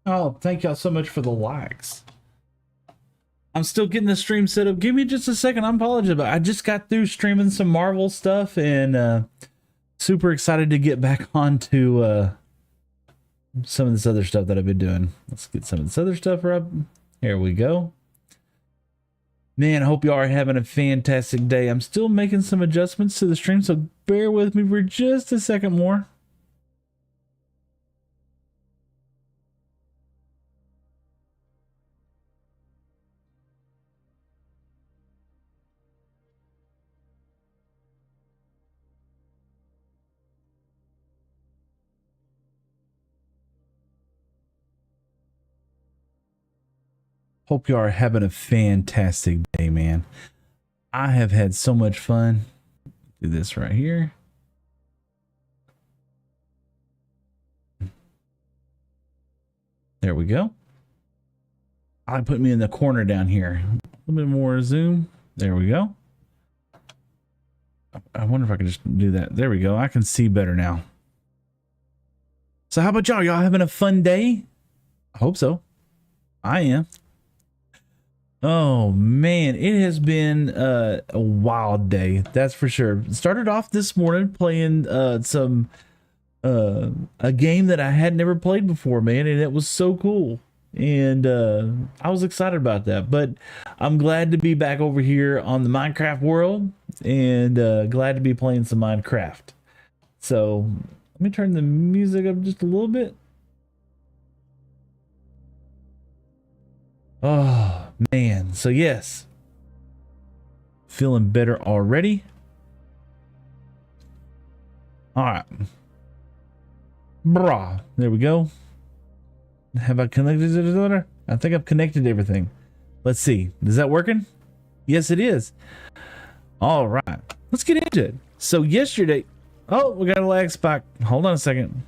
Oh, thank y'all so much for the likes. I'm still getting the stream set up. Give me just a second. I apologize, but I just got through streaming some Marvel stuff and super excited to get back onto some of this other stuff that I've been doing. Let's get some of this other stuff up. Here we go. Man, I hope you are having a fantastic day. I'm still making some adjustments to the stream, so bear with me for just a second more. Hope you are having a fantastic day, man. I have had so much fun. Do this right here. There we go. I put me in the corner down here. A little bit more zoom. There we go. I wonder if I can just do that. There we go. I can see better now. So how about y'all? Y'all having a fun day? I hope so. I am. Oh man, it has been a wild day, that's for sure. Started off this morning playing a game that I had never played before, man, and it was so cool. And I was excited about that. But I'm glad to be back over here on the Minecraft world and glad to be playing some Minecraft. So let me turn the music up just a little bit. Oh man, so yes, feeling better already. All right, brah, there we go. Have I connected it to it? I think I've connected everything. Let's see, is that working? Yes, it is. All right, let's get into it. So yesterday, oh, we got a lag spike. Hold on a second.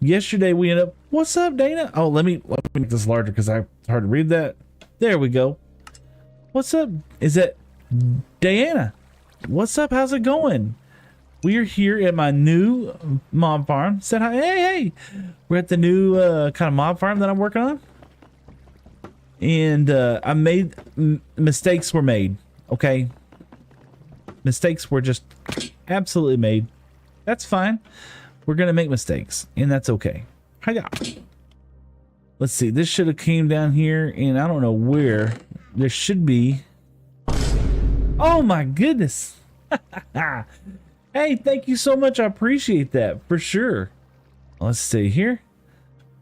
Yesterday we ended up, what's up, Dana? Oh, let me make this larger because it's hard to read that. There we go. What's up? Is that Diana? What's up? How's it going? We are here at my new mob farm. Said hi. Hey. We're at the new kind of mob farm that I'm working on. And I made mistakes were made. Okay. Mistakes were just absolutely made. That's fine. We're going to make mistakes, and that's okay. Hiya. Let's see. This should have came down here, and I don't know where. There should be. Oh, my goodness. Hey, thank you so much. I appreciate that, for sure. Let's see here.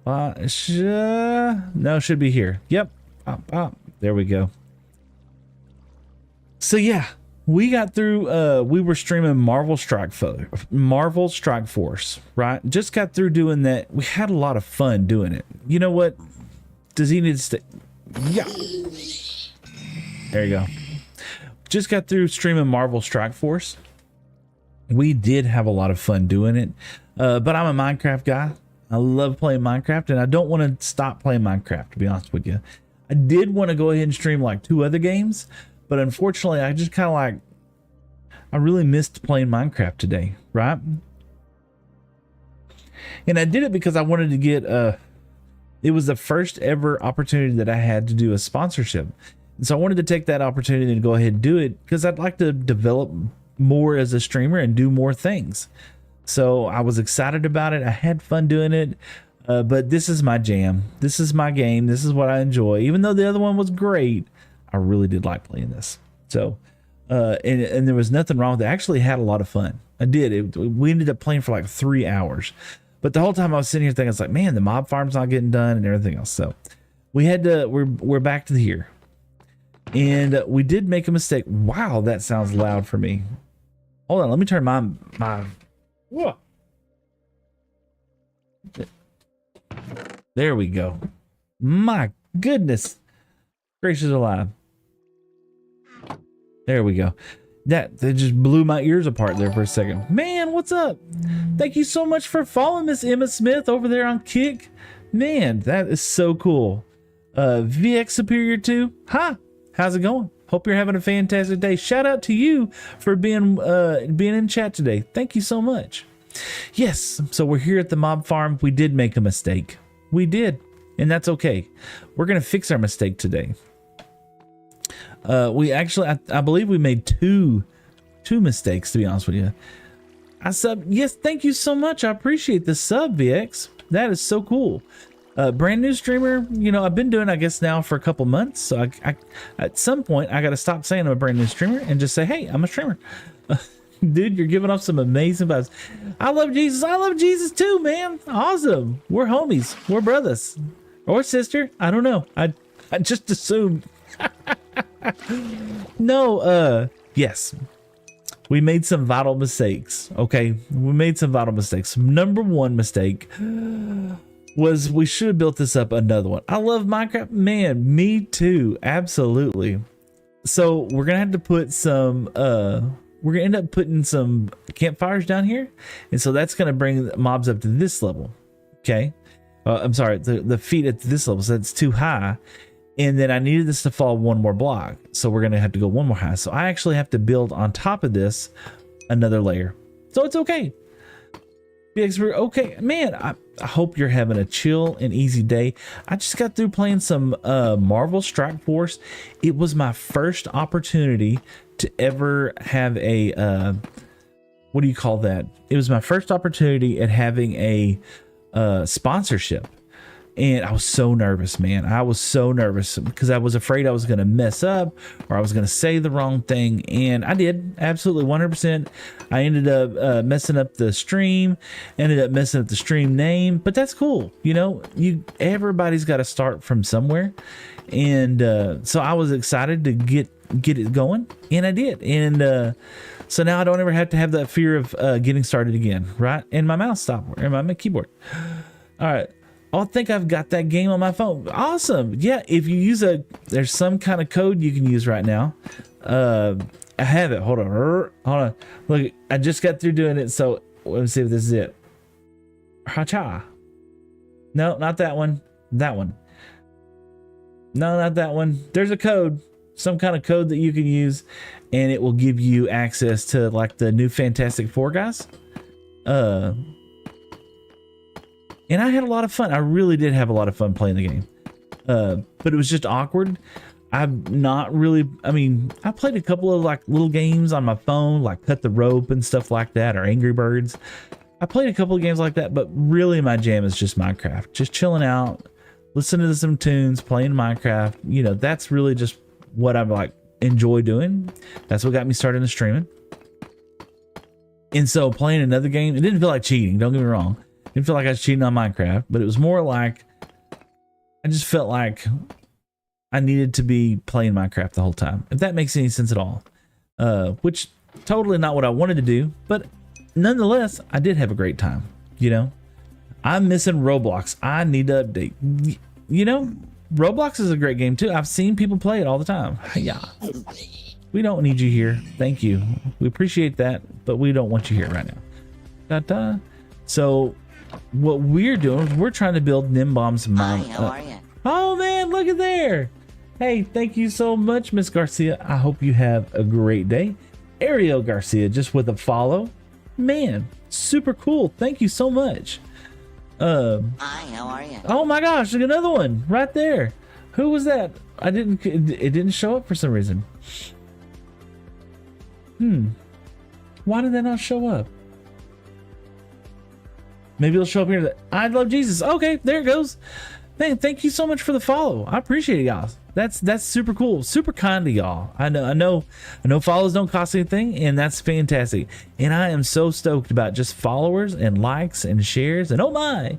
No, it should be here. Yep. There we go. So, yeah. We got through, we were streaming Marvel Strike Force, right? Just got through doing that. We had a lot of fun doing it. You know what? Does he need to stay? Yeah. There you go. Just got through streaming Marvel Strike Force. We did have a lot of fun doing it. But I'm a Minecraft guy. I love playing Minecraft, and I don't want to stop playing Minecraft, to be honest with you. I did want to go ahead and stream like 2 other games, but unfortunately, I just kind of like, I really missed playing Minecraft today, right? And I did it because I wanted to get it was the first ever opportunity that I had to do a sponsorship. And so I wanted to take that opportunity to go ahead and do it because I'd like to develop more as a streamer and do more things. So I was excited about it. I had fun doing it. But this is my jam. This is my game. This is what I enjoy. Even though the other one was great, I really did like playing this. So, and there was nothing wrong with it. I actually had a lot of fun. I did. We ended up playing for like 3 hours. But the whole time I was sitting here thinking, I was like, man, the mob farm's not getting done and everything else. So we had to, we're back to here. And we did make a mistake. Wow, that sounds loud for me. Hold on, let me turn my whoa. There we go. My goodness gracious alive. There we go. That just blew my ears apart there for a second. Man, what's up? Thank you so much for following Miss Emma Smith over there on Kick. Man, that is so cool. VX Superior 2. Hi, how's it going? Hope you're having a fantastic day. Shout out to you for being in chat today. Thank you so much. Yes, so we're here at the mob farm. We did make a mistake. We did, and that's okay. We're gonna fix our mistake today. We actually, I believe we made two mistakes, to be honest with you. I sub, yes, thank you so much. I appreciate the sub, VX. That is so cool. Brand new streamer, you know, I've been doing, I guess, now for a couple months. So I at some point, I got to stop saying I'm a brand new streamer and just say, hey, I'm a streamer. Dude, you're giving off some amazing vibes. I love Jesus. I love Jesus too, man. Awesome. We're homies. We're brothers. Or sister. I don't know. I just assumed. No, yes. We made some vital mistakes. Okay. We made some vital mistakes. Number one mistake was we should have built this up another one. I love Minecraft. Man, me too. Absolutely. So we're going to have to put some, we're gonna end up putting some campfires down here, and so that's gonna bring mobs up to this level. Okay, I'm sorry, the feet at this level, so that's too high, and then I needed this to fall one more block, so we're gonna have to go one more high. So I actually have to build on top of this another layer. So it's okay. Okay, man. I hope you're having a chill and easy day. I just got through playing some Marvel Strike Force. It was my first opportunity to ever have a what do you call that? It was my first opportunity at having a sponsorship, and I was so nervous, man. I was so nervous because I was afraid I was going to mess up or I was going to say the wrong thing, and I did, absolutely 100%. I ended up messing up the stream, ended up messing up the stream name, but that's cool. You know, everybody's got to start from somewhere, and so I was excited to get it going, and I did, and so now I don't ever have to have that fear of getting started again, right? And my mouse stopped, and my keyboard. All right. I think I've got that game on my phone. Awesome. Yeah, if you use there's some kind of code you can use right now. I have it. Hold on. Look, I just got through doing it, so let me see if this is it. Hacha. No, not that one. That one. No, not that one. There's a code. Some kind of code that you can use, and it will give you access to like the new Fantastic Four guys. And I had a lot of fun. I really did have a lot of fun playing the game. But it was just awkward. I'm not really, I mean, I played a couple of like little games on my phone, like Cut the Rope and stuff like that, or Angry Birds. I played a couple of games like that, but really my jam is just Minecraft. Just chilling out, listening to some tunes, playing Minecraft. You know, that's really just what I like enjoy doing. That's what got me started in streaming. And so playing another game, it didn't feel like cheating, don't get me wrong. It didn't feel like I was cheating on Minecraft, but it was more like I just felt like I needed to be playing Minecraft the whole time, if that makes any sense at all. Which totally not what I wanted to do, but nonetheless, I did have a great time. You know, I'm missing Roblox. I need to update. You know, Roblox is a great game too. I've seen people play it all the time. Yeah. We don't need you here. Thank you. We appreciate that, but we don't want you here right now. So what we're doing is we're trying to build Nimbomb's mom. Hi, how are you? Oh man, look at there. Hey, thank you so much, Miss Garcia. I hope you have a great day. Ariel Garcia, just with a follow. Man, super cool. Thank you so much. Hi, how are you? Oh my gosh, look, another one right there. Who was that? It didn't show up for some reason. Why did that not show up? Maybe it'll show up here. I love Jesus. Okay, there it goes. Thank you so much for the follow. I appreciate it, y'all. That's super cool. Super kind of y'all. I know follows don't cost anything, and that's fantastic. And I am so stoked about just followers and likes and shares and oh my.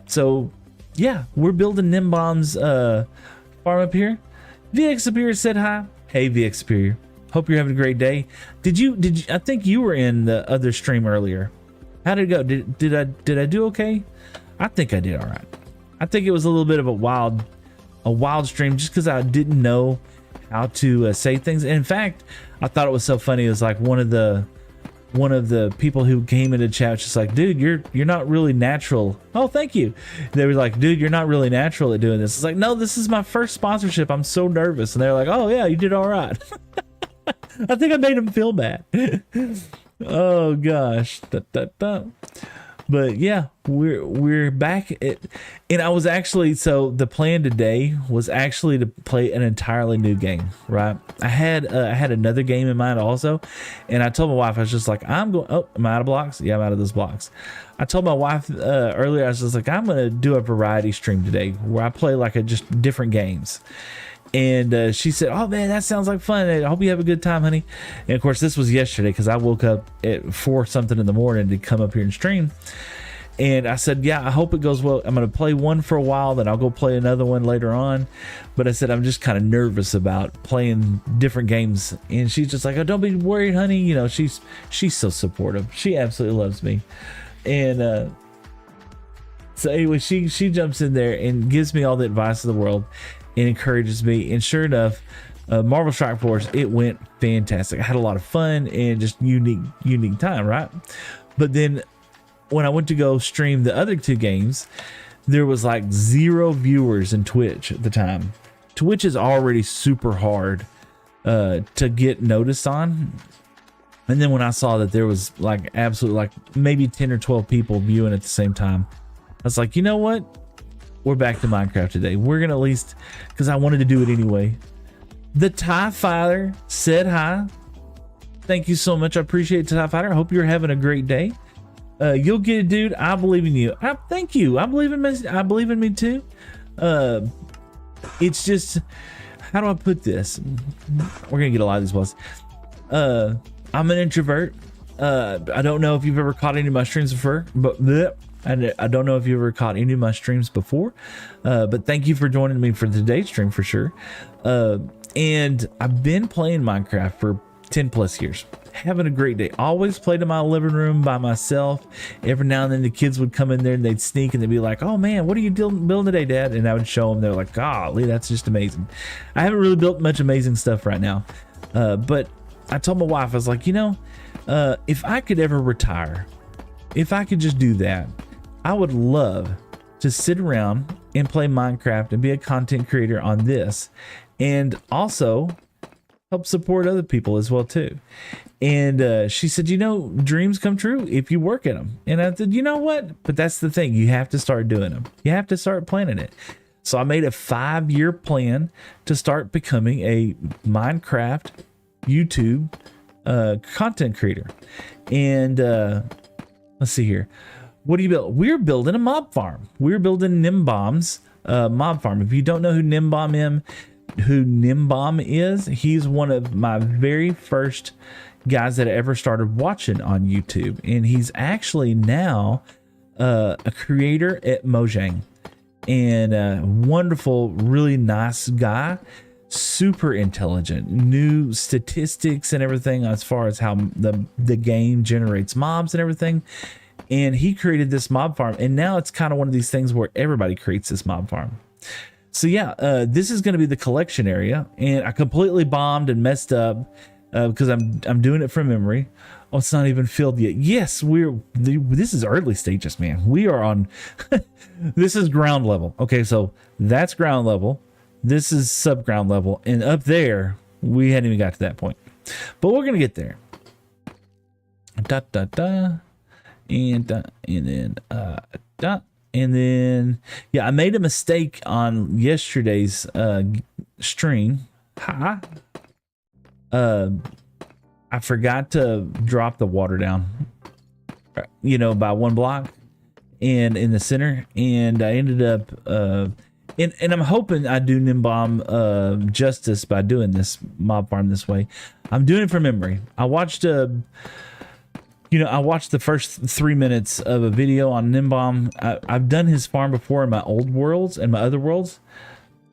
So yeah, we're building Nimbomb's farm up here. VX Superior said hi. Hey VX Superior. Hope you're having a great day. Did you I think you were in the other stream earlier. How did it go? Did I do okay? I think I did all right. I think it was a little bit of a wild stream just because I didn't know how to say things. And in fact, I thought it was so funny. It was like one of the people who came into chat was just like, dude, you're not really natural. Oh, thank you. They were like, dude, you're not really natural at doing this. It's like, no, this is my first sponsorship. I'm so nervous. And they're like, oh yeah, you did all right. I think I made them feel bad. Oh gosh. But yeah, we're back at, and I was actually, so the plan today was actually to play an entirely new game, right? I had another game in mind also, and I told my wife, I was just like, am I out of blocks? Yeah, I'm out of those blocks. I told my wife earlier, I was just like, I'm gonna do a variety stream today where I play like just different games. And she said, oh man, that sounds like fun. I hope you have a good time, honey. And of course, this was yesterday because I woke up at 4 something in the morning to come up here and stream. And I said, yeah, I hope it goes well. I'm going to play one for a while, then I'll go play another one later on. But I said, I'm just kind of nervous about playing different games. And she's just like, oh, don't be worried, honey. You know, she's so supportive. She absolutely loves me. And so anyway, she jumps in there and gives me all the advice of the world. It encourages me, and sure enough, Marvel Strike Force, it went fantastic. I had a lot of fun and just unique time, right? But then when I went to go stream the other 2 games, there was like 0 viewers in Twitch at the time. Twitch is already super hard to get noticed on. And then when I saw that there was like absolutely like maybe 10 or 12 people viewing at the same time, I was like, you know what? We're back to Minecraft today. We're gonna at least, because I wanted to do it anyway. The TIE Fighter said hi. Thank you so much. I appreciate it, TIE Fighter. I hope you're having a great day. You'll get it, dude. I believe in you. Thank you. I believe in me too. It's just, how do I put this? We're gonna get a lot of these ones. I'm an introvert. I don't know if you've ever caught any of my streams before, but I don't know if you ever caught any of my streams before, but thank you for joining me for today's stream for sure. And I've been playing Minecraft for 10 plus years, having a great day. Always played in my living room by myself. Every now and then the kids would come in there and they'd sneak and they'd be like, oh man, what are you building today, Dad? And I would show them. They're like, golly, that's just amazing. I haven't really built much amazing stuff right now, but I told my wife, I was like, you know, if I could ever retire, if I could just do that, I would love to sit around and play Minecraft and be a content creator on this, and also help support other people as well too. And she said, you know, dreams come true if you work at them. And I said, you know what? But that's the thing. You have to start doing them. You have to start planning it. So I made a 5-year plan to start becoming a Minecraft YouTube content creator. And let's see here. What do you build? We're building a mob farm. We're building Nimbomb's mob farm. If you don't know who Nimbomb is, he's one of my very first guys that I ever started watching on YouTube. And he's actually now a creator at Mojang, and a wonderful, really nice guy, super intelligent, new statistics and everything as far as how the game generates mobs and everything. And he created this mob farm, and now it's kind of one of these things where everybody creates this mob farm. So yeah, this is going to be the collection area, and I completely bombed and messed up because I'm doing it from memory. Oh, it's not even filled yet. Yes, this is early stages, man. We are on, this is ground level. Okay, so that's ground level. This is sub-ground level. And up there, we hadn't even got to that point. But we're going to get there. Da, da, da. And then, and then, yeah, I made a mistake on yesterday's stream. I forgot to drop the water down, by 1 block and in the center, and I ended up and I'm hoping I do Nimbomb justice by doing this mob farm this way. I'm doing it from memory. I watched I watched the first 3 minutes of a video on Nimbomb. I've done his farm before in my old worlds and my other worlds.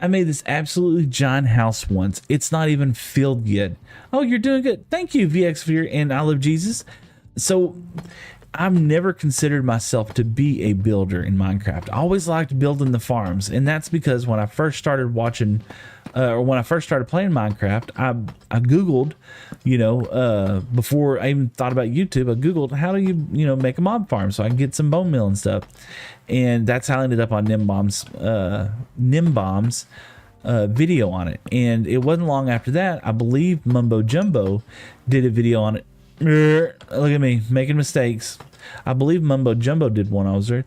I made this absolutely giant house once. It's not even filled yet. Oh, you're doing good. Thank you, VX Fear and I Love Jesus. So I've never considered myself to be a builder in Minecraft. I always liked building the farms. And that's because when I first started watching, or when I first started playing Minecraft, I Googled, before I even thought about YouTube, I Googled how do you, make a mob farm so I can get some bone meal and stuff. And that's how I ended up on Nimbomb's video on it. And it wasn't long after that, I believe Mumbo Jumbo did a video on it. Look at me making mistakes. I believe Mumbo Jumbo did one. I was there.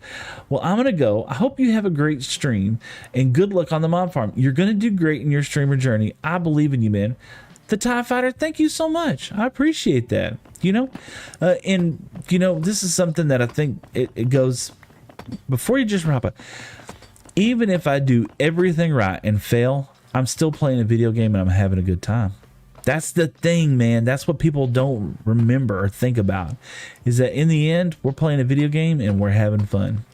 Well, I'm gonna go. I hope you have a great stream and good luck on the mob farm. You're gonna do great in your streamer journey. I believe in you, man. The TIE Fighter, thank you so much. I appreciate that. This is something that I think it goes before you just wrap up. Even if I do everything right and fail, I'm still playing a video game and I'm having a good time. That's the thing, man. That's what people don't remember or think about, is that in the end, we're playing a video game and we're having fun.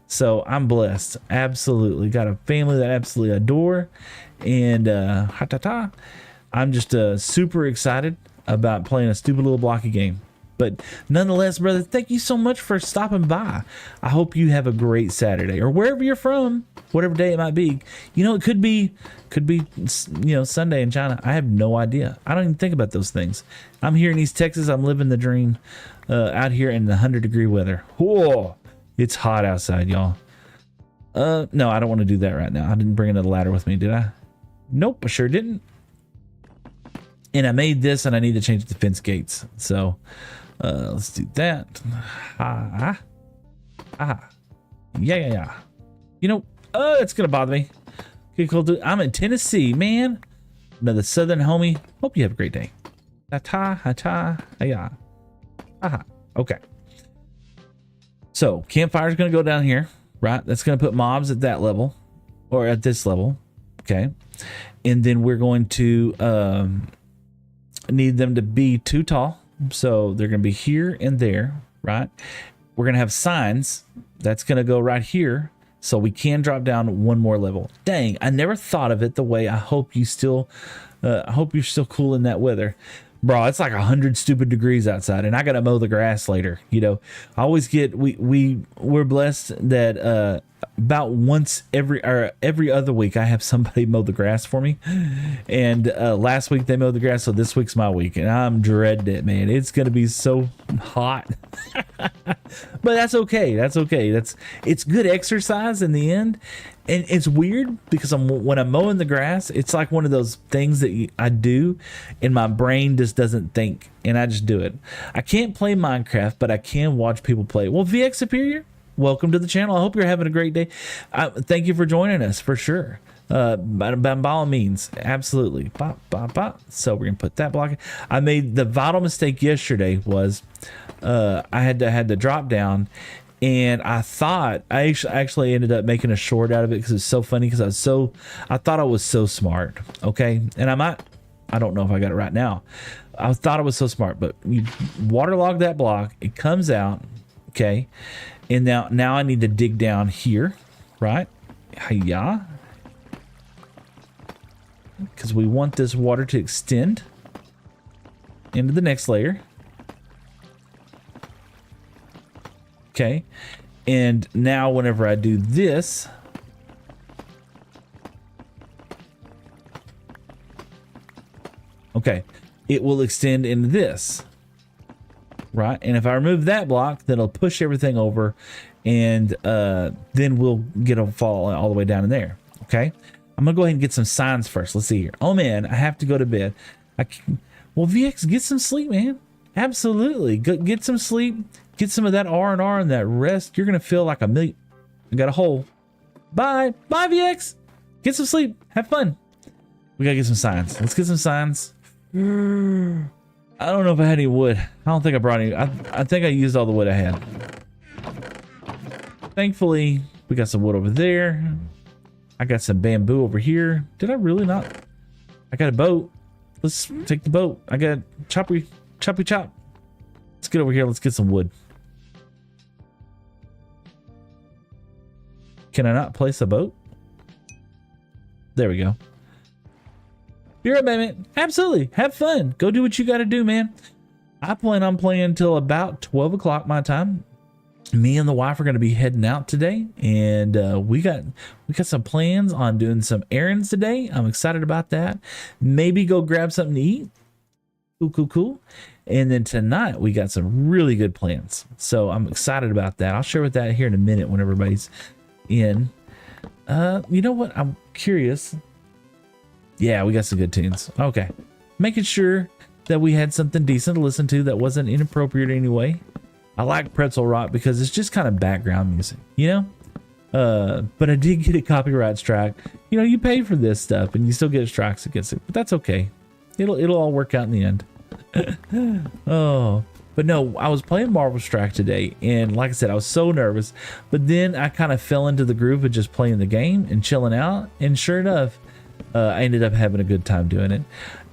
So I'm blessed. Absolutely. Got a family that I absolutely adore. And I'm just super excited about playing a stupid little blocky game. But nonetheless, brother, thank you so much for stopping by. I hope you have a great Saturday, or wherever you're from, whatever day it might be. It could be, Sunday in China. I have no idea. I don't even think about those things. I'm here in East Texas. I'm living the dream out here in the 100-degree weather. Whoa, it's hot outside, y'all. No, I don't want to do that right now. I didn't bring another ladder with me, did I? Nope, I sure didn't. And I made this, and I need to change the fence gates. So let's do that. Yeah. It's gonna bother me. Okay, cool. Dude. I'm in Tennessee, man. Another southern homie. Hope you have a great day. Okay. So campfire's gonna go down here, right? That's gonna put mobs at that level, or at this level. Okay, and then we're going to need them to be too tall, so they're gonna be here and there, right? We're gonna have signs that's gonna go right here, so we can drop down one more level. Dang, I never thought of it the way. I hope you're still cool in that weather, bro. It's like 100 stupid degrees outside, and I gotta mow the grass later. I always get we're blessed that about once every other week I have somebody mow the grass for me, and last week they mowed the grass, so this week's my week, and I'm dreading it, man. It's gonna be so hot. But that's okay. It's good exercise in the end. And it's weird because when I'm mowing the grass, it's like one of those things that I do and my brain just doesn't think, and I just do it. I can't play Minecraft, but I can watch people play. Well, VX Superior, welcome to the channel. I hope you're having a great day. Thank you for joining us, for sure. By all means, absolutely. So we're gonna put that block. I made the vital mistake yesterday was I had to drop down, and I thought I actually ended up making a short out of it because it's so funny, because I thought I was so smart. Okay, and I don't know if I got it right now. I thought I was so smart, but you waterlog that block, it comes out. Okay, and now I need to dig down here, right? Yeah, because we want this water to extend into the next layer. Okay, and now whenever I do this, okay, it will extend into this, right? And if I remove that block, then it'll push everything over, and then we'll get a fall all the way down in there. Okay, I'm gonna go ahead and get some signs first. Let's see here. Oh man, I have to go to bed. Well, VX, get some sleep, man. Absolutely, get some sleep. Get some of that R&R and that rest. You're gonna feel like a million. I got a hole. Bye, VX. Get some sleep. Have fun. We gotta get some signs. Let's get some signs. I don't know if I had any wood. I don't think I brought any. I think I used all the wood I had. Thankfully, we got some wood over there. I got some bamboo over here. Did I really not? I got a boat. Let's take the boat. I got choppy chop. Let's get over here. Let's get some wood. Can I not place a boat? There we go. You're right, man. Absolutely. Have fun. Go do what you got to do, man. I plan on playing till about 12 o'clock my time. Me and the wife are going to be heading out today, and we got some plans on doing some errands today. I'm excited about that. Maybe go grab something to eat. Cool. And then tonight we got some really good plans. So I'm excited about that. I'll share with that here in a minute when everybody's in. You know what? I'm curious. Yeah, we got some good tunes. Okay. Making sure that we had something decent to listen to that wasn't inappropriate anyway. I like Pretzel Rock because it's just kind of background music, you know? But I did get a copyright strike. You know, you pay for this stuff and you still get strikes against it, but that's okay. It'll all work out in the end. Oh, but no, I was playing Marvel Strike today, and like I said, I was so nervous, but then I kind of fell into the groove of just playing the game and chilling out, and sure enough, I ended up having a good time doing it.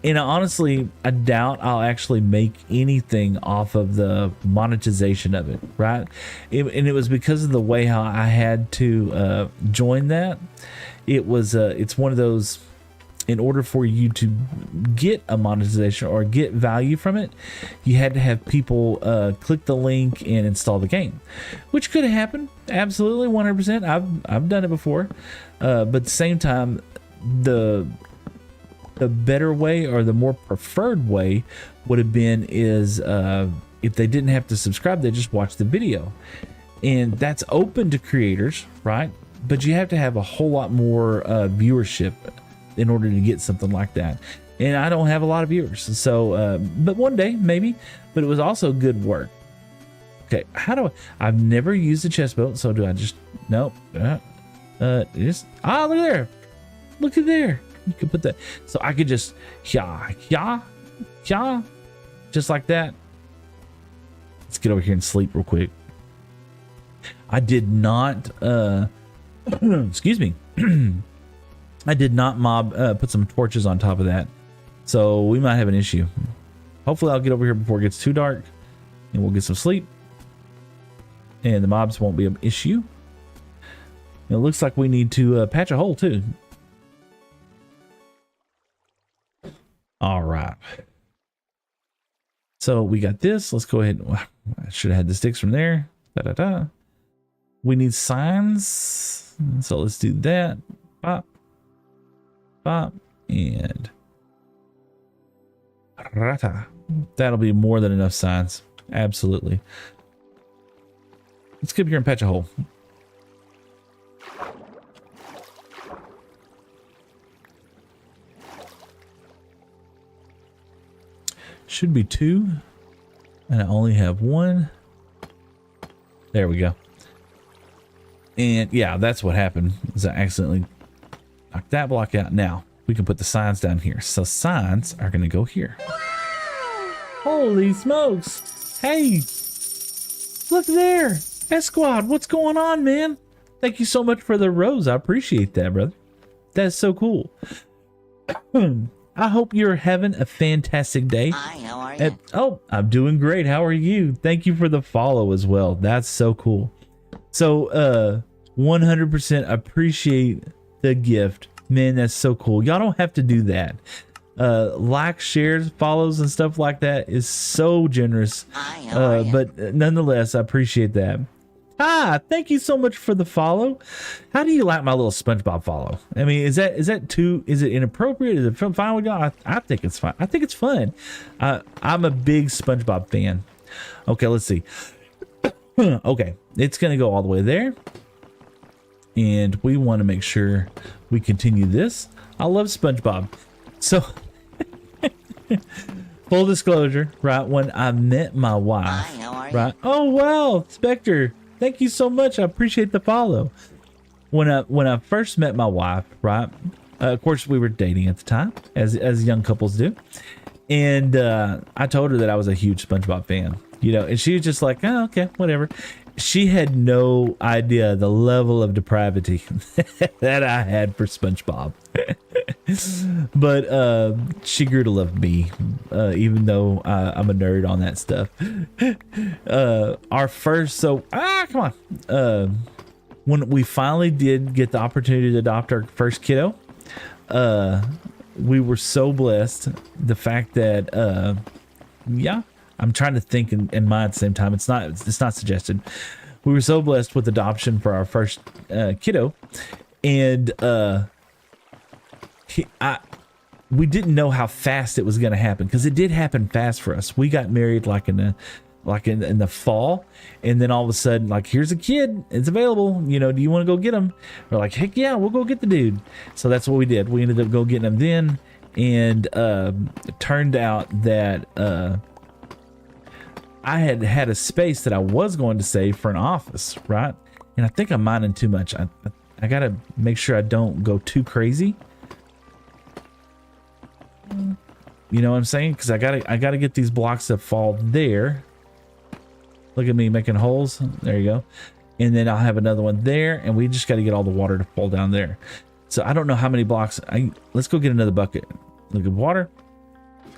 And honestly, I doubt I'll actually make anything off of the monetization of it, right? And it was because of the way how I had to join that. It was it's one of those, in order for you to get a monetization or get value from it, you had to have people click the link and install the game, which could have happened. Absolutely, 100%. I've done it before, but at the same time, the better way, or the more preferred way, would have been is if they didn't have to subscribe, they just watch the video, and that's open to creators, right? But you have to have a whole lot more viewership in order to get something like that, and I don't have a lot of viewers, so but one day maybe. But it was also good work. Okay, how do I've never used a chest boat, so do I just nope. Just look at there. You could put that, so I could just yeah, just like that. Let's get over here and sleep real quick. I did not excuse me. I did not put some torches on top of that, so we might have an issue. Hopefully I'll get over here before it gets too dark, and we'll get some sleep, and the mobs won't be an issue. It looks like we need to patch a hole too. All right, so we got this. Let's go ahead. I should have had the sticks from there. We need signs, so let's do that. Pop, and rata. That'll be more than enough signs. Absolutely. Let's get up here and patch a hole. Should be 2, and I only have 1. There we go. And yeah, that's what happened, is I accidentally knocked that block out. Now we can put the signs down here. So signs are going to go here. Holy smokes. Hey, look there. S-Squad, what's going on, man? Thank you so much for the rose. I appreciate that, brother. That's so cool. I hope you're having a fantastic day. Hi, how are you? Oh, I'm doing great. How are you? Thank you for the follow as well. That's so cool. So 100% appreciate the gift, man. That's so cool. Y'all don't have to do that. Like, shares, follows, and stuff like that is so generous. Hi, how are you? But nonetheless, I appreciate that. Ah, thank you so much for the follow. How do you like my little SpongeBob follow? I mean, is that too? Is it inappropriate? Is it fine with y'all? I think it's fine. I think it's fun. I'm a big SpongeBob fan. Okay, let's see. Okay, it's gonna go all the way there, and we want to make sure we continue this. I love SpongeBob. So, full disclosure, right? When I met my wife, Hi, how are you? right? Oh wow, Spectre. Thank you so much. I appreciate the follow. When I first met my wife, right? Of course, we were dating at the time, as young couples do, and I told her that I was a huge SpongeBob fan, you know, and she was just like, "Oh, okay, whatever." She had no idea the level of depravity that I had for SpongeBob, but she grew to love me, even though I'm a nerd on that stuff. Our first, so come on, when we finally did get the opportunity to adopt our first kiddo, we were so blessed. The fact that, yeah, I'm trying to think in mind at the same time. It's not suggested. We were so blessed with adoption for our first kiddo, and we didn't know how fast it was going to happen, because it did happen fast for us. We got married in the fall, and then all of a sudden, like, here's a kid, it's available, you know, do you want to go get him? We're like, heck yeah, we'll go get the dude. So that's what we did. We ended up go getting him then, and it turned out that I had a space that I was going to save for an office, right? And I think I'm mining too much. I gotta make sure I don't go too crazy. You know what I'm saying? Because I gotta get these blocks that fall there. Look at me making holes. There you go. And then I'll have another one there, and we just got to get all the water to fall down there. So I don't know how many blocks. Let's go get another bucket. Look at water.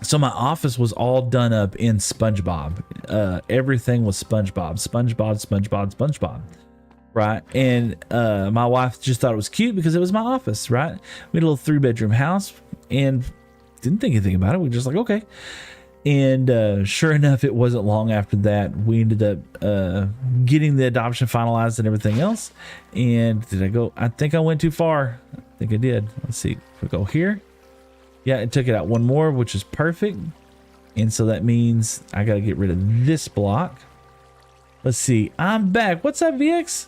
So my office was all done up in SpongeBob. Everything was SpongeBob, right? And my wife just thought it was cute because it was my office, right? We had a little 3-bedroom house and didn't think anything about it. We were just like, okay. And sure enough, it wasn't long after that we ended up getting the adoption finalized and everything else. And did I go? I think I went too far. I think I did. Let's see. If we go here. Yeah, it took it out one more, which is perfect. And so that means I got to get rid of this block. Let's see. I'm back. What's up, VX?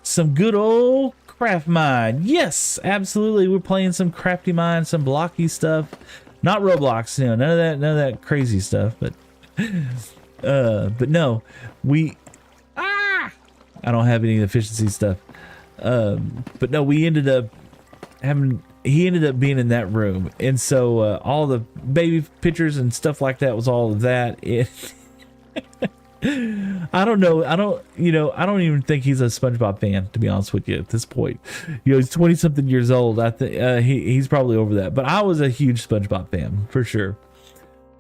Some good old craft mine. Yes, absolutely. We're playing some crafty mine, some blocky stuff. Not Roblox, you know, none of that crazy stuff. But no, I don't have any efficiency stuff. But no, we ended up having. He ended up being in that room, and so all the baby pictures and stuff like that was all of that. I don't know. I don't even think he's a SpongeBob fan, to be honest with you, at this point. You know, he's 20 something years old. I think he's probably over that, but I was a huge SpongeBob fan for sure.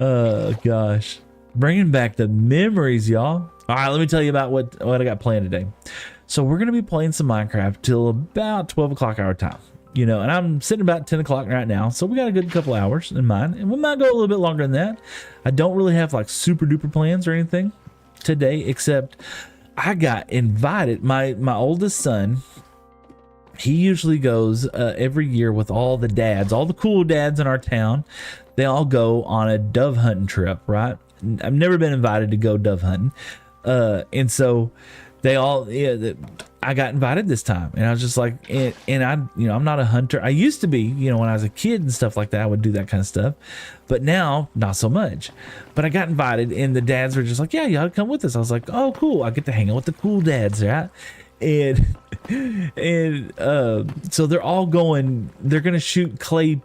Gosh, bringing back the memories, y'all. All right, let me tell you about what I got planned today. So we're gonna be playing some Minecraft till about 12 o'clock our time. You know, and I'm sitting about 10 o'clock right now, so we got a good couple hours in mind, and we might go a little bit longer than that. I don't really have like super duper plans or anything today, except I got invited. My oldest son, he usually goes every year with all the dads, all the cool dads in our town. They all go on a dove hunting trip, right? I've never been invited to go dove hunting, and so they all, I got invited this time, and I was just like, and I, you know, I'm not a hunter. I used to be, you know, when I was a kid and stuff like that, I would do that kind of stuff, but now not so much. But I got invited, and the dads were just like, yeah, you ought to come with us. I was like, oh, cool. I get to hang out with the cool dads, right? And so they're all going. They're gonna shoot clay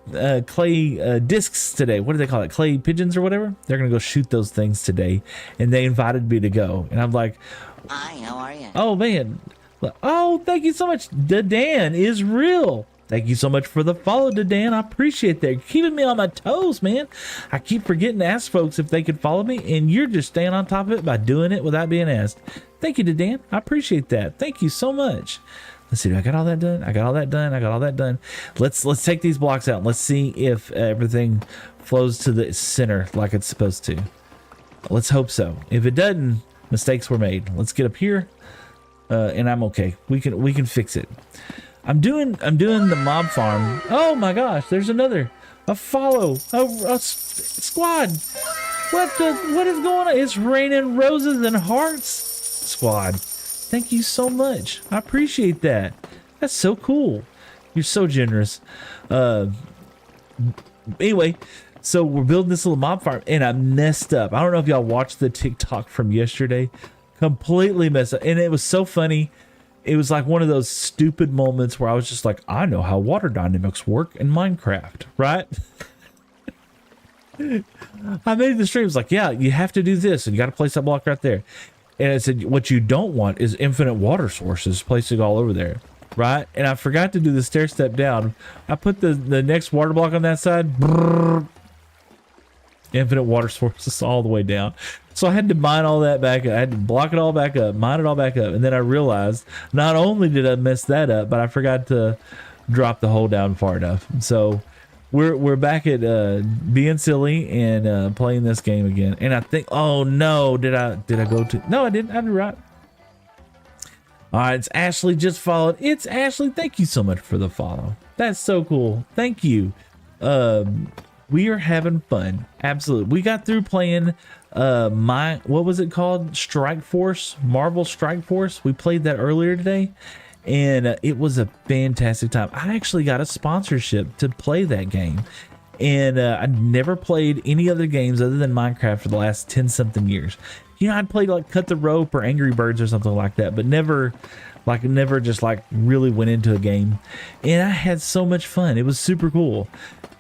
discs today. What do they call it? Clay pigeons or whatever. They're gonna go shoot those things today, and they invited me to go. And I'm like, Hi, how are you? oh man, oh, thank you so much. Dan is real. Thank you so much for the follow, Dan. I appreciate that. You're keeping me on my toes, man. I keep forgetting to ask folks if they could follow me, and you're just staying on top of it by doing it without being asked. Thank you, Dan. I appreciate that. Thank you so much. Let's see. I got all that done. I got all that done. Let's take these blocks out. Let's see if everything flows to the center like it's supposed to. Let's hope so. If it doesn't, mistakes were made. Let's get up here. and I'm okay. We can fix it. I'm doing the mob farm. Oh my gosh, there's a follow, a squad. What is going on? It's raining roses and hearts, squad. Thank you so much. I appreciate that. That's so cool. You're so generous. Anyway, so we're building this little mob farm, and I messed up. I don't know if y'all watched the TikTok from yesterday. Completely messed up, and it was so funny. It was like one of those stupid moments where I was just like, I know how water dynamics work in Minecraft, right? I made the stream. It was like, yeah, you have to do this, and you got to place that block right there. And I said, what you don't want is infinite water sources placing all over there, right? And I forgot to do the stair step down. I put the next water block on that side. Brrr, infinite water sources all the way down. So I had to mine all that back up. I had to block it all back up, mine it all back up. And then I realized not only did I mess that up, but I forgot to drop the hole down far enough. So we're back at being silly and playing this game again. And I think, oh no, did I go to? No, I didn't. I did right. All right, it's Ashley just followed. It's Ashley. Thank you so much for the follow. That's so cool. Thank you. We are having fun. Absolutely. We got through playing what was it called? Strike Force, Marvel Strike Force. We played that earlier today, and it was a fantastic time. I actually got a sponsorship to play that game, and I never played any other games other than Minecraft for the last 10 something years. You know, I'd played like Cut the Rope or Angry Birds or something like that, but never just like really went into a game. And I had so much fun. It was super cool.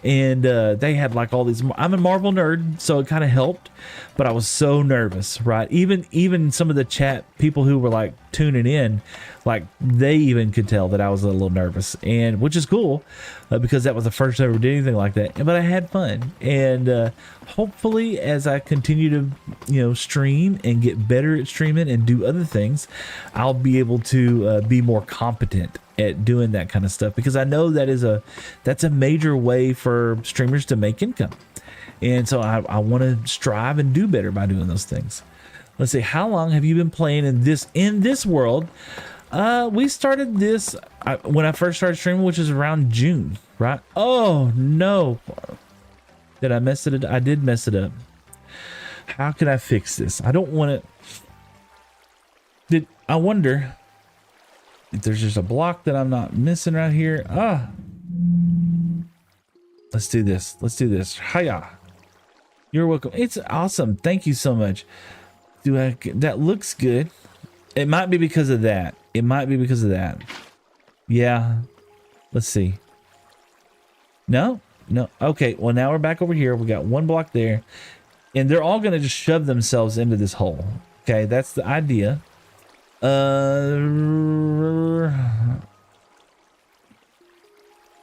And they had like all these. I'm a Marvel nerd, so it kind of helped, but I was so nervous, right? Even some of the chat people who were like tuning in, like they even could tell that I was a little nervous, and which is cool because that was the first time I ever did anything like that. But I had fun, and hopefully as I continue to stream and get better at streaming and do other things, I'll be able to be more competent at doing that kind of stuff, because I know that's a major way for streamers to make income. And so I want to strive and do better by doing those things. Let's see, how long have you been playing in this world? We started this when I first started streaming, which is around June, right? Oh no, did I mess it up? I did mess it up. How can I fix this? I don't want to. I wonder if there's just a block that I'm not missing right here. Let's do this. Hiya. You're welcome. It's awesome. Thank you so much. That looks good. It might be because of that. Yeah. Let's see. No. Okay. Well, now we're back over here. We got one block there, and they're all going to just shove themselves into this hole. Okay. That's the idea.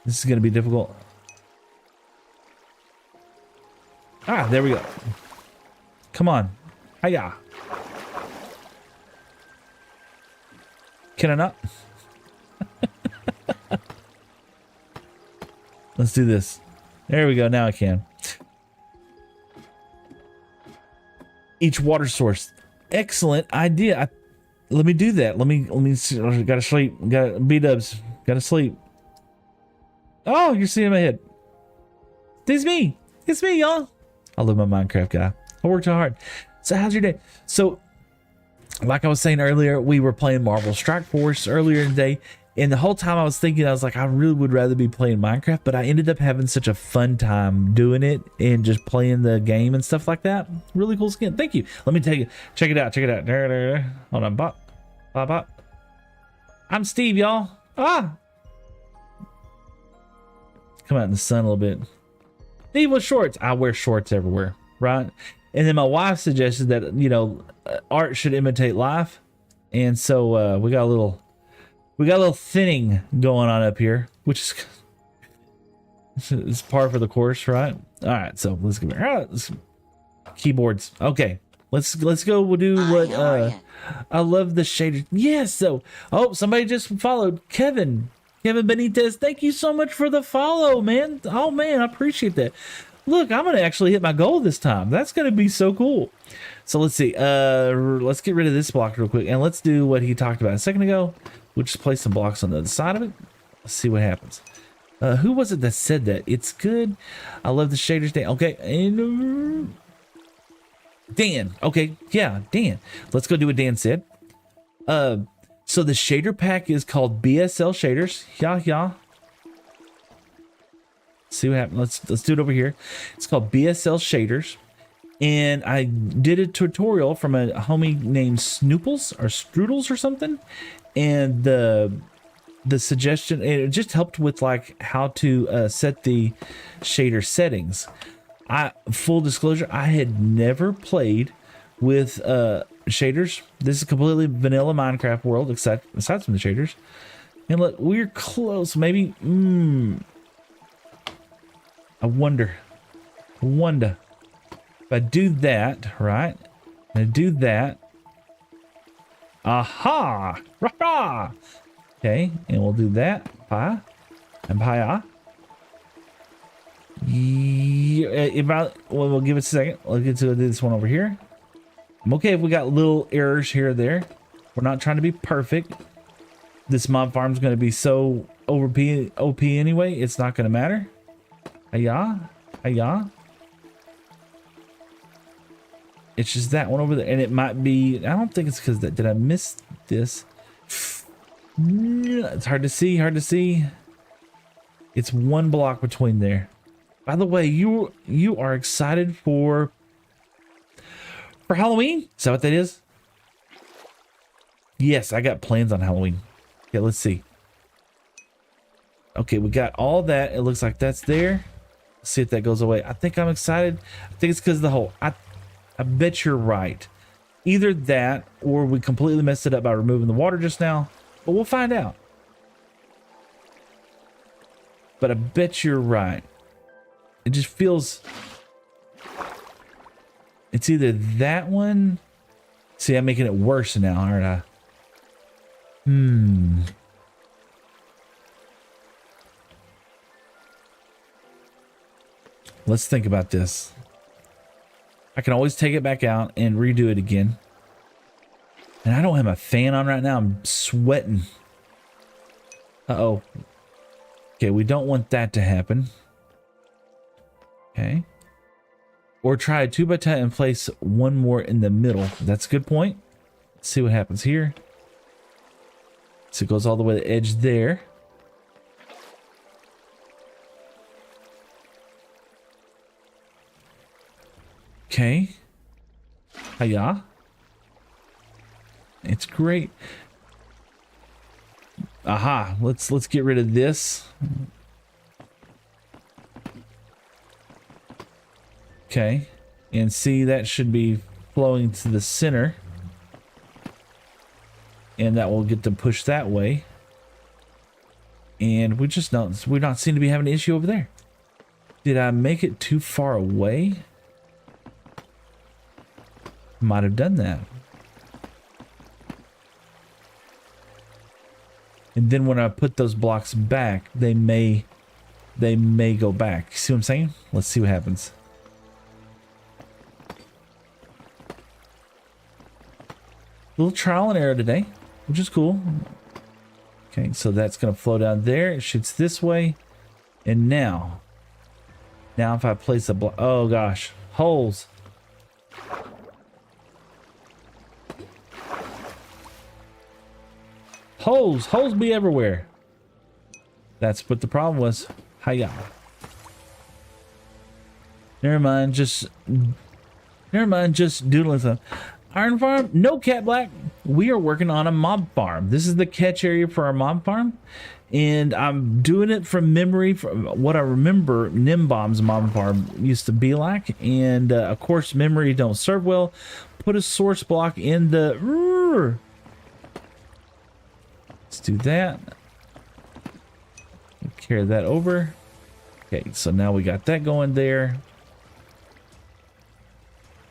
This is going to be difficult. There we go. Come on. Hiya. Can I not? Let's do this. There we go. Now I can. Each water source. Excellent idea. Let me do that. Let me see. Gotta sleep. B-dubs. Gotta sleep. Oh, you're seeing my head. It's me, y'all. I love my Minecraft guy. I worked so hard. So how's your day? So like I was saying earlier, we were playing Marvel Strike Force earlier in the day, and the whole time I was thinking, I was like, I really would rather be playing Minecraft, but I ended up having such a fun time doing it and just playing the game and stuff like that. Really cool skin. Thank you. Let me take it. Check it out. Hold on. Bop. I'm Steve, y'all. Come out in the sun a little bit. Steve with shorts. I wear shorts everywhere, right? And then my wife suggested that art should imitate life, and so we got a little thinning going on up here, which is par for the course, right? All right, so let's go. All right, keyboards. Okay, let's go. We'll do what. I love the shader. Yes. So, somebody just followed. Kevin Benitez. Thank you so much for the follow, man. Oh man, I appreciate that. Look, I'm gonna actually hit my goal this time. That's gonna be so cool. So let's see. Let's get rid of this block real quick, and let's do what he talked about a second ago. We'll just place some blocks on the other side of it. Let's see what happens. Who was it that said that? It's good. I love the shaders. Dan. Okay, and Dan. Okay, yeah, Dan. Let's go do what Dan said. So the shader pack is called BSL shaders. Yeah. See what happens. Let's do it over here. It's called BSL shaders, and I did a tutorial from a homie named Snooples or Strudels or something, and the suggestion, it just helped with like how to set the shader settings. Full disclosure, I had never played with shaders. This is completely vanilla Minecraft world, aside from the shaders. And look, we're close. Maybe. I wonder if I do that, right? I do that. Aha! Rah! Okay, and we'll do that. Pa and pa. Yeah, we'll give it a second. We'll get to do this one over here. I'm okay if we got little errors here or there. We're not trying to be perfect. This mob farm is going to be so OP anyway. It's not going to matter. Hiya. It's just that one over there, and it might be. I don't think it's because that. Did I miss this? It's hard to see. It's one block between there. By the way, you are excited for Halloween? Is that what that is? Yes, I got plans on Halloween. Okay, let's see. Okay, we got all that. It looks like that's there. Let's see if that goes away. I think I'm excited. I think it's because of the hole. I bet you're right. Either that or we completely messed it up by removing the water just now. But we'll find out. But I bet you're right. It just feels... It's either that one... See, I'm making it worse now, aren't I? Let's think about this. I can always take it back out and redo it again. And I don't have my fan on right now. I'm sweating. Uh-oh. Okay, we don't want that to happen. Okay. Or try a 2x10 and place one more in the middle. That's a good point. Let's see what happens here. So it goes all the way to the edge there. Okay. Hiya. It's great. Aha. Let's get rid of this. Okay. And see, that should be flowing to the center. And that will get to push that way. And we not seem to be having an issue over there. Did I make it too far away? Might have done that. And then when I put those blocks back, they may go back. See what I'm saying? Let's see what happens. Little trial and error today, which is cool. Okay, so that's gonna flow down there. It shoots this way. And now if I place a block, oh gosh, holes. Holes be everywhere. That's what the problem was. Hiya. Never mind, just doodling some. Iron farm? No, Cat Black. We are working on a mob farm. This is the catch area for our mob farm. And I'm doing it from memory, from what I remember Nimbomb's mob farm used to be like. And of course, memory don't serve well. Put a source block in the... Let's do that. Carry that over. Okay, so now we got that going there.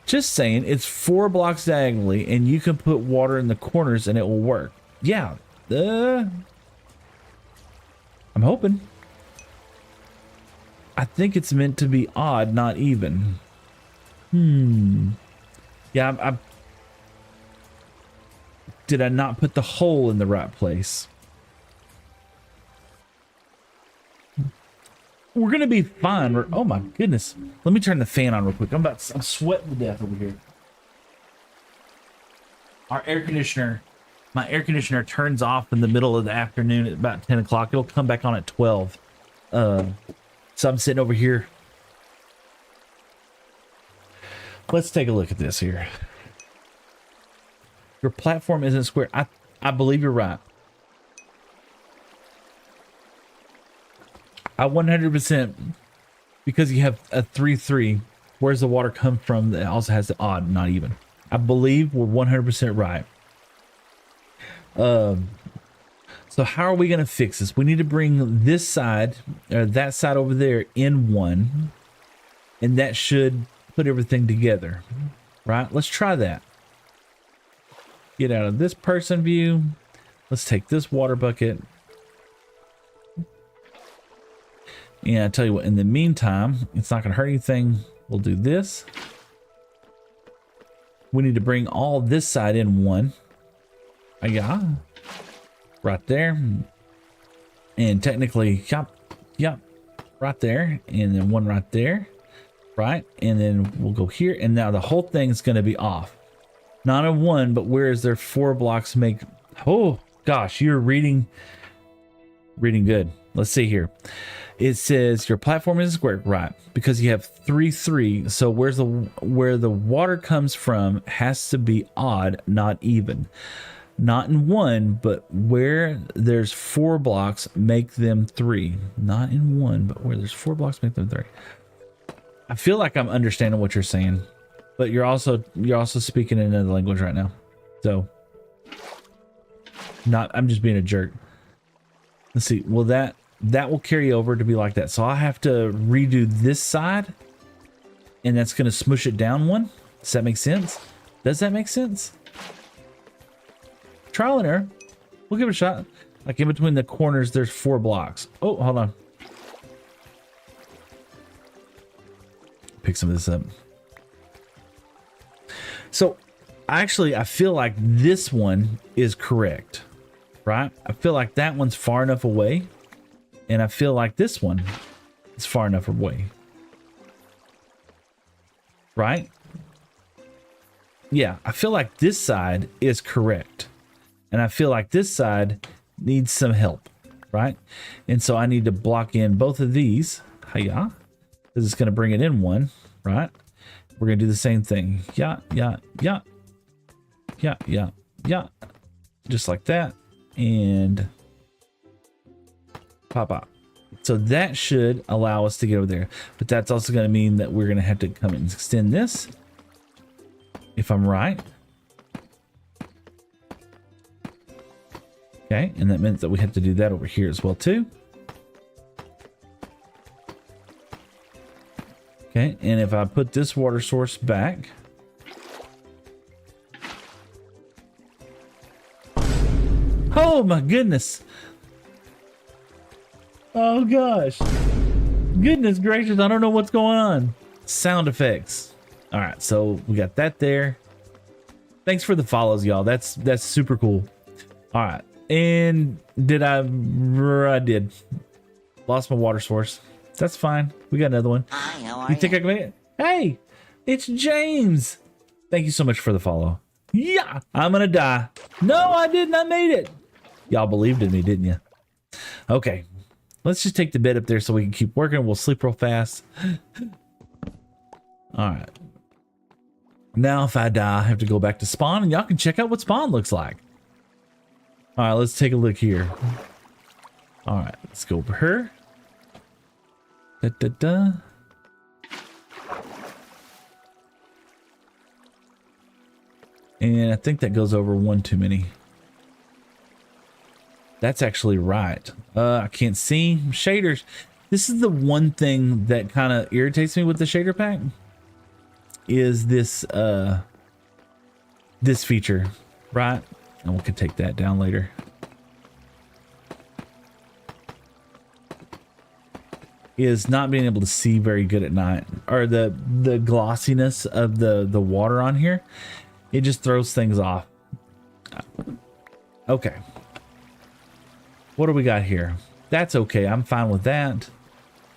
Just saying, it's 4 blocks diagonally, and you can put water in the corners and it will work. Yeah. I'm hoping. I think it's meant to be odd, not even. Yeah, I did I not put the hole in the right place? We're gonna be fine. Oh my goodness. Let me turn the fan on real quick. I'm sweating to death over here. Our air conditioner, my air conditioner turns off in the middle of the afternoon at about 10 o'clock. It'll come back on at 12. So I'm sitting over here. Let's take a look at this here. Your platform isn't square. I believe you're right. I 100%, because you have a 3-3. Where's the water come from? That also has the odd, not even. I believe we're 100% right. So how are we going to fix this? We need to bring this side, or that side over there, in one, and that should put everything together, right? Let's try that. Get out of this person view. Let's take this water bucket. And I tell you what, in the meantime, it's not going to hurt anything. We'll do this. We need to bring all this side in one. Yeah. Right there. And technically, yep, right there. And then one right there. Right. And then we'll go here. And now the whole thing is going to be off. Not a one, but where is there 4 blocks make... Oh, gosh, you're reading good. Let's see here. It says your platform is square, right? Because you have 3-3. So where the water comes from has to be odd, not even. Not in one, but where there's 4 blocks, make them 3. Not in one, but where there's 4 blocks, make them 3. I feel like I'm understanding what you're saying, but you're also speaking in another language right now. So I'm just being a jerk. Let's see. Well, that will carry over to be like that. So I have to redo this side, and that's going to smush it down one. Does that make sense? Does that make sense? Trial and error. We'll give it a shot. Like in between the corners, there's 4 blocks. Oh, hold on. Pick some of this up. So actually, I feel like this one is correct, right? I feel like that one's far enough away. And I feel like this one is far enough away. Right? Yeah, I feel like this side is correct. And I feel like this side needs some help. Right? And so I need to block in both of these. Hiya. Because it's going to bring it in one. Right? We're going to do the same thing. Yeah. Just like that. And... pop. So that should allow us to get over there, but that's also going to mean that we're going to have to come and extend this, if I'm right. Okay, and that meant that we have to do that over here as well too. Okay, and if I put this water source back, oh my goodness. Oh gosh. Goodness gracious, I don't know what's going on. Sound effects. All right, so we got that there. Thanks for the follows, y'all. That's super cool. All right. And I did. Lost my water source. That's fine. We got another one. Hi, how are You think I can make it? Hey, it's James. Thank you so much for the follow. Yeah, I'm gonna die. No, I didn't. I made it. Y'all believed in me, didn't you? Okay. Let's just take the bed up there so we can keep working. We'll sleep real fast. All right. Now, if I die, I have to go back to spawn, and y'all can check out what spawn looks like. All right, let's take a look here. All right, let's go over here. And I think that goes over one too many. That's actually right. I can't see shaders. This is the one thing that kind of irritates me with the shader pack is this this feature, right? And we can take that down later. is not being able to see very good at night, or the glossiness of the water on here. It just throws things off. Okay. What do we got here? That's okay. I'm fine with that.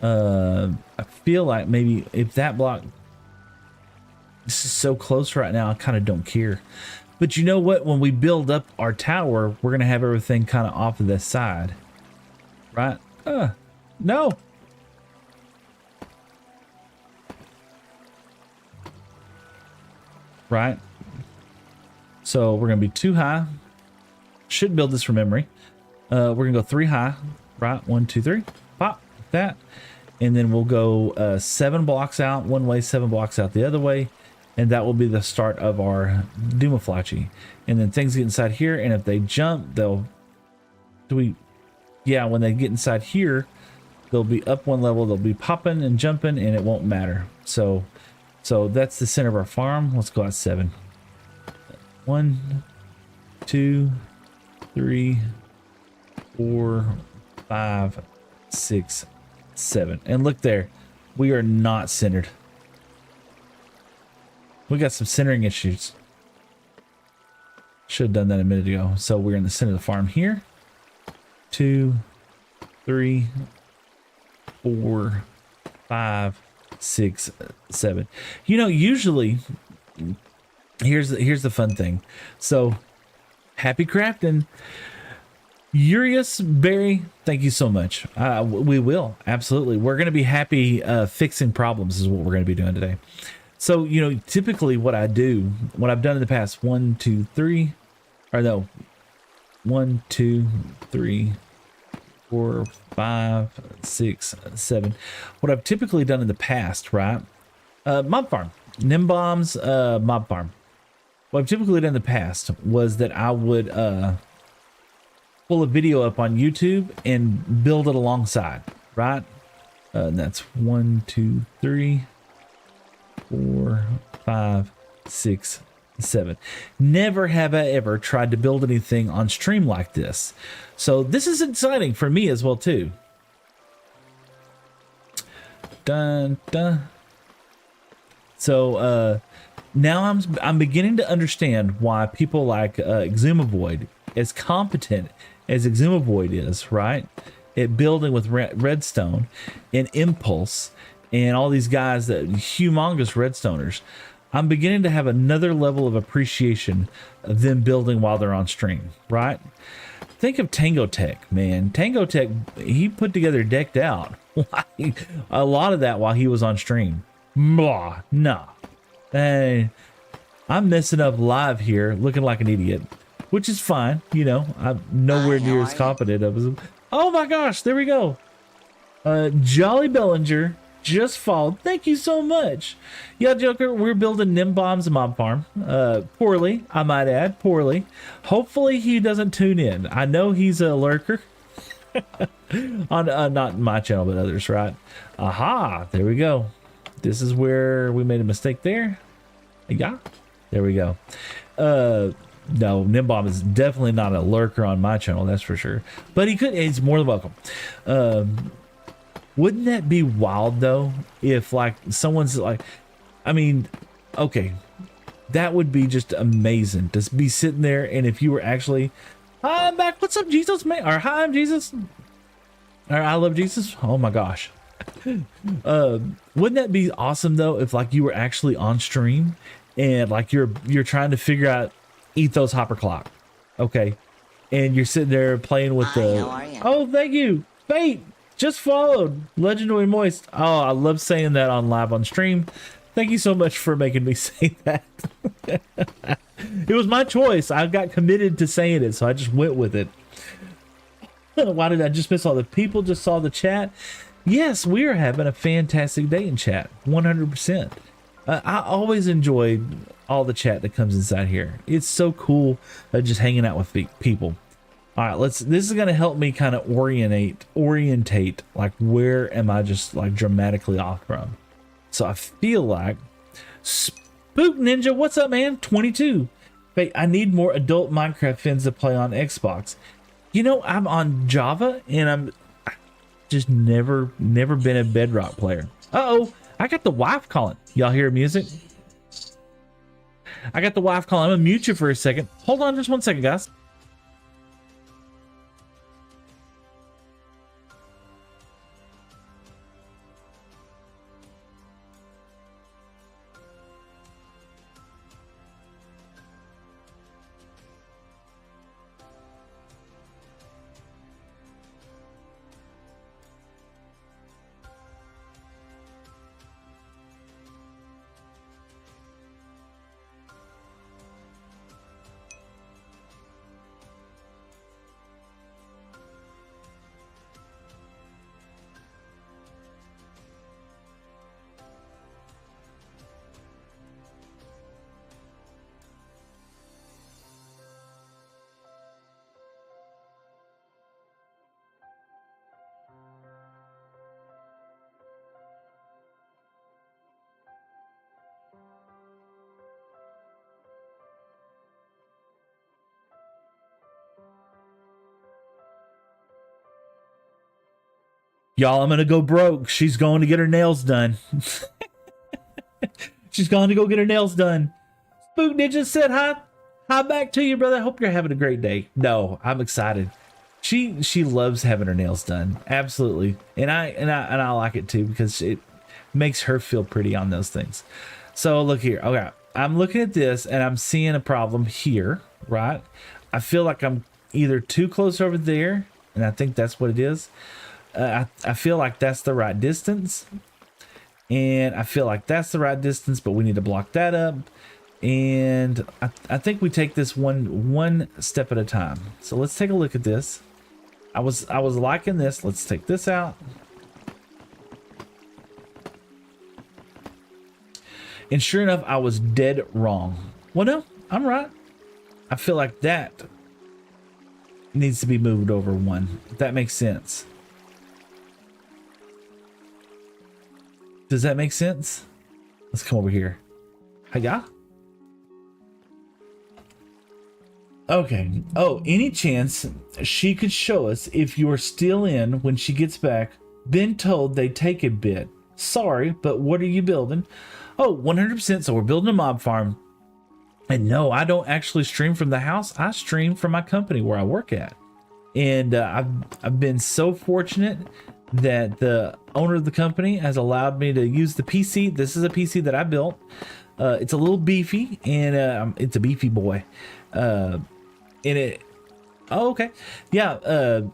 I feel like maybe if that block, this is so close right now, I kind of don't care. But you know what? When we build up our tower, we're going to have everything kind of off of this side. Right? No. Right? So we're going to be too high. Should build this from memory. We're going to go 3 high. Right? 1, 2, 3. Pop. Like that. And then we'll go 7 blocks out one way, 7 blocks out the other way. And that will be the start of our Dumaflachi. And then things get inside here, and if they jump, they'll... Yeah, when they get inside here, they'll be up one level, they'll be popping and jumping, and it won't matter. So that's the center of our farm. Let's go at 7. 1, 2, 3, 4, 5, 6, 7. And look there, we are not centered. We got some centering issues. Should have done that a minute ago. So we're in the center of the farm here. 2, 3, 4, 5, 6, 7. You know, usually here's the fun thing. So happy crafting. Urius Berry, thank you so much. We will, absolutely. We're going to be happy fixing problems is what we're going to be doing today. So, you know, typically what I do, what I've done in the past, 1, 2, 3, or no, 1, 2, 3, 4, 5, 6, 7. What I've typically done in the past, right? Mob farm, Nimbomb's mob farm. What I've typically done in the past was that I would pull a video up on YouTube and build it alongside, right? And that's 1, 2, 3. 4, 5, 6, 7. Never have I ever tried to build anything on stream like this. So this is exciting for me as well too. Dun, dun. So now I'm beginning to understand why people like Exumavoid, as competent as Exumavoid is, right? At building with redstone and Impulse and all these guys that humongous redstoners, I'm beginning to have another level of appreciation of them building while they're on stream, right? Think of Tango Tech, man. Tango Tech, he put together Decked Out a lot of that while he was on stream. Blah, nah. Hey, I'm messing up live here, looking like an idiot, which is fine. You know, I'm nowhere near as competent as. Oh my gosh, there we go. Jolly Bellinger just followed. Thank you so much. Yeah, Joker, we're building Nimbomb's mob farm. Poorly, I might add, poorly. Hopefully he doesn't tune in. I know he's a lurker. On not my channel, but others, right? Aha, there we go. This is where we made a mistake there. Yeah, there we go. No, Nimbomb is definitely not a lurker on my channel, that's for sure. But he's more than welcome. Wouldn't that be wild though, if like someone's like, I mean, okay, that would be just amazing to be sitting there, and if you were actually, hi, I'm back, what's up, Jesus, man, or hi, I'm Jesus, or I love Jesus, oh my gosh. Wouldn't that be awesome though, if like you were actually on stream, and like you're trying to figure out Ethos Hopper Clock, okay, and you're sitting there playing with the, oh, thank you, Fate. Just followed Legendary Moist. Oh, I love saying that on live on stream. Thank you so much for making me say that. It was my choice. I got committed to saying it, so I just went with it. Why did I just miss all the people? Just saw the chat. Yes, we are having a fantastic day in chat. 100%. I always enjoy all the chat that comes inside here. It's so cool just hanging out with people. All right, this is going to help me kind of orientate, like where am I just like dramatically off from. So I feel like Spook Ninja, what's up, man? 22. Wait, I need more adult Minecraft fins to play on Xbox. You know, I'm on Java and Just never been a Bedrock player. Uh-oh, I got the wife calling. Y'all hear music? I got the wife calling. I'm gonna mute you for a second. Hold on just 1 second, guys. Y'all, I'm gonna go broke. She's going to get her nails done. She's going to go get her nails done. Spook Ninja said hi. Hi back to you, brother. Hope you're having a great day. No, I'm excited. She loves having her nails done. Absolutely. And I like it too, because it makes her feel pretty on those things. So look here. Okay. I'm looking at this and I'm seeing a problem here, right? I feel like I'm either too close over there, and I think that's what it is. I feel like that's the right distance, and I feel like that's the right distance, but we need to block that up. And I think we take this one step at a time. So let's take a look at this. I was liking this. Let's take this out. And sure enough, I was dead wrong. Well, no, I'm right. I feel like that needs to be moved over one, if that makes sense. Does that make sense? Let's come over here. Hiya. Okay. Oh, any chance she could show us if you're still in when she gets back? Been told they take a bit. Sorry, but what are you building? Oh, 100%. So we're building a mob farm. And no, I don't actually stream from the house. I stream from my company where I work at. And I've been so fortunate that the owner of the company has allowed me to use the PC. This is a PC that I built. It's a little beefy, and it's a beefy boy. And it, oh, okay. Yeah,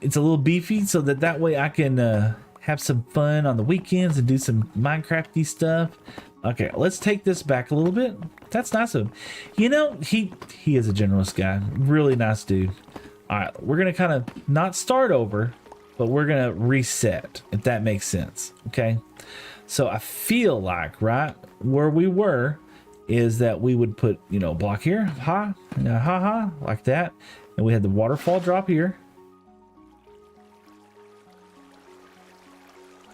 it's a little beefy, so that way I can have some fun on the weekends and do some Minecrafty stuff. Okay, let's take this back a little bit. That's nice of him. You know, he is a generous guy. Really nice dude. All right, we're gonna kind of not start over, but we're gonna reset, if that makes sense. Okay, so I feel like right where we were is that we would put, you know, block here, like that, and we had the waterfall drop here.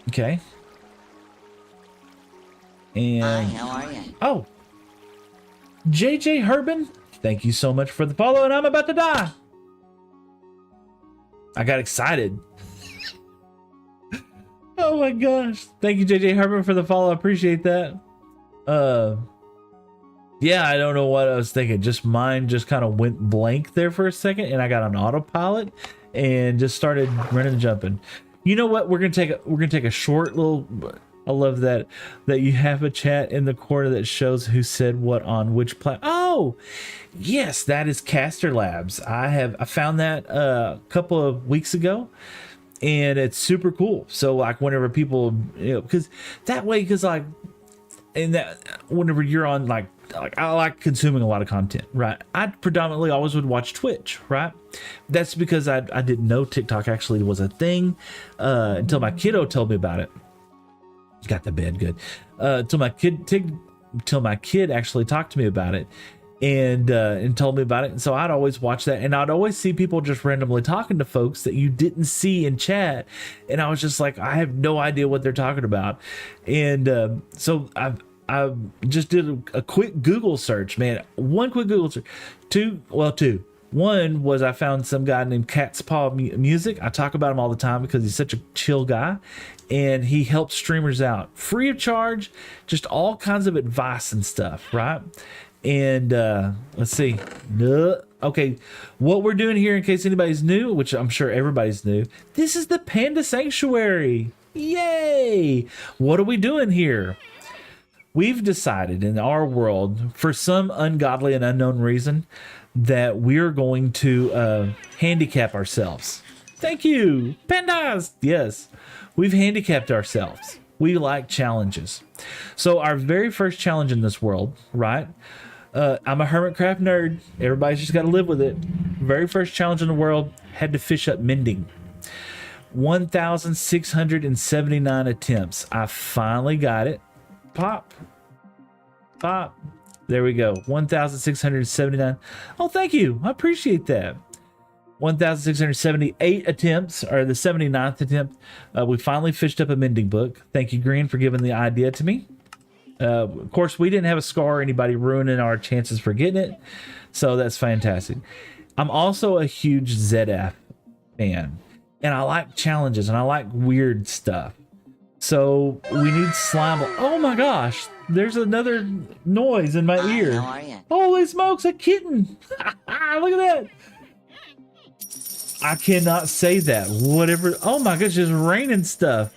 Okay. And Hi, how are you? oh, JJ Herbin, thank you so much for the follow, and I'm about to die. I got excited. Oh my gosh. Thank you, JJ Herbin, for the follow. I appreciate that. Yeah, I don't know what I was thinking. Just mine just kind of went blank there for a second, and I got on autopilot and just started running and jumping. You know what? We're gonna take a short little. I love that you have a chat in the corner that shows who said what on which platform. Oh, yes, that is Caster Labs. I found that a couple of weeks ago, and it's super cool. So like whenever people, you know, because that way, because like, and that whenever you're on like I like consuming a lot of content, right? I predominantly always would watch Twitch, right? That's because I didn't know TikTok actually was a thing until my kiddo told me about it. Got the bed good. Till my kid actually talked to me about it and told me about it. And so I'd always watch that, and I'd always see people just randomly talking to folks that you didn't see in chat, and I was just like, I have no idea what they're talking about. And so I just did a quick Google search, man. One quick Google search. Two. One was I found some guy named Cat's Paw Music. I talk about him all the time because he's such a chill guy, and he helps streamers out free of charge, just all kinds of advice and stuff, right? And let's see. Okay, what we're doing here, in case anybody's new, which I'm sure everybody's new, this is the Panda Sanctuary. Yay! What are we doing here? We've decided in our world, for some ungodly and unknown reason, that we're going to handicap ourselves. Thank you, pandas. Yes, we've handicapped ourselves. We like challenges. So our very first challenge in this world, right? I'm a Hermitcraft nerd. Everybody's just got to live with it. Very first challenge in the world, had to fish up mending. 1,679 attempts. I finally got it. Pop. There we go. 1,679. Oh, thank you. I appreciate that. 1,678 attempts, or the 79th attempt. We finally fished up a mending book. Thank you, Green, for giving the idea to me. Of course, we didn't have a scar or anybody ruining our chances for getting it. So that's fantastic. I'm also a huge ZF fan. And I like challenges and I like weird stuff. So we need slime. Oh my gosh, there's another noise in my ear. How are you? Holy smokes, a kitten. Look at that. I cannot say that. Whatever. Oh my gosh, it's raining stuff.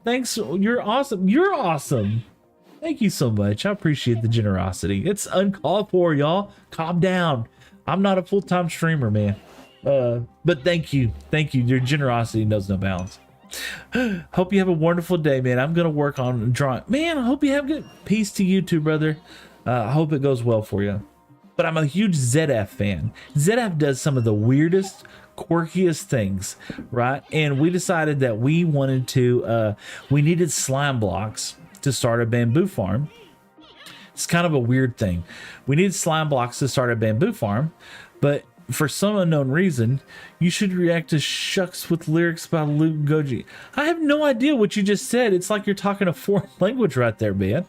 Thanks. You're awesome. You're awesome. Thank you so much. I appreciate the generosity. It's uncalled for, y'all. Calm down. I'm not a full-time streamer, man. But thank you. Thank you. Your generosity knows no bounds. Hope you have a wonderful day, man. I'm going to work on drawing. Man, I hope you have good peace to you too, brother. I hope it goes well for you. But I'm a huge ZF fan. ZF does some of the weirdest, quirkiest things, right? And we decided that we wanted to, we needed slime blocks to start a bamboo farm. It's kind of a weird thing. We needed slime blocks to start a bamboo farm, but for some unknown reason, you should react to Shucks with lyrics by Luke Goji. I have no idea what you just said. It's like you're talking a foreign language right there, man.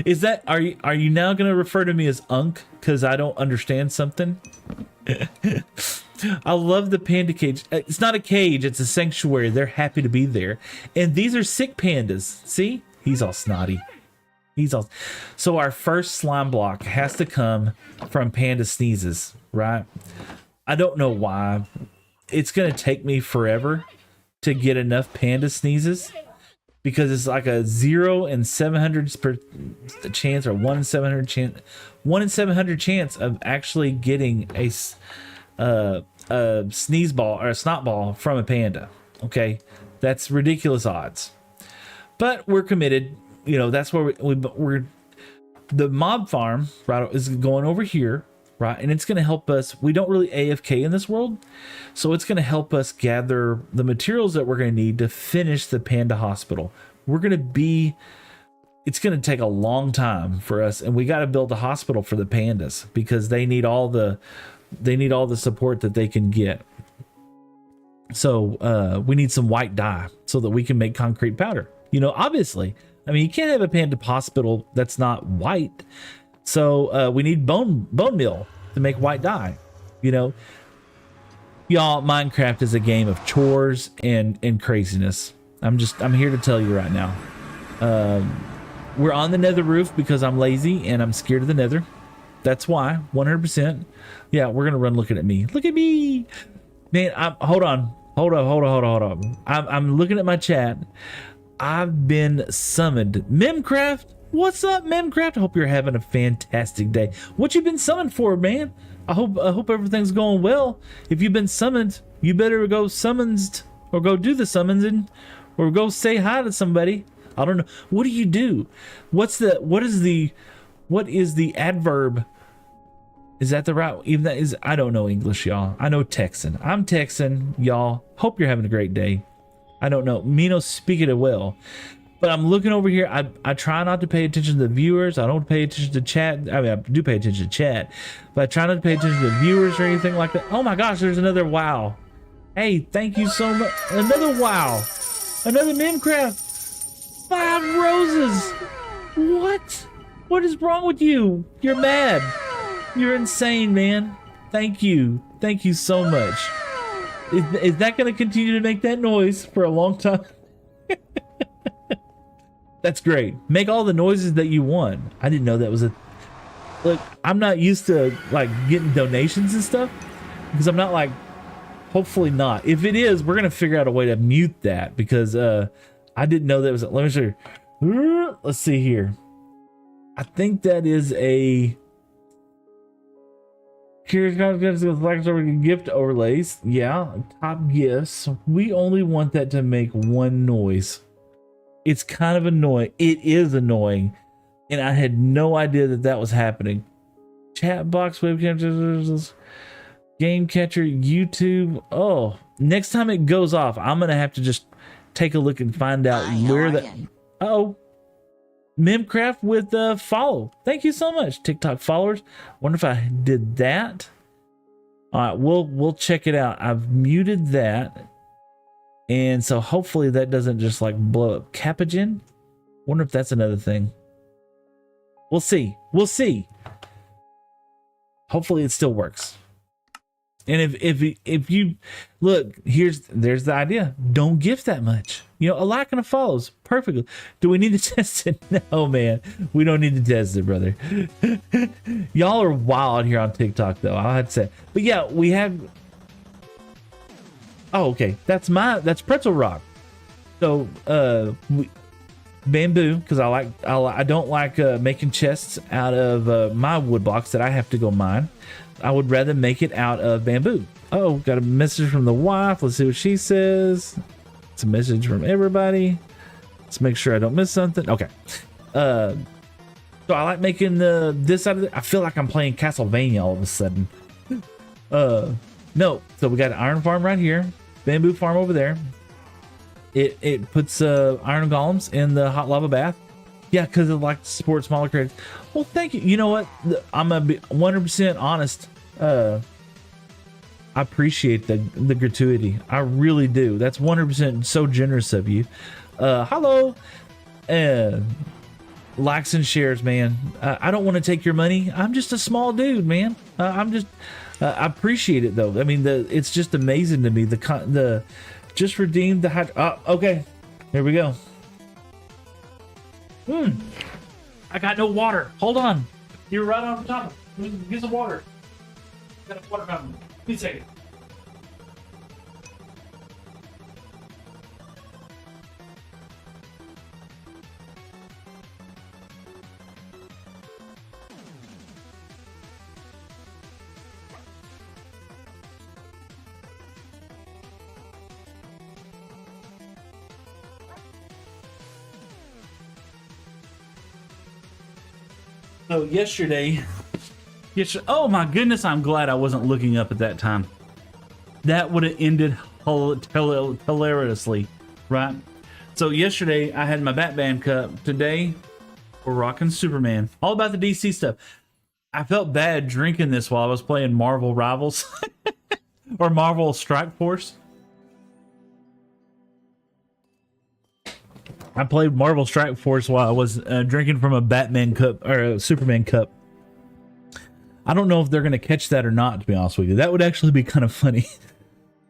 Is that, are you now going to refer to me as Unk because I don't understand something? I love the panda cage. It's not a cage, it's a sanctuary. They're happy to be there. And these are sick pandas. See? He's all snotty. So our first slime block has to come from Panda Sneezes, right? I don't know why. It's going to take me forever to get enough Panda Sneezes because it's like a 0 in 700 chance, or 1 in 700 chance, 1 in 700 chance of actually getting a sneeze ball or a snot ball from a panda. Okay, that's ridiculous odds, but we're committed. You know, that's where we're the mob farm, right, is going over here, right? And it's going to help us. We don't really AFK in this world, so it's going to help us gather the materials that we're going to need to finish the panda hospital. It's going to take a long time for us, and we got to build a hospital for the pandas because they need all the support that they can get. So we need some white dye so that we can make concrete powder. You know, obviously. I mean, you can't have a panda hospital that's not white. So we need bone meal to make white dye. You know, y'all, Minecraft is a game of chores and craziness. I'm here to tell you right now. We're on the nether roof because I'm lazy and I'm scared of the nether. That's why, 100%. Yeah, we're going to run looking at me. Look at me. Man, hold on. I'm looking at my chat. I've been summoned. Memcraft, what's up, Memcraft? I hope you're having a fantastic day. What you been summoned for, man? I hope everything's going well. If you've been summoned, you better go summonsed, or go do the summonsing, or go say hi to somebody. I don't know. What do you do? What is the adverb? Is that the right? Even that is. I don't know English, y'all. I know Texan. I'm Texan, y'all. Hope you're having a great day. I don't know. Mino speak it well. But I'm looking over here. I try not to pay attention to the viewers. I don't pay attention to chat. I mean, I do pay attention to chat. But I try not to pay attention to the viewers or anything like that. Oh my gosh, there's another wow. Hey, thank you so much. Another wow. Another Memcraft. 5 roses. What? What is wrong with you? You're mad. You're insane, man. Thank you. Thank you so much. Is that going to continue to make that noise for a long time? That's great. Make all the noises that you want. I didn't know that was a... Look, I'm not used to, like, getting donations and stuff. Because I'm not, like... Hopefully not. If it is, we're going to figure out a way to mute that. Because I didn't know that was... Let me show you. Let's see here. I think that is a... gift overlays. Yeah, top gifts. We only want that to make one noise. It's kind of annoying. It is annoying, and I had no idea that that was happening. Chat box, webcam, game catcher, YouTube. Oh, next time it goes off, I'm gonna have to just take a look and find out where that. Oh, Mimcraft with follow. Thank you so much, TikTok followers. Wonder if I did that. All right, we'll check it out. I've muted that, and so hopefully that doesn't just like blow up. Capagen. Wonder if that's another thing. We'll see. We'll see. Hopefully it still works. And if you look, there's the idea. Don't gift that much. You know, a like and a follows perfectly. Do we need to test it? No, man. We don't need to test it, brother. Y'all are wild here on TikTok, though. I'll have to say. But yeah, we have. Oh, okay. That's Pretzel Rock. So bamboo, because I don't like making chests out of my wood blocks that I have to go mine. I would rather make it out of bamboo. Oh, got a message from the wife. Let's see what she says. It's a message from everybody. Let's make sure I don't miss something. Okay. So I like making this out of it. I feel like I'm playing Castlevania all of a sudden. No. So we got an iron farm right here. Bamboo farm over there. It puts iron golems in the hot lava bath. Yeah, because it like to support smaller creators. Well, thank you. You know what? I'm gonna be 100% honest. I appreciate the gratuity. I really do. That's 100% so generous of you. Hello. Likes and shares, man. I don't want to take your money. I'm just a small dude, man. I appreciate it though. I mean, it's just amazing to me. The just redeemed the okay. Here we go. I got no water. Hold on. You're right on top. Get some water. Got a water fountain. Give me a second. So yesterday, oh my goodness, I'm glad I wasn't looking up at that time. That would have ended hilariously, right? So yesterday I had my Batman cup. Today we're rocking Superman. All about the DC stuff. I felt bad drinking this while I was playing Marvel Rivals or Marvel Strike Force. I played Marvel Strike Force while I was drinking from a Batman cup or a Superman cup. I don't know if they're going to catch that or not, to be honest with you. That would actually be kind of funny.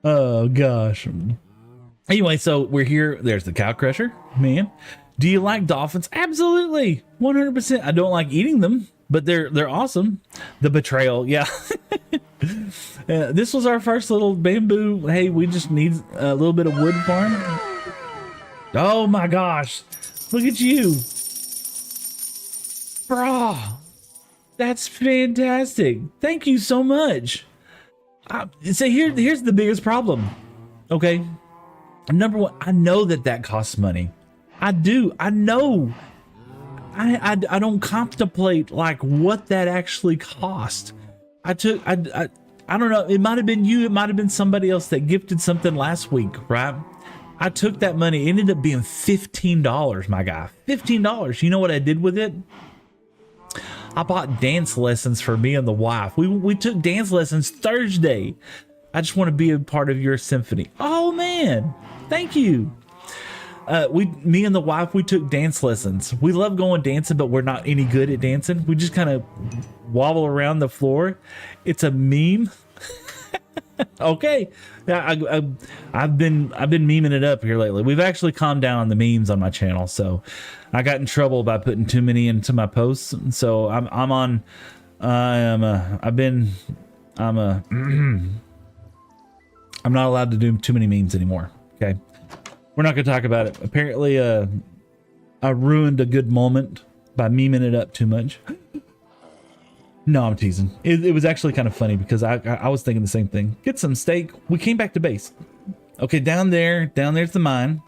Oh, gosh. Anyway, so we're here. There's the cow crusher, man. Do you like dolphins? Absolutely. 100%. I don't like eating them, but they're awesome. The betrayal. Yeah. This was our first little bamboo. Hey, we just need a little bit of wood farm. Oh my gosh, look at you. Bro, that's fantastic. Thank you so much. So here's the biggest problem. Okay, number one, I know that costs money. I do. I know. I don't contemplate like what that actually cost. I don't know. It might have been you. It might have been somebody else that gifted something last week, right? I took that money. It ended up being $15, my guy. $15. You know what I did with it? I bought dance lessons for me and the wife. We took dance lessons Thursday. I just want to be a part of your symphony. Oh, man. Thank you. me and the wife, we took dance lessons. We love going dancing, but we're not any good at dancing. We just kind of wobble around the floor. It's a meme. Okay, yeah, I've been memeing it up here lately. We've actually calmed down on the memes on my channel, so I got in trouble by putting too many into my posts. So I'm not allowed to do too many memes anymore. Okay, we're not gonna talk about it. Apparently, I ruined a good moment by memeing it up too much. No, I'm teasing. It was actually kind of funny because I was thinking the same thing. Get some steak. We came back to base. Okay, down there's the mine.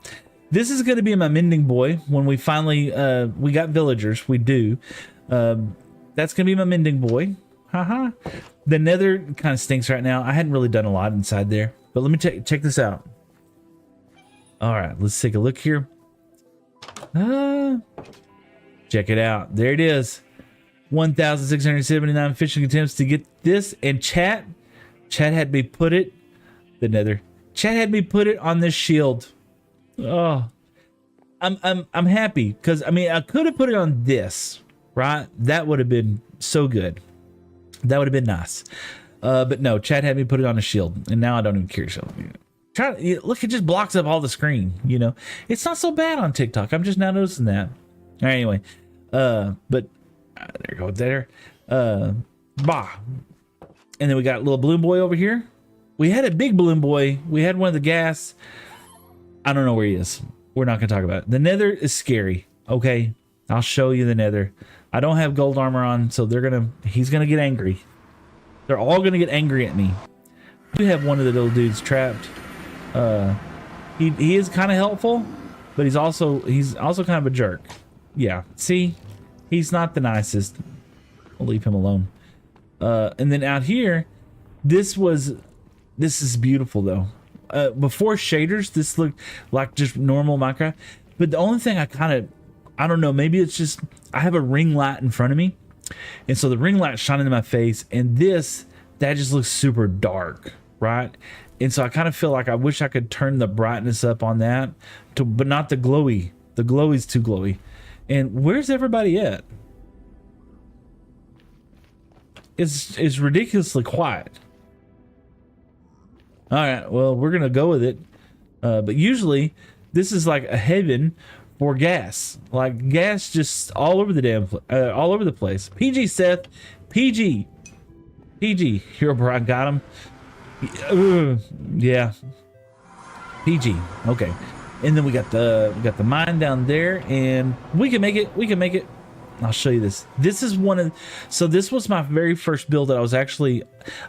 This is going to be my mending boy when we finally, we got villagers. We do. That's going to be my mending boy. Haha. The nether kind of stinks right now. I hadn't really done a lot inside there, but let me check this out. All right, let's take a look here. Check it out. There it is. 1,679 fishing attempts to get this, and chat had me put it, the nether. Chat had me put it on this shield. Oh, I'm happy because I mean I could have put it on this, right? That would have been so good. That would have been nice. But no, chat had me put it on a shield, and now I don't even care. So look, it just blocks up all the screen. You know, it's not so bad on TikTok. I'm just now noticing that. All right, anyway, but. There you go. There. Bah. And then we got a little balloon boy over here. We had a big balloon boy. We had one of the gas. I don't know where he is. We're not going to talk about it. The nether is scary. Okay. I'll show you the nether. I don't have gold armor on, so he's going to get angry. They're all going to get angry at me. We have one of the little dudes trapped. He is kind of helpful, but he's also kind of a jerk. Yeah. See? He's not the nicest. I'll leave him alone. And then out here, this is beautiful though. Before shaders, this looked like just normal Minecraft. But the only thing I don't know, maybe it's just, I have a ring light in front of me. And so the ring light's shining in my face, and that just looks super dark, right? And so I kind of feel like I wish I could turn the brightness up on that, but not the glowy. The glowy's too glowy. And where's everybody at? It's ridiculously quiet. All right, well, we're gonna go with it. But usually, this is like a heaven for gas. Like gas just all over the all over the place. PG Seth, PG, Hero Brian got him. Yeah, PG. Okay. And then we got the mine down there, and we can make it. I'll show you this. This is this was my very first build that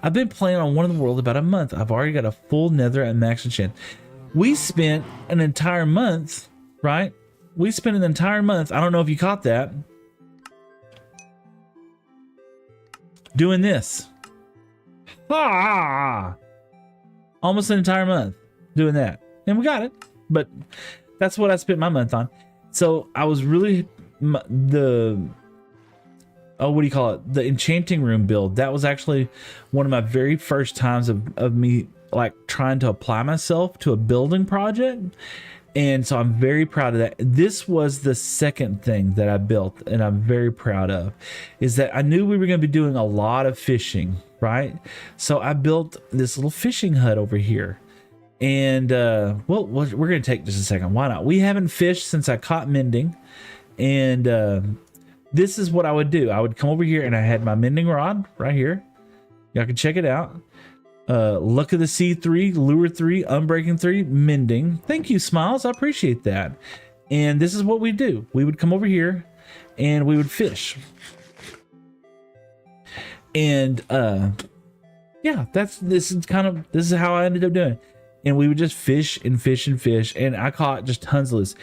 I've been playing on One in the World about a month. I've already got a full nether at max enchant. We spent an entire month, right? We spent an entire month. I don't know if you caught that. Doing this. Almost an entire month doing that. And we got it. But that's what I spent my month on. So I was really what do you call it? The enchanting room build. That was actually one of my very first times of me like trying to apply myself to a building project. And so I'm very proud of that. This was the second thing that I built, and I'm very proud of, is that I knew we were going to be doing a lot of fishing, right? So I built this little fishing hut over here. And, well, we're going to take just a second. Why not? We haven't fished since I caught mending. And this is what I would do. I would come over here, and I had my mending rod right here. Y'all can check it out. Luck of the Sea 3, Lure 3, Unbreaking 3, Mending. Thank you, Smiles. I appreciate that. And this is what we do. We would come over here, and we would fish. And, yeah, this is how I ended up doing it. And we would just fish and fish and fish, and I caught just tons of this.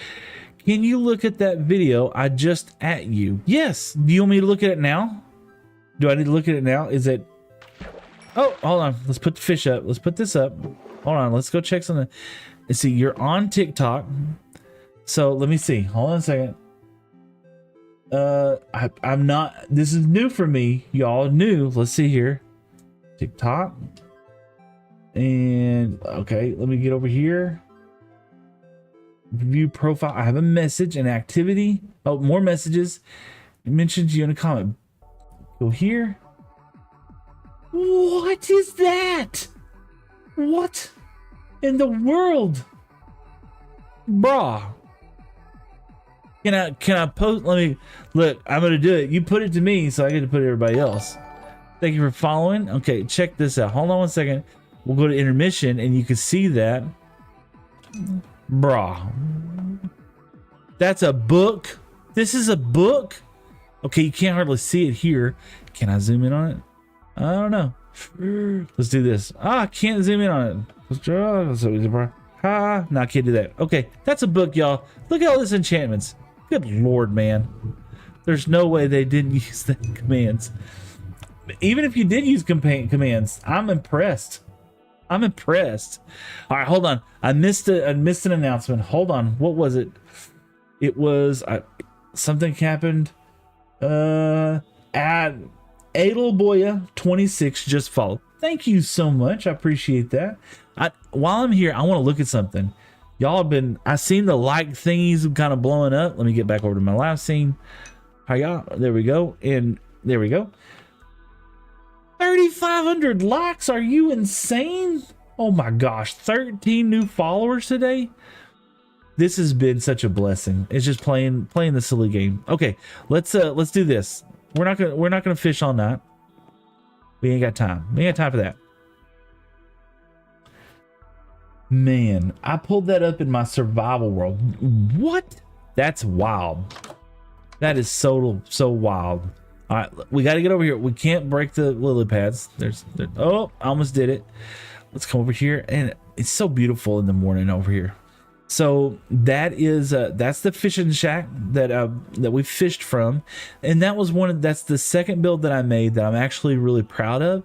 Can you look at that video I just at you? Yes. Do you want me to look at it now? Do I need to look at it now? Is it... Oh, hold on. Let's put the fish up. Let's put this up. Hold on. Let's go check something. Let's see. You're on TikTok. So let me see. Hold on a second. I'm not... This is new for me. Y'all new. Let's see here. TikTok. And okay, let me get over here. View profile. I have a message, an activity. Oh, more messages. It mentions you in a comment. Go here. What is that? What in the world? Brah. Can I post? Let me look. I'm gonna do it. You put it to me, so I get to put it to everybody else. Thank you for following. Okay, check this out. Hold on one second. We'll go to intermission, and you can see that. Brah. That's a book. This is a book. Okay, you can't hardly see it here. Can I zoom in on it? I don't know. Let's do this. I can't zoom in on it. Let's draw. No, I can't do that. Okay, that's a book, y'all. Look at all this enchantments. Good lord, man. There's no way they didn't use the commands. Even if you did use commands, I'm impressed. I'm impressed. All right, hold on. I missed an announcement. Hold on. What was it? It was something happened. At Adelboya 26 just followed. Thank you so much. I appreciate that. While I'm here, I want to look at something. Y'all have been, I've seen the like thingies kind of blowing up. Let me get back over to my live scene. How y'all? There we go. And there we go. 3,500 likes. Are you insane? Oh my gosh. 13 new followers today. This has been such a blessing. It's just playing the silly game. Okay, let's do this. We're not gonna fish all night. We ain't got time. We ain't got time for that. Man, I pulled that up in my survival world. What? That's wild. That is so wild. All right, we got to get over here. We can't break the lily pads. Oh, I almost did it. Let's come over here, and it's so beautiful in the morning over here. So that is that's the fishing shack that we fished from, and that was that's the second build that I made that I'm actually really proud of,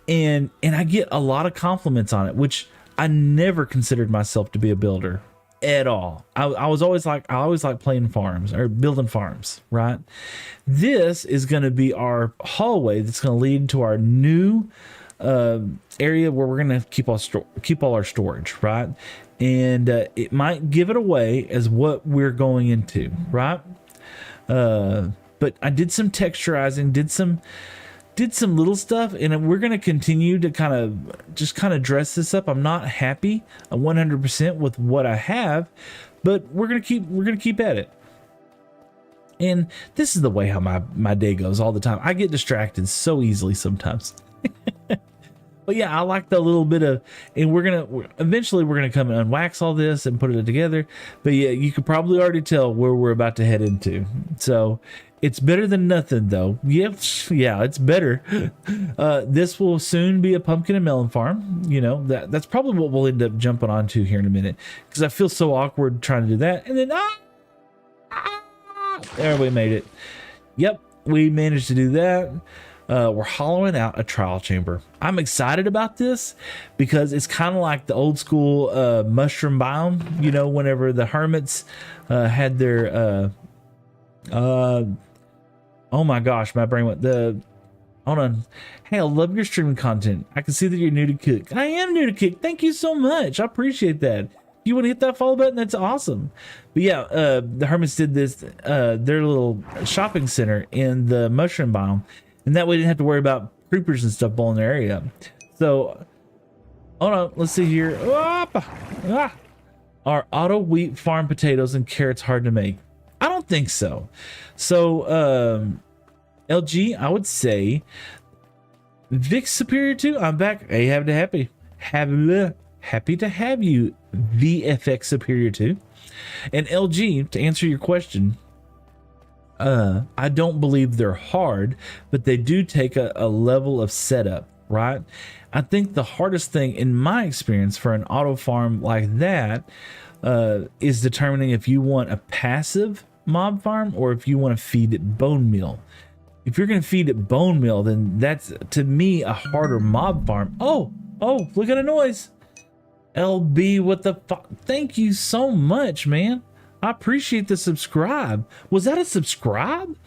and I get a lot of compliments on it, which I never considered myself to be a builder at all. I always like playing farms or building farms, right? This is going to be our hallway that's going to lead to our new area where we're going to keep all our storage, right? And it might give it away as what we're going into, right? But I did some texturizing, did some little stuff, and we're going to continue to kind of dress this up. I'm not happy 100% with what I have, but we're going to keep at it. And this is the way how my day goes all the time. I get distracted so easily sometimes. But yeah, I like the little bit of, and eventually we're gonna come and unwax all this and put it together. But yeah, you could probably already tell where we're about to head into. So it's better than nothing, though. Yep, yeah, it's better. This will soon be a pumpkin and melon farm. You know, that's probably what we'll end up jumping onto here in a minute, because I feel so awkward trying to do that. And then there, we made it. Yep, we managed to do that. We're hollowing out a trial chamber. I'm excited about this because it's kind of like the old school mushroom biome. You know, whenever the hermits had their oh my gosh, my brain went hold on. Hey, I love your streaming content. I can see that you're new to Kick. I am new to Kick. Thank you so much. I appreciate that. You want to hit that follow button? That's awesome. But yeah, the hermits did this their little shopping center in the mushroom biome. And that way we didn't have to worry about creepers and stuff blowing their area up. So, hold on, let's see here. Are auto wheat farm potatoes and carrots hard to make? I don't think so. So, LG, I would say Vic Superior 2. I'm back. Hey, happy to have you, VFX Superior 2. And LG, to answer your question, I don't believe they're hard, but they do take a level of setup, right? I think the hardest thing in my experience for an auto farm like that is determining if you want a passive mob farm or if you want to feed it bone meal. If you're going to feed it bone meal, then that's, to me, a harder mob farm. Oh, look at a noise. LB, what the fuck? Thank you so much, man. I appreciate the subscribe. Was that a subscribe?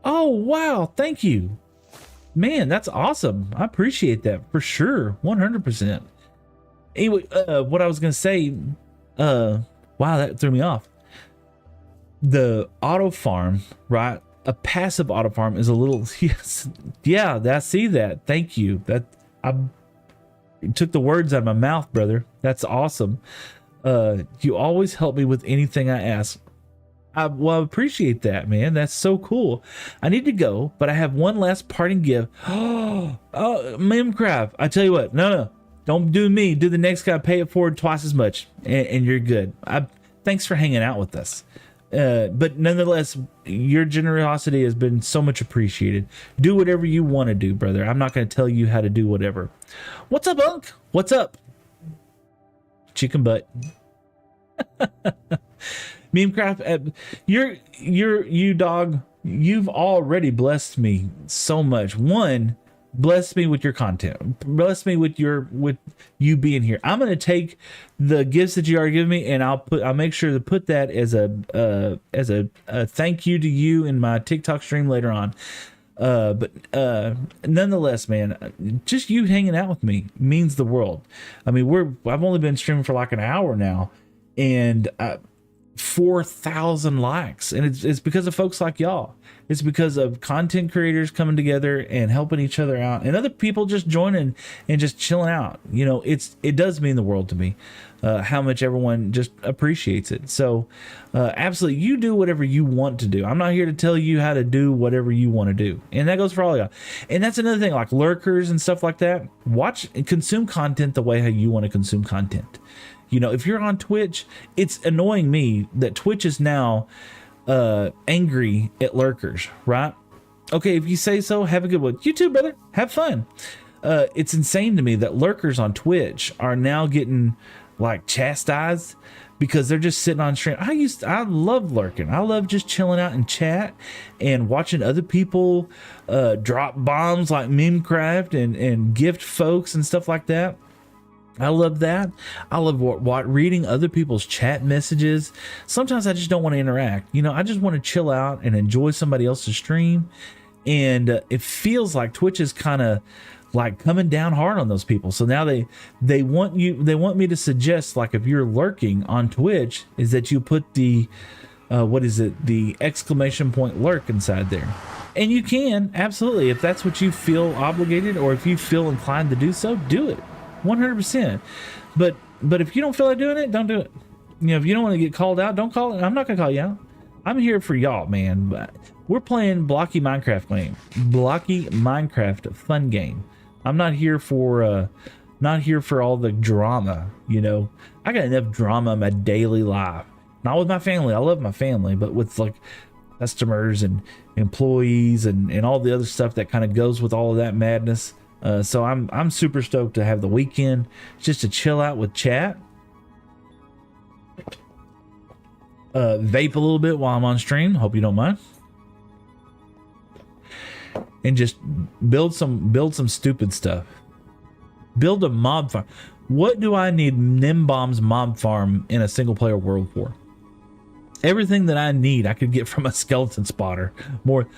Oh, wow. Thank you. Man, that's awesome. I appreciate that for sure. 100%. Anyway, what I was going to say, Wow, that threw me off. The auto farm, right? A passive auto farm is a little, yes, yeah, I see that. Thank you. That I took the words out of my mouth, brother. That's awesome. You always help me with anything I ask. I appreciate that, man. That's so cool. I need to go, but I have one last parting gift. Oh, Mimcraft. I tell you what, no, don't do me. Do the next guy. Pay it forward twice as much, and you're good. Thanks for hanging out with us. But nonetheless, your generosity has been so much appreciated. Do whatever you want to do, brother. I'm not going to tell you how to do whatever. What's up, Unk? What's up? Chicken butt. Memecraft, you dog, you've already blessed me so much. One, bless me with your content. Bless me with you being here. I'm gonna take the gifts that you already given me, and I'll make sure to put that as a thank you to you in my TikTok stream later on. But nonetheless, man, just you hanging out with me means the world. I mean, I've only been streaming for like an hour now, and 4,000 likes, and it's because of folks like y'all. It's because of content creators coming together and helping each other out, and other people just joining and just chilling out. You know, it does mean the world to me how much everyone just appreciates it. So absolutely, you do whatever you want to do. I'm not here to tell you how to do whatever you want to do, and that goes for all y'all. And that's another thing, like lurkers and stuff like that. Watch and consume content the way how you want to consume content. You know, if you're on Twitch, it's annoying me that Twitch is now angry at lurkers, right? Okay, if you say so, have a good one. You too, brother. Have fun. It's insane to me that lurkers on Twitch are now getting like chastised because they're just sitting on stream. I love lurking. I love just chilling out and chat and watching other people drop bombs like Memecraft and gift folks and stuff like that. I love that. I love what reading other people's chat messages. Sometimes I just don't want to interact. You know, I just want to chill out and enjoy somebody else's stream. And it feels like Twitch is kind of like coming down hard on those people. So now they want me to suggest, like, if you're lurking on Twitch, is that you put the the exclamation point lurk inside there. And you can, absolutely, if that's what you feel obligated, or if you feel inclined to do so, do it. 100%. But if you don't feel like doing it, don't do it. You know, if you don't want to get called out, don't call it. I'm not gonna call you out. I'm here for y'all, man. But we're playing Blocky Minecraft fun game. I'm not here for all the drama. You know, I got enough drama in my daily life. Not with my family. I love my family, but with like customers and employees and all the other stuff that kind of goes with all of that madness. So I'm super stoked to have the weekend just to chill out with chat, vape a little bit while I'm on stream. Hope you don't mind, and just build some stupid stuff. Build a mob farm. What do I need Nimbomb's mob farm in a single player world for? Everything that I need, I could get from a skeleton spotter. More.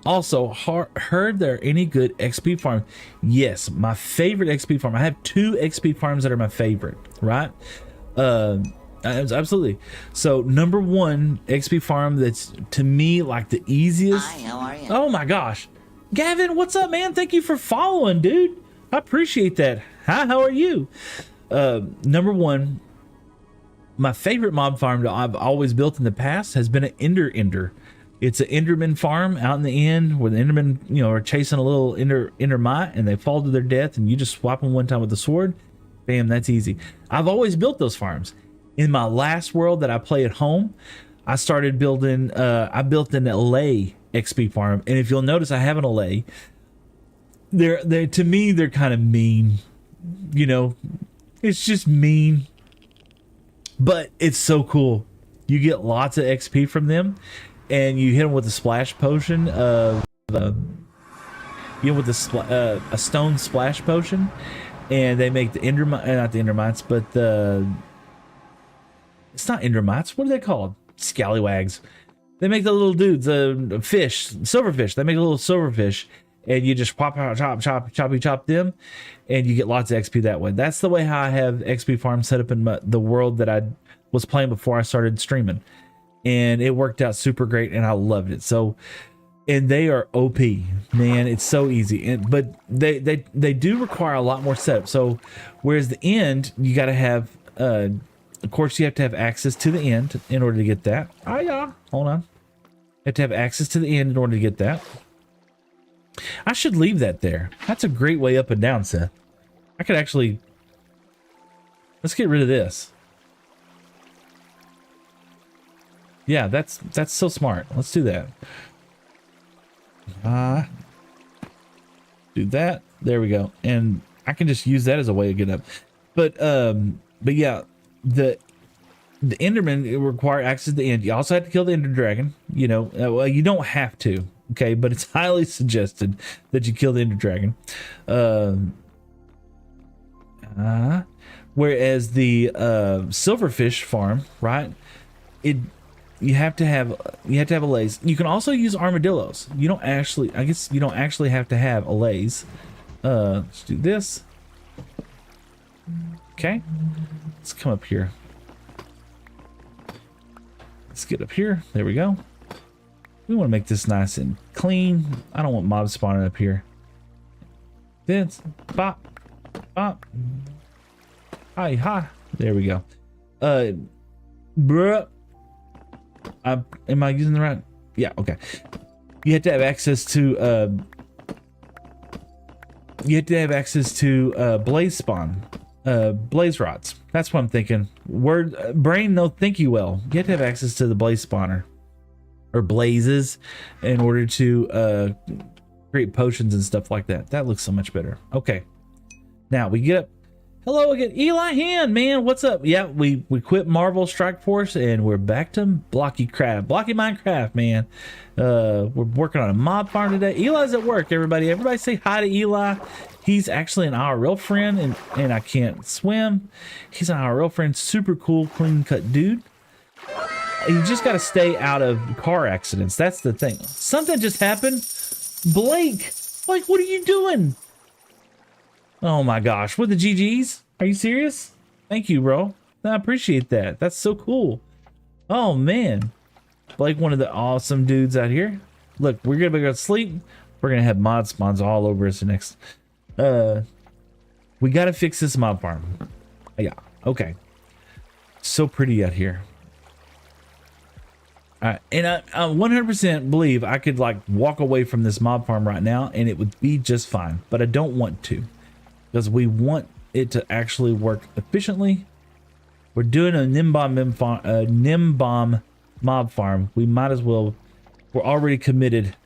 Also, heard there are any good XP farms? Yes, my favorite XP farm. I have 2 XP farms that are my favorite, right? Absolutely. So, number 1 XP farm that's, to me, like the easiest. Hi, how are you? Oh my gosh. Gavin, what's up, man? Thank you for following, dude. I appreciate that. Hi, how are you? Number 1, my favorite mob farm that I've always built in the past has been an Ender. It's an Enderman farm out in the end where the Endermen, you know, are chasing a little Endermite and they fall to their death, and you just swap them one time with the sword. Bam, that's easy. I've always built those farms. In my last world that I play at home, I started building, I built an LA XP farm. And if you'll notice, I have an LA. They're to me, they're kind of mean. You know, it's just mean. But it's so cool. You get lots of XP from them. And you hit them with a splash potion of, a stone splash potion, and they make the not the Endermites, but it's not Endermites. What are they called? Scallywags. They make the little dudes, fish, silverfish. They make a little silverfish, and you just chop them, and you get lots of XP that way. That's the way how I have XP farm set up in the world that I was playing before I started streaming, and it worked out super great, and I loved it. So, and they are OP, man. It's so easy, but they do require a lot more setup. So, whereas the end, you got to have, of course, you have to have access to the end in order to get that. Oh yeah, hold on. You have to have access to the end in order to get that. I should leave that there. That's a great way up and down, Seth. I could actually... Let's get rid of this. Yeah, that's so smart. Let's do that. Do that. There we go. And I can just use that as a way to get up. But yeah, the Enderman, it require access to the end. You also have to kill the Ender Dragon. You know, well, you don't have to. Okay, but it's highly suggested that you kill the Ender Dragon. Whereas the silverfish farm, right? You have to have a laze. You can also use armadillos. You don't actually, I guess you don't actually have to have a laze. Let's do this. Okay, let's come up here. Let's get up here. There we go. We want to make this nice and clean. I don't want mobs spawning up here. This, bop, bop. Hi, hi. There we go. Bruh. Am I using the right? Yeah, okay. You have to have access to, blaze spawn. Blaze rods. That's what I'm thinking. Word, brain, no, think you well. You have to have access to the blaze spawner. Or blazes in order to create potions and stuff like that. That looks so much better. Okay, now we get up. Hello again, Eli Hand, man. What's up? Yeah, we quit Marvel Strike Force and we're back to Blocky Minecraft, man. We're working on a mob farm today. Eli's at work, everybody. Everybody say hi to Eli. He's actually an IRL friend, and I can't swim. He's an IRL friend, super cool, clean cut dude. You just got to stay out of car accidents. That's the thing. Something just happened. Blake, what are you doing? Oh my gosh, with the GGs? Are you serious? Thank you, bro. I appreciate that. That's so cool. Oh man. Blake, one of the awesome dudes out here. Look, we're gonna go to sleep. We're gonna have mod spawns all over us next. We gotta fix this mob farm. Yeah, okay. So pretty out here. And I 100% believe I could like walk away from this mob farm right now and it would be just fine, but I don't want to because we want it to actually work efficiently. We're doing a Nimbomb mob farm. We might as well, we're already committed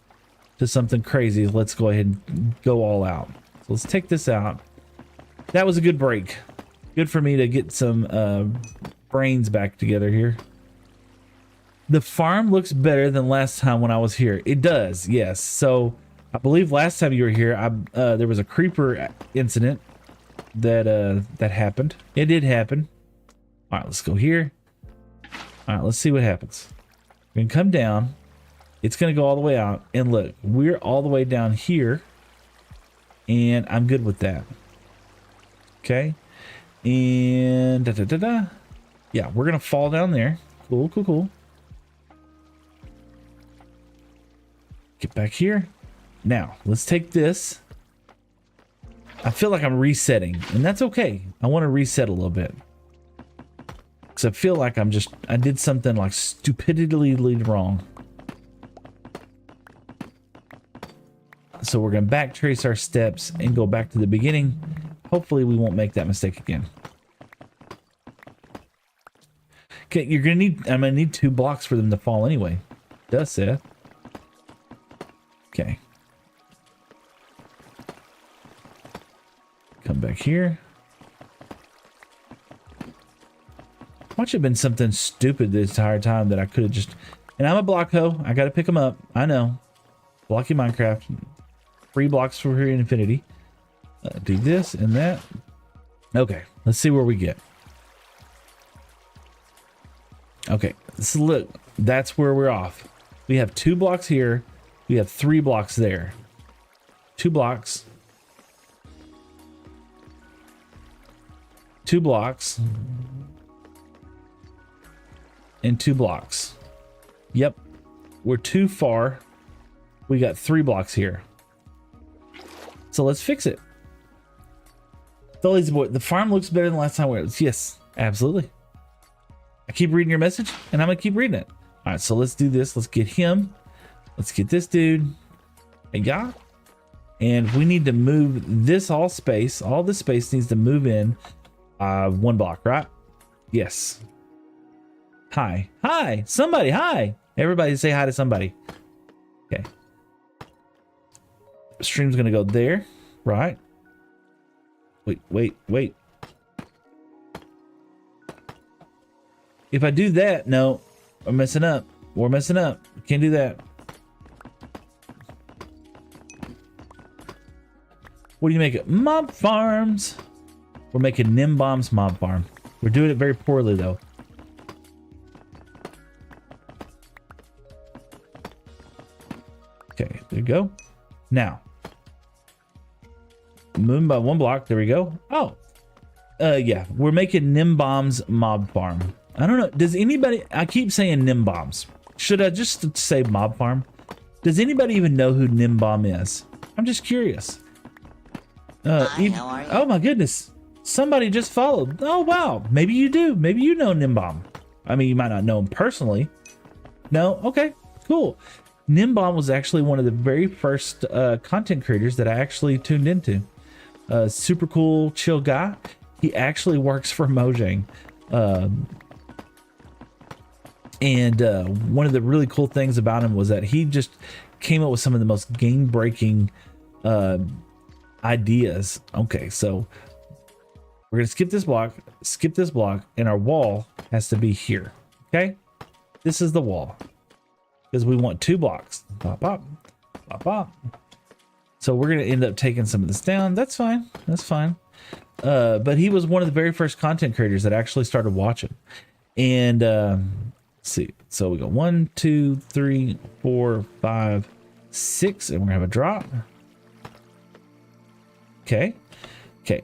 to something crazy. Let's go ahead and go all out. So let's take this out. That was a good break. Good for me to get some brains back together here. The farm looks better than last time when I was here. It does, yes. So I believe last time you were here, there was a creeper incident that that happened. It did happen. All right, let's go here. All right, let's see what happens. We're gonna come down. It's gonna go all the way out, and look, we're all the way down here, and I'm good with that. Okay, and yeah, we're gonna fall down there. Cool, cool, cool. Get back here. Now, let's take this. I feel like I'm resetting, and that's okay. I want to reset a little bit. Because I feel like I did something like stupidly wrong. So we're going to backtrace our steps and go back to the beginning. Hopefully we won't make that mistake again. Okay, I'm going to need 2 blocks for them to fall anyway. Does Seth? Okay. Come back here. Might have been something stupid this entire time that I could have just... And I'm a block hoe. I got to pick them up. I know. Blocky Minecraft. Free blocks for infinity. Do this and that. Okay. Let's see where we get. Okay. So look. That's where we're off. We have 2 blocks here. We have 3 blocks there. 2 blocks. 2 blocks. and 2 blocks. Yep. We're too far. We got 3 blocks here. So let's fix it. The lazy boy, the farm looks better than last time we were. Yes, absolutely. I keep reading your message and I'm gonna keep reading it. All right, so let's do this. Let's get him. Let's get this dude. Hey, yeah. And we need to move this all space. All this space needs to move in 1 block, right? Yes. Hi. Hi. Somebody. Hi. Everybody say hi to somebody. Okay. Stream's going to go there, right? Wait. If I do that, no, I'm messing up. We're messing up. Can't do that. What do you make it? Mob farms. We're making Nimbomb's mob farm. We're doing it very poorly though. Okay, there you go. Now, moving by 1 block. There we go. Oh, yeah, we're making Nimbomb's mob farm. I don't know. Does anybody? I keep saying Nimbomb's. Should I just say mob farm? Does anybody even know who Nimbomb is? I'm just curious. Hi, how are you? Oh my goodness. Somebody just followed. Oh wow. Maybe you do. Maybe you know Nimbomb. I mean, you might not know him personally. No? Okay, cool. Nimbomb was actually one of the very first content creators that I actually tuned into. Super cool, chill guy. He actually works for Mojang. And one of the really cool things about him was that he just came up with some of the most game-breaking ideas. Okay, so we're gonna skip this block, and our wall has to be here. Okay, this is the wall because we want 2 blocks. Pop, pop, pop, pop. So we're gonna end up taking some of this down. That's fine. That's fine. But he was one of the very first content creators that actually started watching. And let's see. So we go 1, 2, 3, 4, 5, 6, and we're gonna have a drop. Okay. Okay.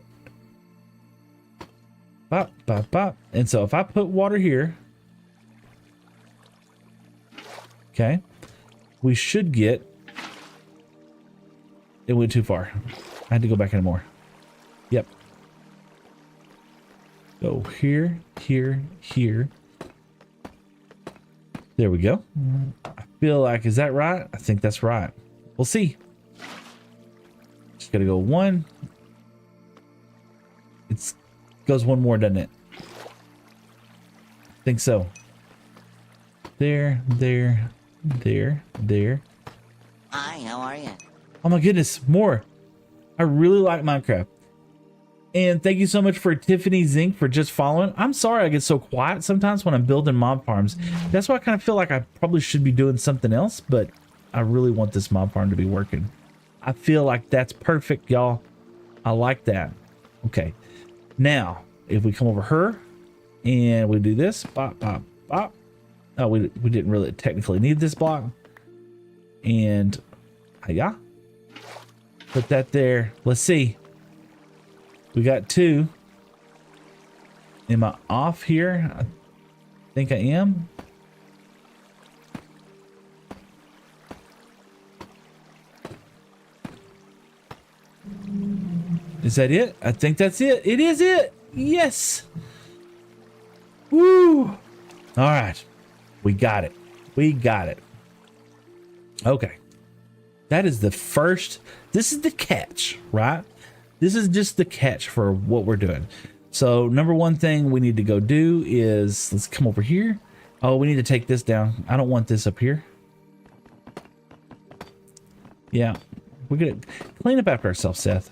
Pop, pop, pop. And so if I put water here, okay, we should get. It went too far. I had to go back anymore. Yep. Go here, here, here. There we go. I feel like, is that right? I think that's right. We'll see. Just gotta go 1. It goes 1 more, doesn't it? I think so. There, there, there, there. Hi, how are you? Oh my goodness, more. I really like Minecraft. And thank you so much for Tiffany Zink for just following. I'm sorry I get so quiet sometimes when I'm building mob farms. That's why I kind of feel like I probably should be doing something else, but I really want this mob farm to be working. I feel like that's perfect, y'all. I like that. Okay. Now, if we come over her and we do this, pop, pop, pop. Oh, we didn't really technically need this block. And yeah. Put that there. Let's see. We got 2. Am I off here? I think I am. Is that it? I think that's it. It is it. Yes. Woo. All right. We got it. We got it. Okay. That is the first. This is the catch, right? This is just the catch for what we're doing. So number 1 thing we need to go do is, let's come over here. Oh, we need to take this down. I don't want this up here. Yeah, we're gonna clean up after ourselves, Seth.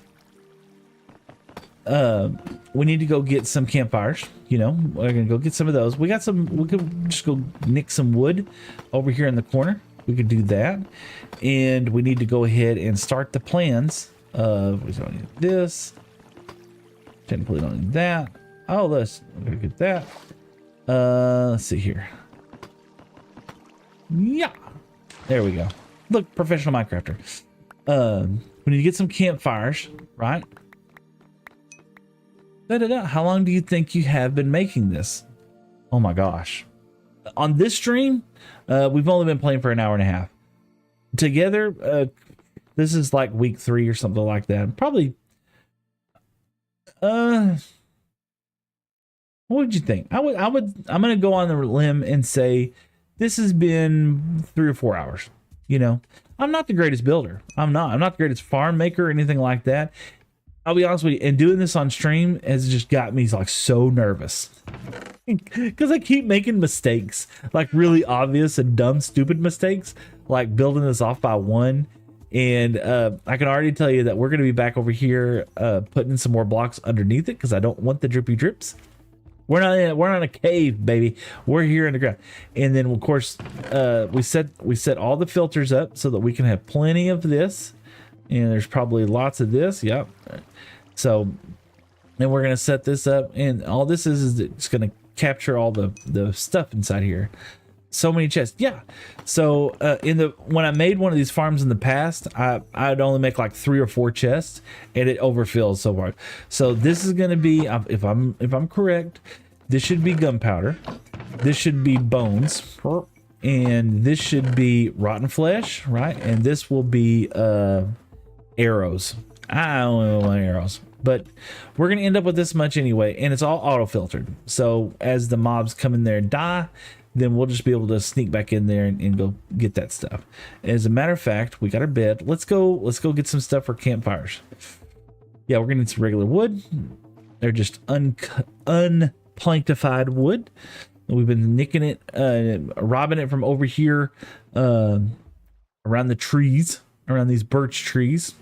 We need to go get some campfires. You know, we're gonna go get some of those. We got some. We could just go nick some wood over here in the corner. We could do that, and we need to go ahead and start the plans. We don't need this. Technically don't need that. Oh, we're gonna get that. Let's see here. Yeah, there we go. Look, professional Minecrafter. We need to get some campfires, right? How long do you think you have been making this? Oh my gosh. on this stream, we've only been playing for an hour and a half together. This is like week 3 or something like that. Probably. What would you think? I'm gonna go on the limb and say this has been 3 or 4 hours. You know, I'm not the greatest builder. I'm not the greatest farm maker or anything like that. I'll be honest with you, and doing this on stream has just got me like so nervous because I keep making mistakes, like really obvious and dumb, stupid mistakes, like building this off by 1. And I can already tell you that we're going to be back over here putting some more blocks underneath it because I don't want the drippy drips. We're not in a cave, baby. We're here in the ground. And then of course we set all the filters up so that we can have plenty of this. And there's probably lots of this. Yep. So then we're going to set this up, and all this is it's going to capture all the stuff inside here. So many chests. Yeah. So when I made one of these farms in the past, I'd only make like 3 or 4 chests, and it overfills so hard. So this is going to be, if I'm correct, this should be gunpowder, this should be bones, and this should be rotten flesh, right? And this will be arrows. I don't want arrows, but we're going to end up with this much anyway, and it's all auto filtered. So as the mobs come in there and die, then we'll just be able to sneak back in there and go get that stuff. As a matter of fact, we got our bed. Let's go get some stuff for campfires. Yeah, we're gonna need some regular wood. They're just unplanktified wood. We've been nicking it, robbing it from over here, around the trees, around these birch trees.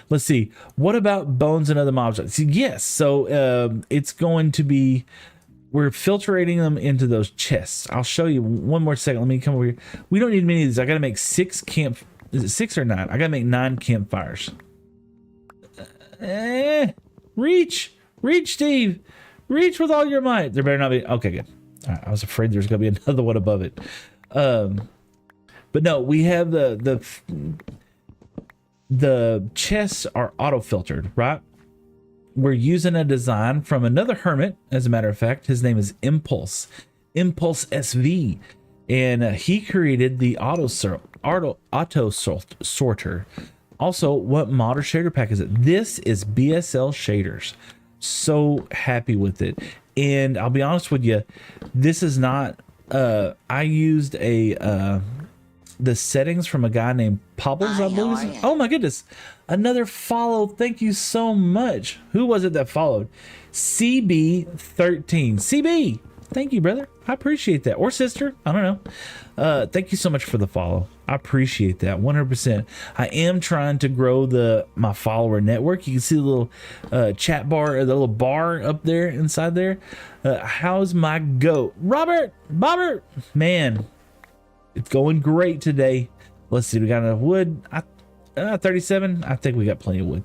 Let's see. What about bones and other mobs? See, yes. So it's going to be. We're filtering them into those chests. I'll show you one more second. Let me come over here. We don't need many of these. I got to make 6 camp. Is it 6 or 9? I got to make 9 campfires. Reach, Steve. Reach with all your might. There better not be. Okay, good. All right, I was afraid there's going to be another one above it. But no, we have the chests are auto filtered, right? We're using a design from another hermit, as a matter of fact. His name is Impulse SV, and he created the auto sorter. Also, what mod or shader pack is it? This is BSL shaders. So happy with it, and I'll be honest with you, this is not. I used the settings from a guy named Pablos, I believe. Oh my goodness. Another follow. Thank you so much. Who was it that followed? CB13. CB. Thank you, brother. I appreciate that. Or sister. I don't know. Thank you so much for the follow. I appreciate that 100%. I am trying to grow my follower network. You can see the little chat bar, or the little bar up there inside there. How's my goat? Robert, man, it's going great today. Let's see. We got enough wood. 37. I think we got plenty of wood.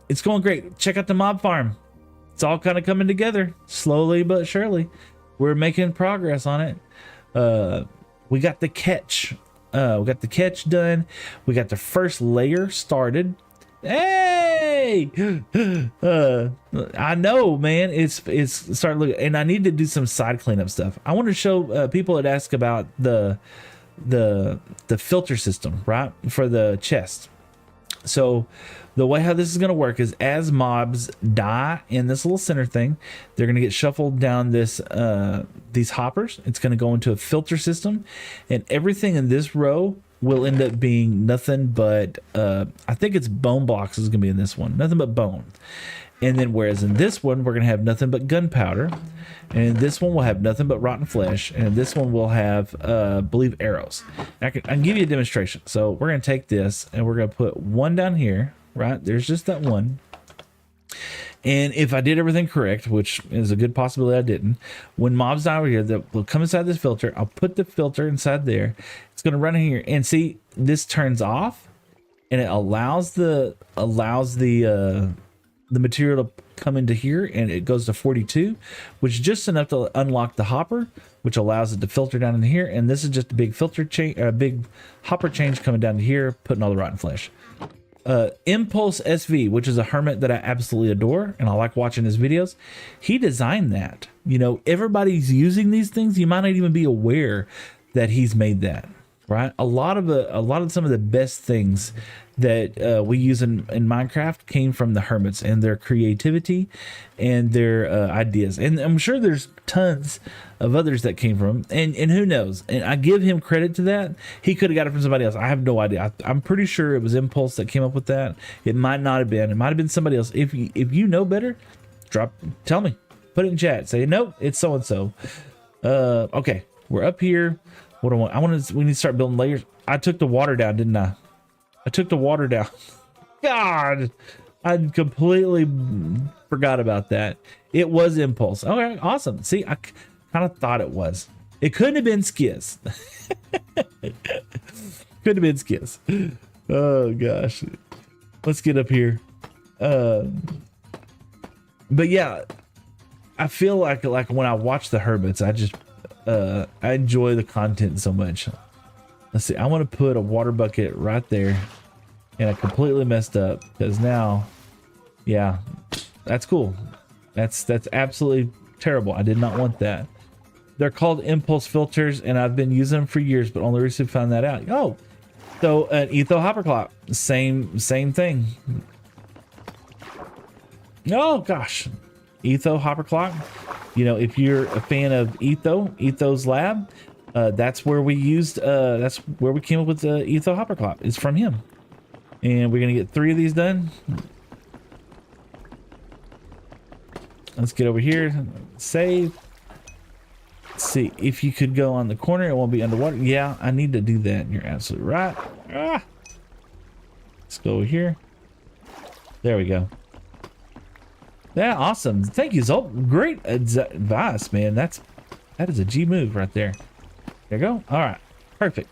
It's going great. Check out the mob farm. It's all kind of coming together slowly but surely. We're making progress on it. We got the catch. We got the catch done. We got the first layer started. Hey! I know, man. It's starting to look, and I need to do some side cleanup stuff. I want to show people that ask about the filter system, right, for the chest. So the way how this is going to work is, as mobs die in this little center thing, they're going to get shuffled down these hoppers. It's going to go into a filter system, and everything in this row will end up being nothing but I think it's bone blocks is going to be in this one, nothing but bone. And then whereas in this one we're going to have nothing but gunpowder, and in this one we'll have nothing but rotten flesh, and in this one we'll have I believe arrows. I can give you a demonstration. So we're going to take this and we're going to put one down here, right? There's just that one. And if I did everything correct, which is a good possibility I didn't, when mobs die over here, they'll come inside this filter. I'll put the filter inside there. It's going to run in here, and see, this turns off, and it allows the material to come into here, and it goes to 42, which is just enough to unlock the hopper, which allows it to filter down in here. And this is just a big filter change, a big hopper change coming down to here, putting all the rotten flesh. Impulse SV, which is a hermit that I absolutely adore and I like watching his videos. He designed that. You know, everybody's using these things. You might not even be aware that he's made that, right? A lot of some of the best things that we use in Minecraft came from the hermits and their creativity and their ideas. And I'm sure there's tons of others that came from him. And who knows? And I give him credit to that. He could have got it from somebody else. I have no idea. I'm pretty sure it was Impulse that came up with that. It might not have been. It might have been somebody else. If you know better, tell me. Put it in chat. Say, nope, it's so and so. Okay, we're up here. What do I want? We need to start building layers. I took the water down, didn't I? I took the water down. God, I completely forgot about that. It was Impulse. Okay, awesome. See, I kind of thought it was. It couldn't have been Skiz. Could have been Skiz. Oh gosh. Let's get up here. But yeah, I feel like when I watch the hermits, I just I enjoy the content so much. Let's see. I want to put a water bucket right there, and I completely messed up because now, yeah, that's cool. That's absolutely terrible. I did not want that. They're called impulse filters, and I've been using them for years, but only recently found that out. Oh, so an etho hopper clock, same thing. Oh gosh, etho hopper clock. You know, if you're a fan of Etho's Lab, that's where we used. That's where we came up with the etho hopper clock. It's from him, and we're gonna get 3 of these done. Let's get over here. Save. Let's see if you could go on the corner. It won't be underwater. Yeah, I need to do that. You're absolutely right. Ah. Let's go over here. There we go. Yeah, awesome. Thank you, Zolt. Great advice, man. That is a G move right there. There you go. All right, perfect.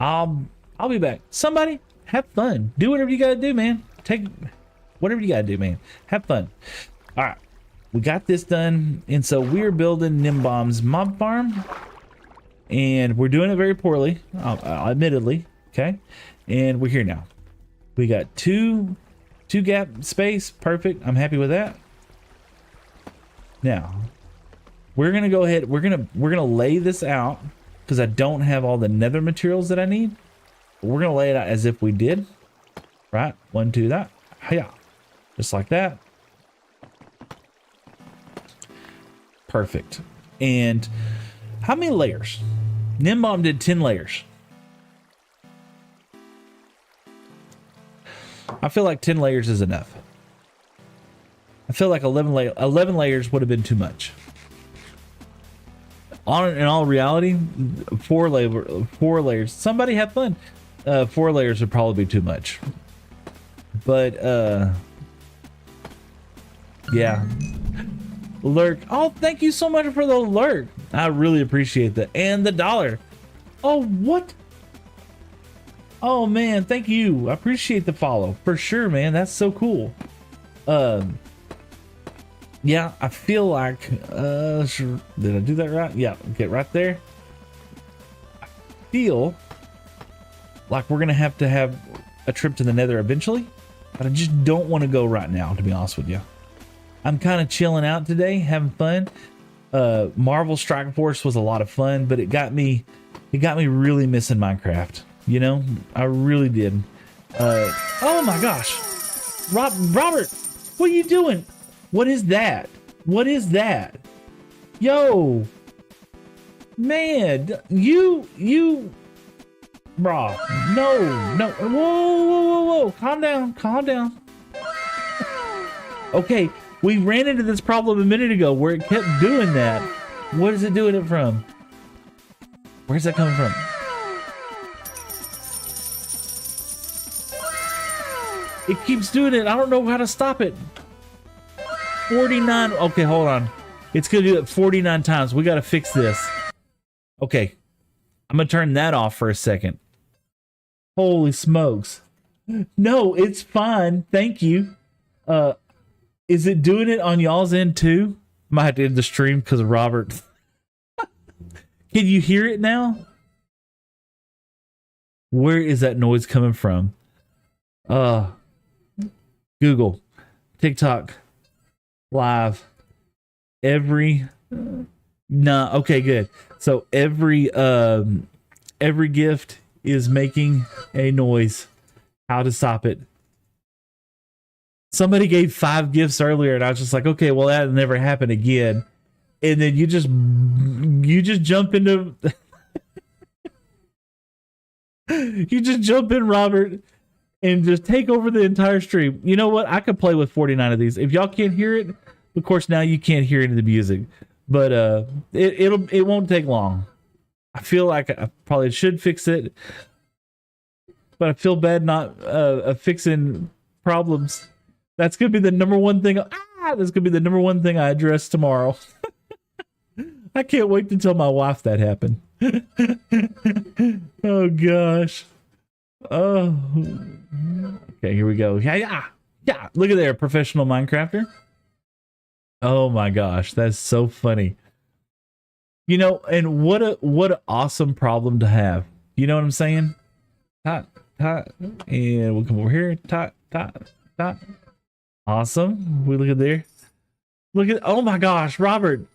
I'll be back. Somebody have fun. Do whatever you gotta do, man. Take whatever you gotta do, man. Have fun. All right, we got this done, and so we're building Nimbomb's mob farm, and we're doing it very poorly, admittedly. Okay, and we're here now. We got two gap space. Perfect. I'm happy with that. Now we're gonna go ahead. We're gonna lay this out because I don't have all the nether materials that I need. We're gonna lay it out as if we did. Right. 1, 2, that. Yeah. Just like that. Perfect. And how many layers? Nimbomb did 10 layers. I feel like 10 layers is enough. I feel like 11 layers would have been too much. In all reality, 4 layers. Somebody have fun. 4 layers would probably be too much. But yeah. Lurk. Oh, thank you so much for the lurk. I really appreciate that. And the $1. Oh, what? Oh man, thank you. I appreciate the follow for sure, man. That's so cool. Yeah, I feel like sure. Did I do that right? Yeah, get right there. I feel like we're gonna have to have a trip to the nether eventually, but I just don't want to go right now, to be honest with you. I'm kind of chilling out today, having fun. Marvel Strike Force was a lot of fun, but it got me really missing Minecraft. You know, I really did. Oh my gosh, Robert, what are you doing? What is that? What is that? Yo, man, you, bro, no, whoa, calm down. Okay, we ran into this problem a minute ago where it kept doing that. What is it doing it from? Where's that coming from? It keeps doing it. I don't know how to stop it. 49. Okay, hold on. It's going to do it 49 times. We got to fix this. Okay. I'm going to turn that off for a second. Holy smokes. No, it's fine. Thank you. Is it doing it on y'all's end too? Might have to end the stream because of Robert. Can you hear it now? Where is that noise coming from? Google, TikTok, live, every, nah, okay, good. So every gift is making a noise. How to stop it? Somebody gave 5 gifts earlier, and I was just like, okay, well, that'll never happen again. And then you just jump into, you just jump in, Robert, and just take over the entire stream. You know what? I could play with 49 of these. If y'all can't hear it, of course, now you can't hear any of the music, but it won't take long. I feel like I probably should fix it, but I feel bad not fixing problems. That's gonna be the number one thing. That's gonna be the number one thing I address tomorrow. I can't wait to tell my wife that happened. Oh gosh. Oh. Okay, here we go. Yeah. Look at there, professional Minecrafter. Oh my gosh, that's so funny. You know, and what an awesome problem to have. You know what I'm saying? Tot, and we'll come over here. Tot. Awesome. We look at there. Look at, oh my gosh, Robert.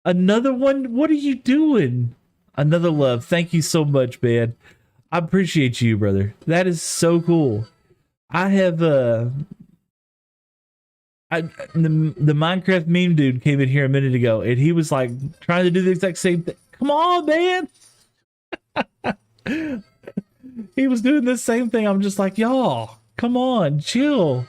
Another one. What are you doing? Another love. Thank you so much, man. I appreciate you, brother. That is so cool. I have the Minecraft meme dude came in here a minute ago, and he was like trying to do the exact same thing. Come on, man. He was doing the same thing. I'm just like, y'all, come on, chill,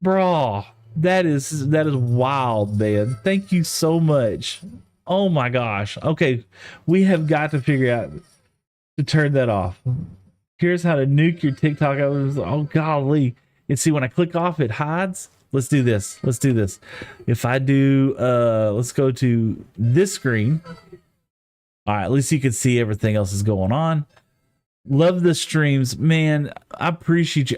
bro. That is wild, man. Thank you so much. Oh my gosh. Okay, we have got to figure out to turn that off. Here's how to nuke your TikTok. Oh golly. And see, when I click off, it hides. Let's do this. If I do, let's go to this screen. All right, at least you can see everything else is going on. Love the streams, man. I appreciate you.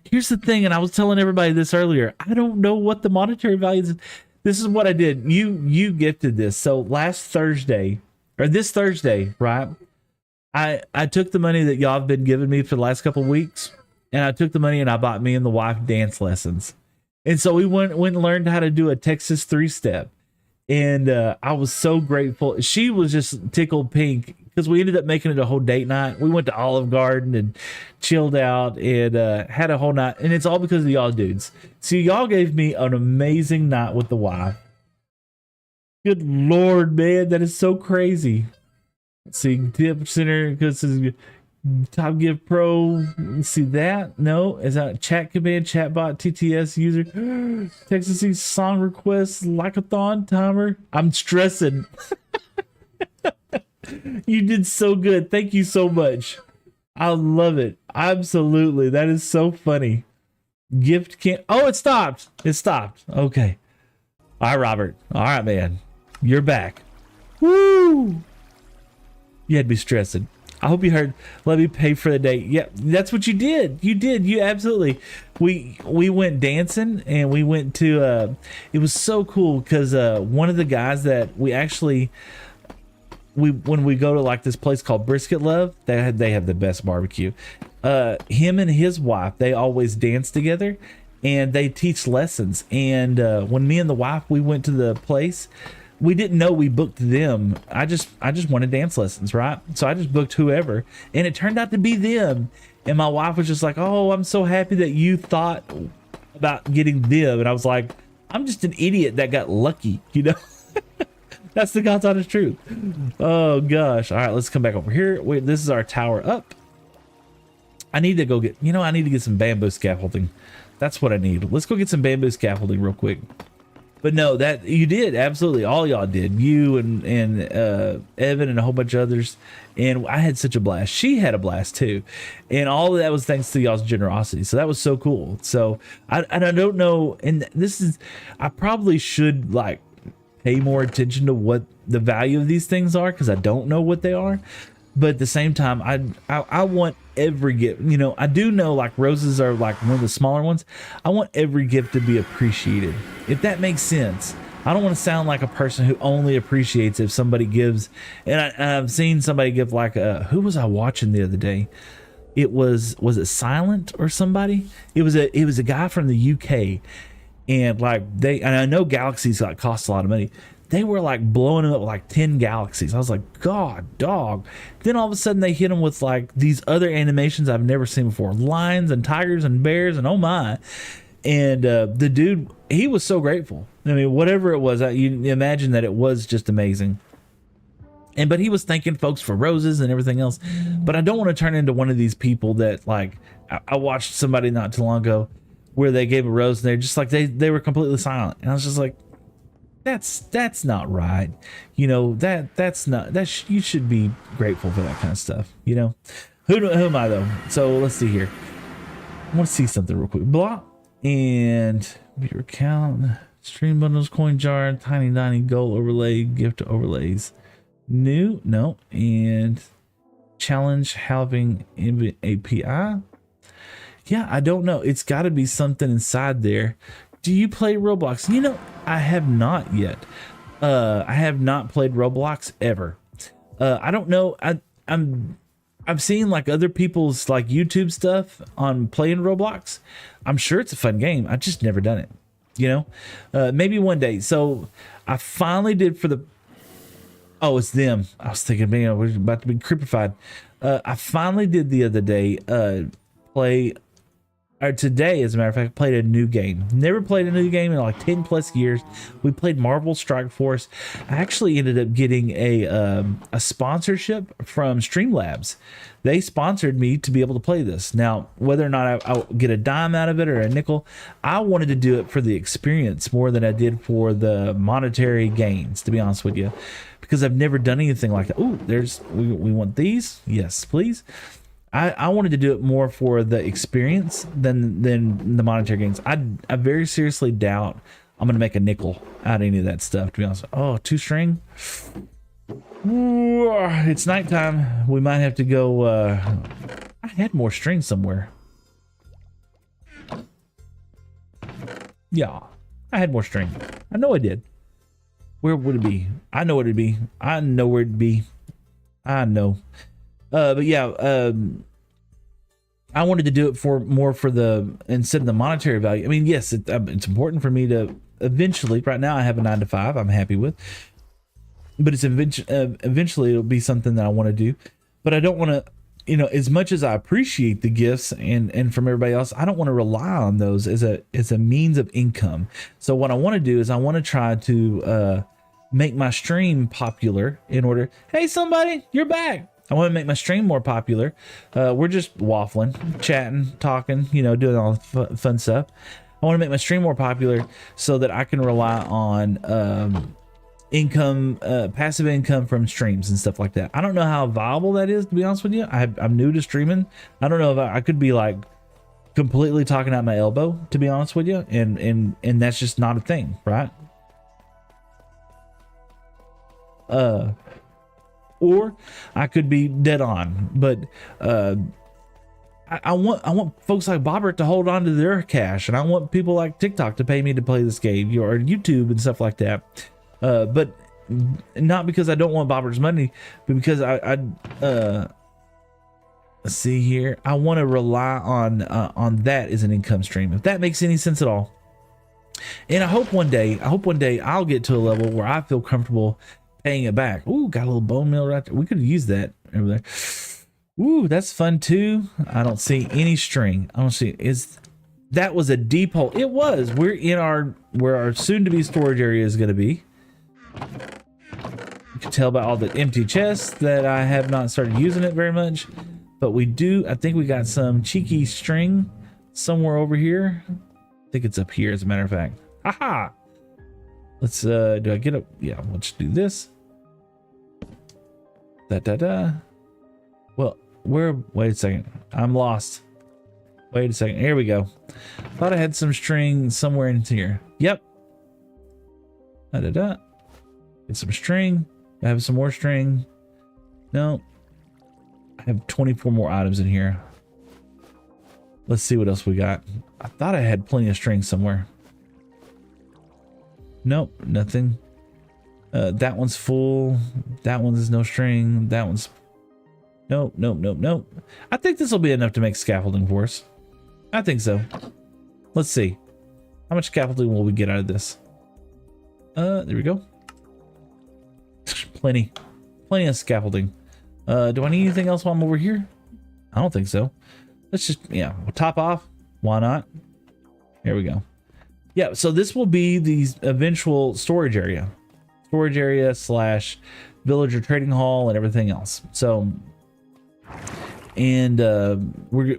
Here's the thing, and I was telling everybody this earlier. I don't know what the monetary value is. This is what I did. You gifted this. So this Thursday, right? I took the money that y'all have been giving me for the last couple of weeks, and I took the money and I bought me and the wife dance lessons. And so we went and learned how to do a Texas 3-step. And I was so grateful. She was just tickled pink because we ended up making it a whole date night. We went to Olive Garden and chilled out and had a whole night. And it's all because of y'all dudes. So y'all gave me an amazing night with the wife. Good Lord, man. That is so crazy. Let's see, Tip Center, because Top Gift Pro. Let's see that. No, is that chat command, chatbot, TTS user, Texas song requests, like-a-thon timer. I'm stressing. You did so good. Thank you so much. I love it. Absolutely. That is so funny. Gift can't. Oh, it stopped. Okay. All right, Robert. All right, man. You're back. Woo! You had me stressing. I hope you heard, let me pay for the date. Yeah, that's what you did. You absolutely. We went dancing and we went to, it was so cool because one of the guys that we actually, when we go to like this place called Brisket Love, they have the best barbecue. Him and his wife, they always dance together and they teach lessons. And when me and the wife, we went to the place, we didn't know we booked them. I just wanted dance lessons, right? So I just booked whoever, and it turned out to be them. And my wife was just like, "Oh, I'm so happy that you thought about getting them." And I was like, "I'm just an idiot that got lucky," you know. That's the God's honest truth. Oh gosh! All right, let's come back over here. Wait, this is our tower up. I need to go get. I need to get some bamboo scaffolding. That's what I need. Let's go get some bamboo scaffolding real quick. But no, that you did absolutely. All y'all did. You and Evan and a whole bunch of others, and I had such a blast. She had a blast too, and all of that was thanks to y'all's generosity. So that was so cool. So I don't know, and this is, I probably should like pay more attention to what the value of these things are because I don't know what they are. But at the same time, I want every gift. I do know like roses are like one of the smaller ones. I want every gift to be appreciated, if that makes sense. I don't want to sound like a person who only appreciates if somebody gives. And I've seen somebody give like who was I watching the other day? It was it Silent or somebody? It was a guy from the UK, and like and I know galaxies like cost a lot of money. They were like blowing them up with like 10 galaxies. I was like, God, dog. Then all of a sudden they hit them with like these other animations I've never seen before. Lions and tigers and bears and oh my. And the dude, he was so grateful. I mean, whatever it was, you imagine that it was just amazing. But he was thanking folks for roses and everything else. But I don't want to turn into one of these people that like, I watched somebody not too long ago where they gave a rose and they're just like, they were completely silent. And I was just like, that's not right. You know, that's not, you should be grateful for that kind of stuff. You know, who am I though? So let's see here. I want to see something real quick. Blah. And your account, stream bundles, coin jar, tiny gold overlay, gift overlays. New, no, and challenge having API. Yeah, I don't know. It's got to be something inside there. Do you play Roblox? You know, I have not yet. I have not played Roblox ever. I don't know. I've seen like other people's like YouTube stuff on playing Roblox. I'm sure it's a fun game. I've just never done it. You know, maybe one day. So I finally did for the. Oh, it's them. I was thinking, man, we're about to be creepified. I finally did the other day today, as a matter of fact, played a new game. Never played a new game in like 10 plus years. We played Marvel Strike Force. I actually ended up getting a sponsorship from Streamlabs. They sponsored me to be able to play this. Now, whether or not I'll get a dime out of it or a nickel, I wanted to do it for the experience more than I did for the monetary gains, to be honest with you, because I've never done anything like that. Ooh, we want these. Yes, please. I wanted to do it more for the experience than the monetary gains. I very seriously doubt I'm going to make a nickel out of any of that stuff, to be honest. Oh, 2 string. Ooh, it's nighttime. We might have to go. I had more string somewhere. Yeah, I had more string. I know I did. Where would it be? I know what it'd be. I know where it'd be. I know. But yeah, I wanted to do it more for the, instead of the monetary value. I mean, yes, it's important for me to eventually, right now I have a 9 to 5 I'm happy with, but it's eventually it'll be something that I want to do. But I don't want to, you know, as much as I appreciate the gifts and from everybody else, I don't want to rely on those as a means of income. So what I want to do is I want to try to make my stream popular in order. Hey, somebody, you're back. I want to make my stream more popular. We're just waffling, chatting, talking, you know, doing all the fun stuff. I want to make my stream more popular so that I can rely on income, passive income from streams and stuff like that. I don't know how viable that is, to be honest with you. I'm new to streaming. I don't know if I could be like completely talking out my elbow, to be honest with you, and that's just not a thing, right? Or I could be dead on, but I want folks like Bobbert to hold on to their cash, and I want people like TikTok to pay me to play this game, or YouTube and stuff like that. But not because I don't want Bobbert's money, but because let's see here, I want to rely on that as an income stream, if that makes any sense at all. And I hope one day I'll get to a level where I feel comfortable paying it back. Ooh, got a little bone meal right there. We could use that over there. Ooh, that's fun too. I don't see any string. I don't see. That was a deep hole? It was. We're in where our soon-to-be storage area is going to be. You can tell by all the empty chests that I have not started using it very much, but we do. I think we got some cheeky string somewhere over here. I think it's up here, as a matter of fact. Haha. Let's do I get up? Yeah, let's do this. Well, wait a second. I'm lost. Wait a second. Here we go. Thought I had some string somewhere in here. Yep. Get some string. I have some more string. No. I have 24 more items in here. Let's see what else we got. I thought I had plenty of string somewhere. Nope, nothing. That one's full. That one is no string. That one's No, no, no, no. I think this will be enough to make scaffolding for us. I think so. Let's see. How much scaffolding will we get out of this? There we go. Plenty of scaffolding. Do I need anything else while I'm over here? I don't think so. Let's just, yeah, we'll top off. Why not? There we go. Yeah, so this will be the eventual storage area slash villager trading hall and everything else. So, and we're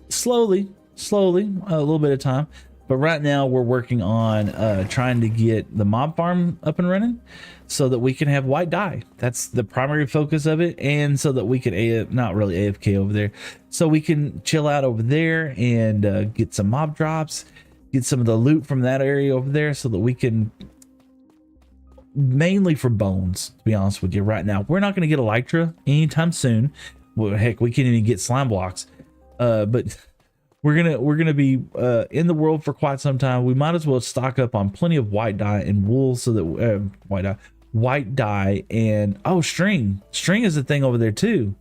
slowly, a little bit of time. But right now we're working on trying to get the mob farm up and running so that we can have white dye. That's the primary focus of it. And so that we can, not really AFK over there, so we can chill out over there and get some mob drops, get some of the loot from that area over there so that we can, mainly for bones, to be honest with you. Right now, we're not going to get Elytra anytime soon. Well, heck, we can't even get slime blocks. But we're gonna be in the world for quite some time. We might as well stock up on plenty of white dye and wool so that white dye and string is a thing over there too.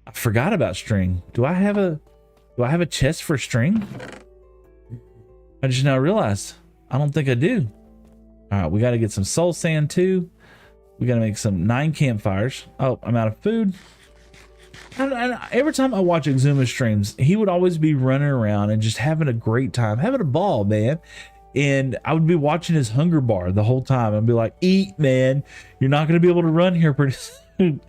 I forgot about string. Do I have a chest for string? I just now realized I don't think I do. All right, we got to get some soul sand too. We got to make some 9 campfires. Oh, I'm out of food. Every time I watch Exuma streams, he would always be running around and just having a great time, having a ball, man. And I would be watching his hunger bar the whole time. I'd be like, eat, man. You're not going to be able to run here pretty soon.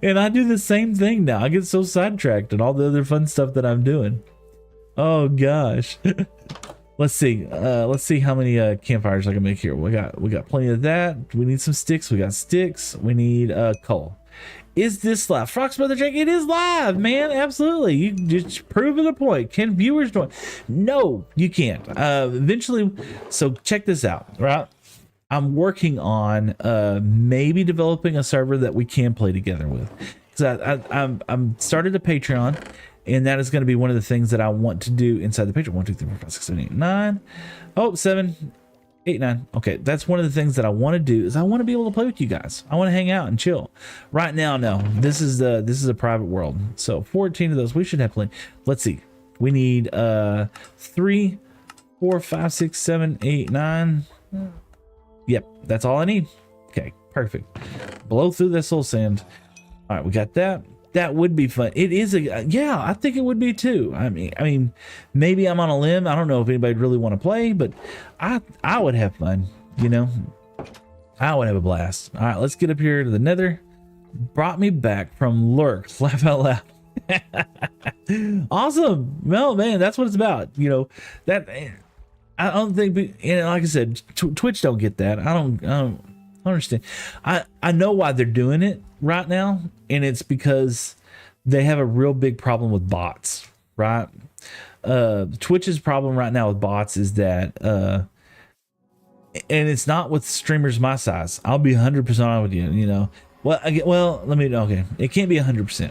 And I do the same thing now. I get so sidetracked and all the other fun stuff that I'm doing. Oh, gosh. Let's see. Let's see how many campfires I can make here. We got plenty of that. We need some sticks. We got sticks. We need coal. Is this live? Frox Brother Jake, it is live, man. Absolutely. You just proving the point. Can viewers join? No, you can't. Eventually, so check this out, right? I'm working on maybe developing a server that we can play together with. Because I'm started a Patreon, and that is going to be one of the things that I want to do inside the Patreon. 1, 2, 3, 4, 5, 6, 7, 8, 9. Oh, 7, 8, 9. Okay, that's one of the things that I want to do is I want to be able to play with you guys. I want to hang out and chill. Right now, no. This is a private world. So 14 of those we should have plenty. Let's see. We need 3, 4, 5, 6, 7, 8, 9. Yep, that's all I need. Okay, perfect. Blow through this soul sand. All right, we got that. That would be fun. It is yeah, I think it would be too. I mean, maybe I'm on a limb. I don't know if anybody really want to play, but I would have fun, you know. I would have a blast. All right, let's get up here to the Nether. Brought me back from Lurk. Laugh out loud. Awesome. Well, man, that's what it's about. You know, that I don't think, like I said, Twitch don't get that. I don't understand. I know why they're doing it right now, and it's because they have a real big problem with bots, right? Twitch's problem right now with bots is that and it's not with streamers my size. I'll be 100% honest with you, you know. Okay, it can't be 100%.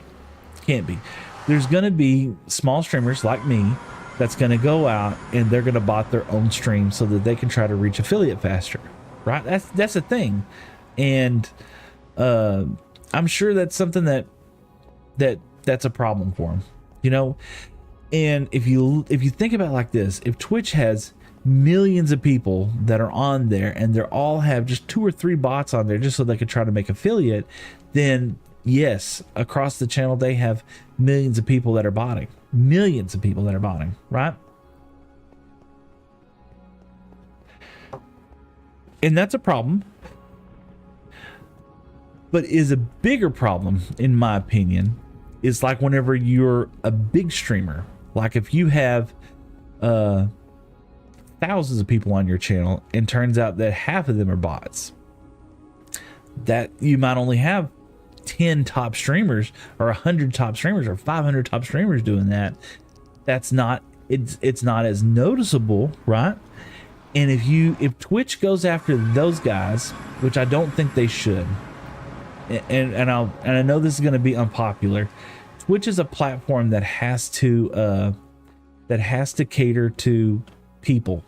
Can't be. There's gonna be small streamers like me that's gonna go out and they're gonna bot their own stream so that they can try to reach affiliate faster, right? That's a thing. And I'm sure that's something that's a problem for them, you know. And if you think about it like this, if Twitch has millions of people that are on there and they all have just 2 or 3 bots on there just so they could try to make affiliate, then yes, across the channel they have millions of people that are botting, right? And that's a problem. But is a bigger problem, in my opinion, is like whenever you're a big streamer, like if you have thousands of people on your channel and turns out that half of them are bots, that you might only have 10 top streamers or 100 top streamers or 500 top streamers doing that. That's not, it's not as noticeable, right? And if Twitch goes after those guys, which I don't think they should, and I know this is going to be unpopular, Twitch is a platform that has to cater to people,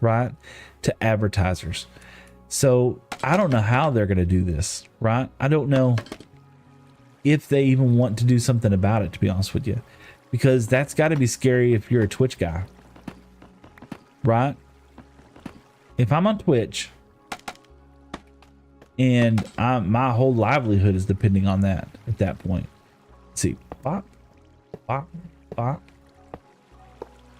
right? To advertisers. So I don't know how they're going to do this, right? I don't know if they even want to do something about it, to be honest with you, because that's got to be scary if you're a Twitch guy, right? If I'm on Twitch and my whole livelihood is depending on that at that point. Let's see. Bop, bop, bop.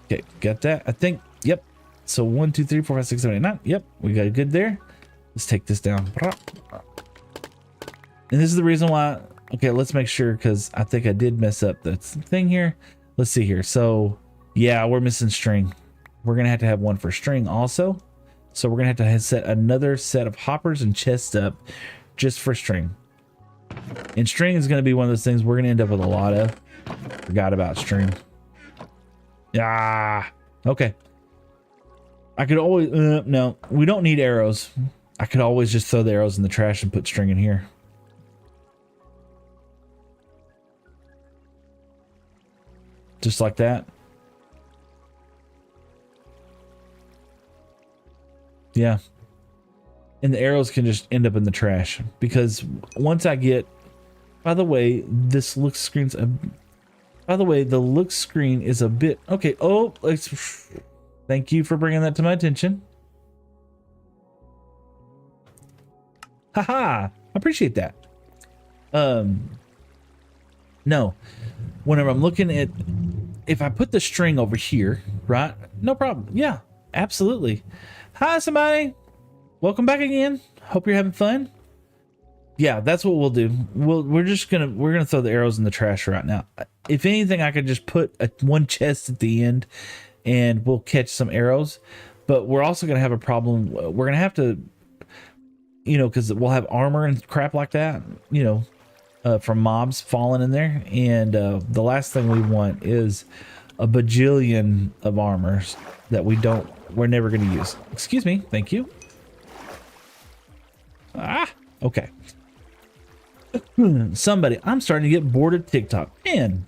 Okay, got that. I think, yep. So 1, 2, 3, 4, 5, 6, 7, 8, 9. Yep, we got it good there. Let's take this down. And this is the reason why. Okay, let's make sure, because I think I did mess up the thing here. Let's see here. So yeah, we're missing string. We're gonna have to have one for string also. So we're gonna have to set another set of hoppers and chests up just for string. And string is gonna be one of those things we're gonna end up with a lot of. Forgot about string. Ah, okay. I could always, no, we don't need arrows. I could always just throw the arrows in the trash and put string in here. Just like that. Yeah. And the arrows can just end up in the trash, because once I get, by the way, this look screen's by the way, the look screen is a bit, okay. Oh, thank you for bringing that to my attention. Haha, I appreciate that. No, whenever I'm looking at, if I put the string over here, right? No problem. Yeah, absolutely. Hi, somebody. Welcome back again. Hope you're having fun. Yeah, that's what we'll do. We're gonna throw the arrows in the trash right now. If anything, I could just put one chest at the end and we'll catch some arrows, but we're also gonna have a problem. We're gonna have to, you know, because we'll have armor and crap like that, you know, from mobs falling in there, and the last thing we want is a bajillion of armors that we're never going to use. Excuse me. Thank you. Ah, okay. Somebody, I'm starting to get bored of TikTok. Man,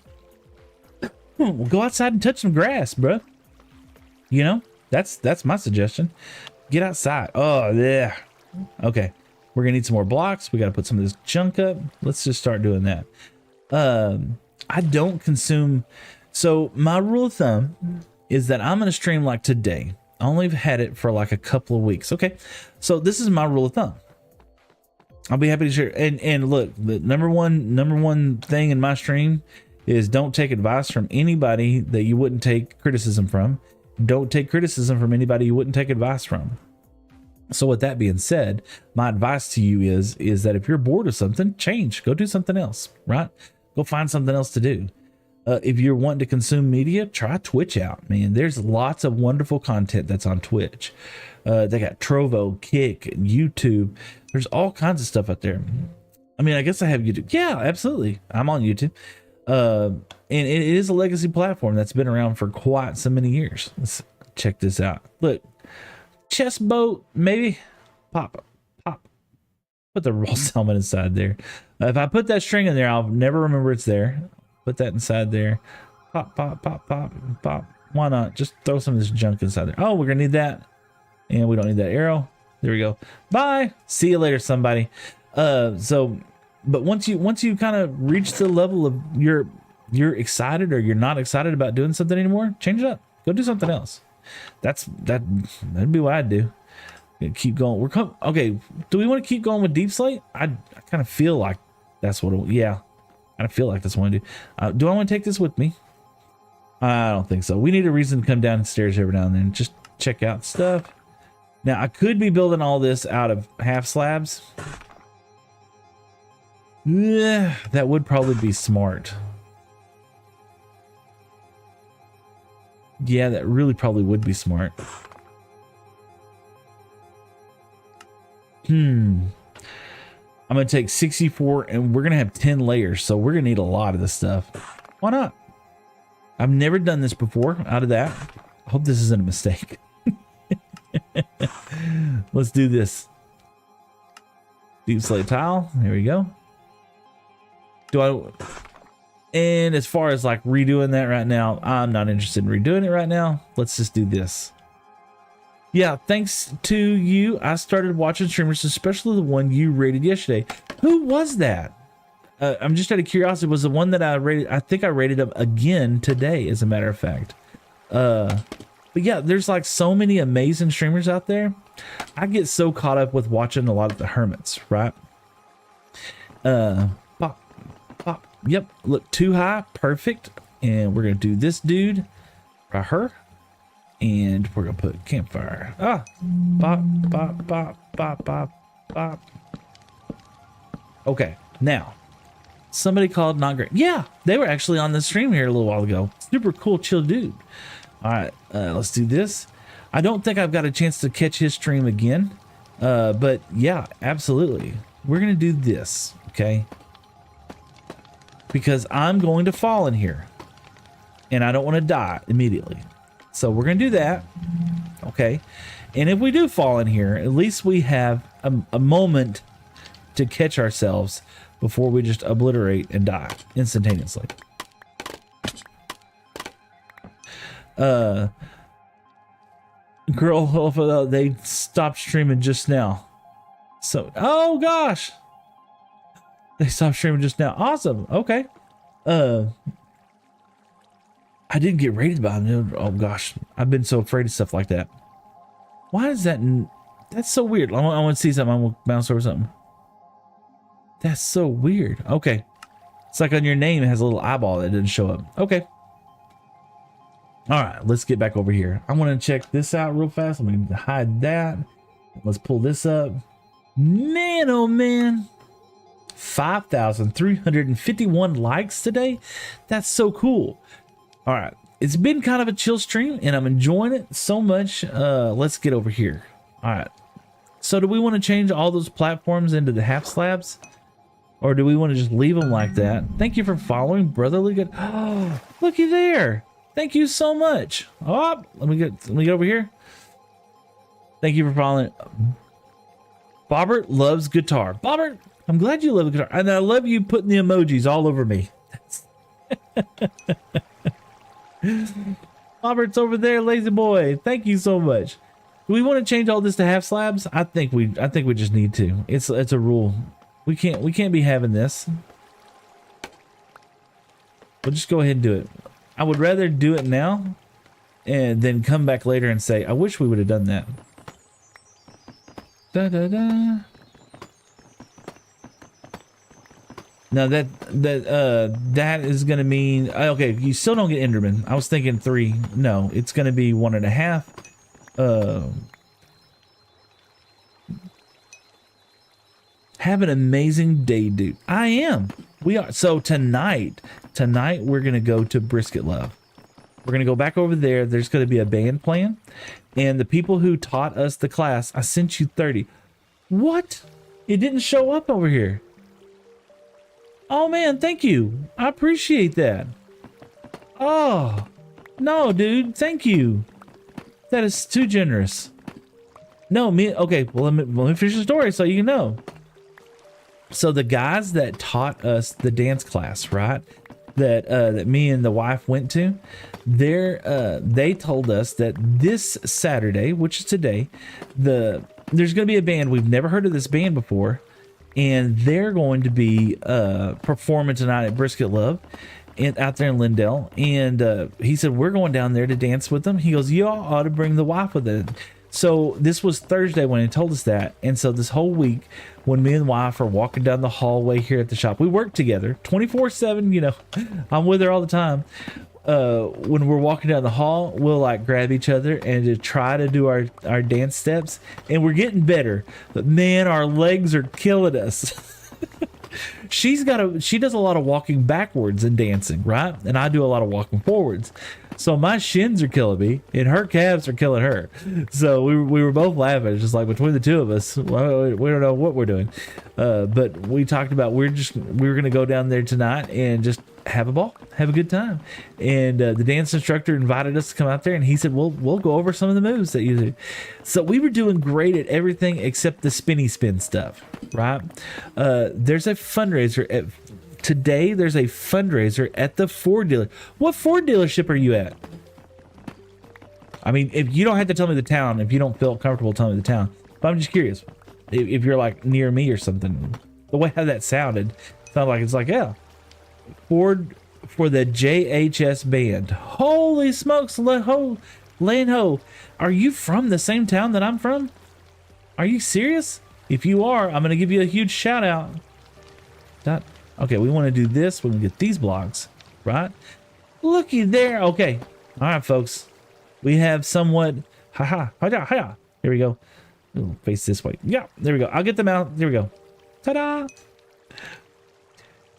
we'll go outside and touch some grass, bro. You know, that's my suggestion. Get outside. Oh, yeah. Okay. We're gonna need some more blocks. We got to put some of this junk up. Let's just start doing that. I don't consume. So my rule of thumb is that I'm gonna stream like today. I only had it for like a couple of weeks. Okay, so this is my rule of thumb. I'll be happy to share. And look, the number one thing in my stream is don't take advice from anybody that you wouldn't take criticism from. Don't take criticism from anybody you wouldn't take advice from. So with that being said, my advice to you is that if you're bored of something, change, go do something else, right? Go find something else to do. If you're wanting to consume media, try Twitch out, man. There's lots of wonderful content that's on Twitch. They got Trovo, Kick, YouTube. There's all kinds of stuff out there. I mean, I guess I have YouTube. Yeah, absolutely. I'm on YouTube. And it is a legacy platform that's been around for quite so many years. Let's check this out. Look. Chest boat, maybe. Pop. Put the raw salmon inside there. If I put that string in there, I'll never remember it's there. Put that inside there. Pop. Why not? Just throw some of this junk inside there. Oh, we're gonna need that, and we don't need that arrow. There we go. Bye. See you later, somebody. So, but once you kind of reach the level of you're excited or you're not excited about doing something anymore, change it up. Go do something else. That'd be what I'd do. Keep going. Okay. Do we want to keep going with Deep Slate? I kind of feel like that's what. Yeah, I feel like that's what I do. Do I want to take this with me? I don't think so. We need a reason to come downstairs every now and then and just check out stuff. Now I could be building all this out of half slabs. Yeah, that would probably be smart. Yeah, that really probably would be smart. I'm gonna take 64 and we're gonna have 10 layers, so we're gonna need a lot of this stuff. Why not? I've never done this before out of that. I hope this isn't a mistake. Let's do this. Deep slate tile. There we go. And as far as like redoing that right now, I'm not interested in redoing it right now. Let's just do this. Yeah, thanks to you, I started watching streamers, especially the one you rated yesterday. Who was that? I'm just out of curiosity. Was the one that I rated? I think I rated him again today, as a matter of fact. But yeah, there's like so many amazing streamers out there. I get so caught up with watching a lot of the hermits, right? Pop, pop. Yep, look, too high, perfect. And we're gonna do this dude right here, and we're gonna put campfire. Ah, pop, pop, pop, pop, pop, pop. Okay, now somebody called Not Great. Yeah, they were actually on the stream here a little while ago. Super cool, chill dude. All right, let's do this. I don't think I've got a chance to catch his stream again, but yeah, absolutely. We're gonna do this, okay? Because I'm going to fall in here, and I don't want to die immediately. So we're gonna do that, okay? And if we do fall in here, at least we have a moment to catch ourselves before we just obliterate and die instantaneously. Girl, they stopped streaming just now. So, oh gosh, they stopped streaming just now. Awesome. Okay. I didn't get rated by them. Oh gosh, I've been so afraid of stuff like that. Why is that? That's so weird. I want to see something. I'm gonna bounce over something. That's so weird. Okay, it's like on your name it has a little eyeball that didn't show up. Okay. All right, let's get back over here. I want to check this out real fast. Let me hide that. Let's pull this up. Man, oh man. 5,351 likes today. That's so cool. All right, it's been kind of a chill stream and I'm enjoying it so much. Let's get over here. All right, so do we want to change all those platforms into the half slabs, or do we want to just leave them like that? Thank you for following Brotherly Good. Oh, looky there. Thank you so much. Oh, let me get over here. Thank you for following. Bobbert loves guitar. Bobbert, I'm glad you love guitar, and I love you putting the emojis all over me. Robert's over there, lazy boy. Thank you so much. Do we want to change all this to half slabs? I think we just need to. It's a rule. We can't be having this. We'll just go ahead and do it. I would rather do it now and then come back later and say, I wish we would have done that. Da da da. Now that is gonna mean okay, you still don't get Enderman. I was thinking 3. No, it's gonna be 1.5. Have an amazing day, dude. I am. We are. So tonight we're gonna go to Brisket Love. We're gonna go back over there. There's gonna be a band playing, and the people who taught us the class, I sent you 30. What? It didn't show up over here. Oh man, thank you. I appreciate that. Oh, no, dude, thank you. That is too generous. No, okay, well, let me finish the story so you can know. So the guys that taught us the dance class, right, that me and the wife went to, they told us that this Saturday, which is today, there's going to be a band. We've never heard of this band before, and they're going to be performing tonight at Brisket Love and out there in Lindell. And he said, we're going down there to dance with them. He goes, y'all ought to bring the wife with it. So this was Thursday when he told us that. And so this whole week, when me and the wife are walking down the hallway here at the shop, we work together 24/7, you know, I'm with her all the time. When we're walking down the hall, we'll like grab each other and to try to do our dance steps, and we're getting better, but man, our legs are killing us. She does a lot of walking backwards and dancing, right? And I do a lot of walking forwards. So my shins are killing me and her calves are killing her. So we were both laughing. It's just like between the two of us, we don't know what we're doing. But we talked about we're going to go down there tonight and just have a ball, have a good time. And the dance instructor invited us to come out there, and he said, we'll go over some of the moves that you do. So we were doing great at everything except the spinny spin stuff, right? There's a fundraiser today. There's a fundraiser at the Ford dealer. What Ford dealership are you at? I mean, if you don't have to tell me the town, if you don't feel comfortable telling me the town, but I'm just curious if you're like near me or something. The way how that sounded like it's like, yeah, Ford for the JHS band. Holy smokes, Lanho, are you from the same town that I'm from? Are you serious? If you are, I'm gonna give you a huge shout out. Okay, we want to do this. We're gonna get these blocks, right? Looky there. Okay, all right, folks. We have somewhat. Hiya. Here we go. We'll face this way. Yeah, there we go. I'll get them out. There we go. Ta-da!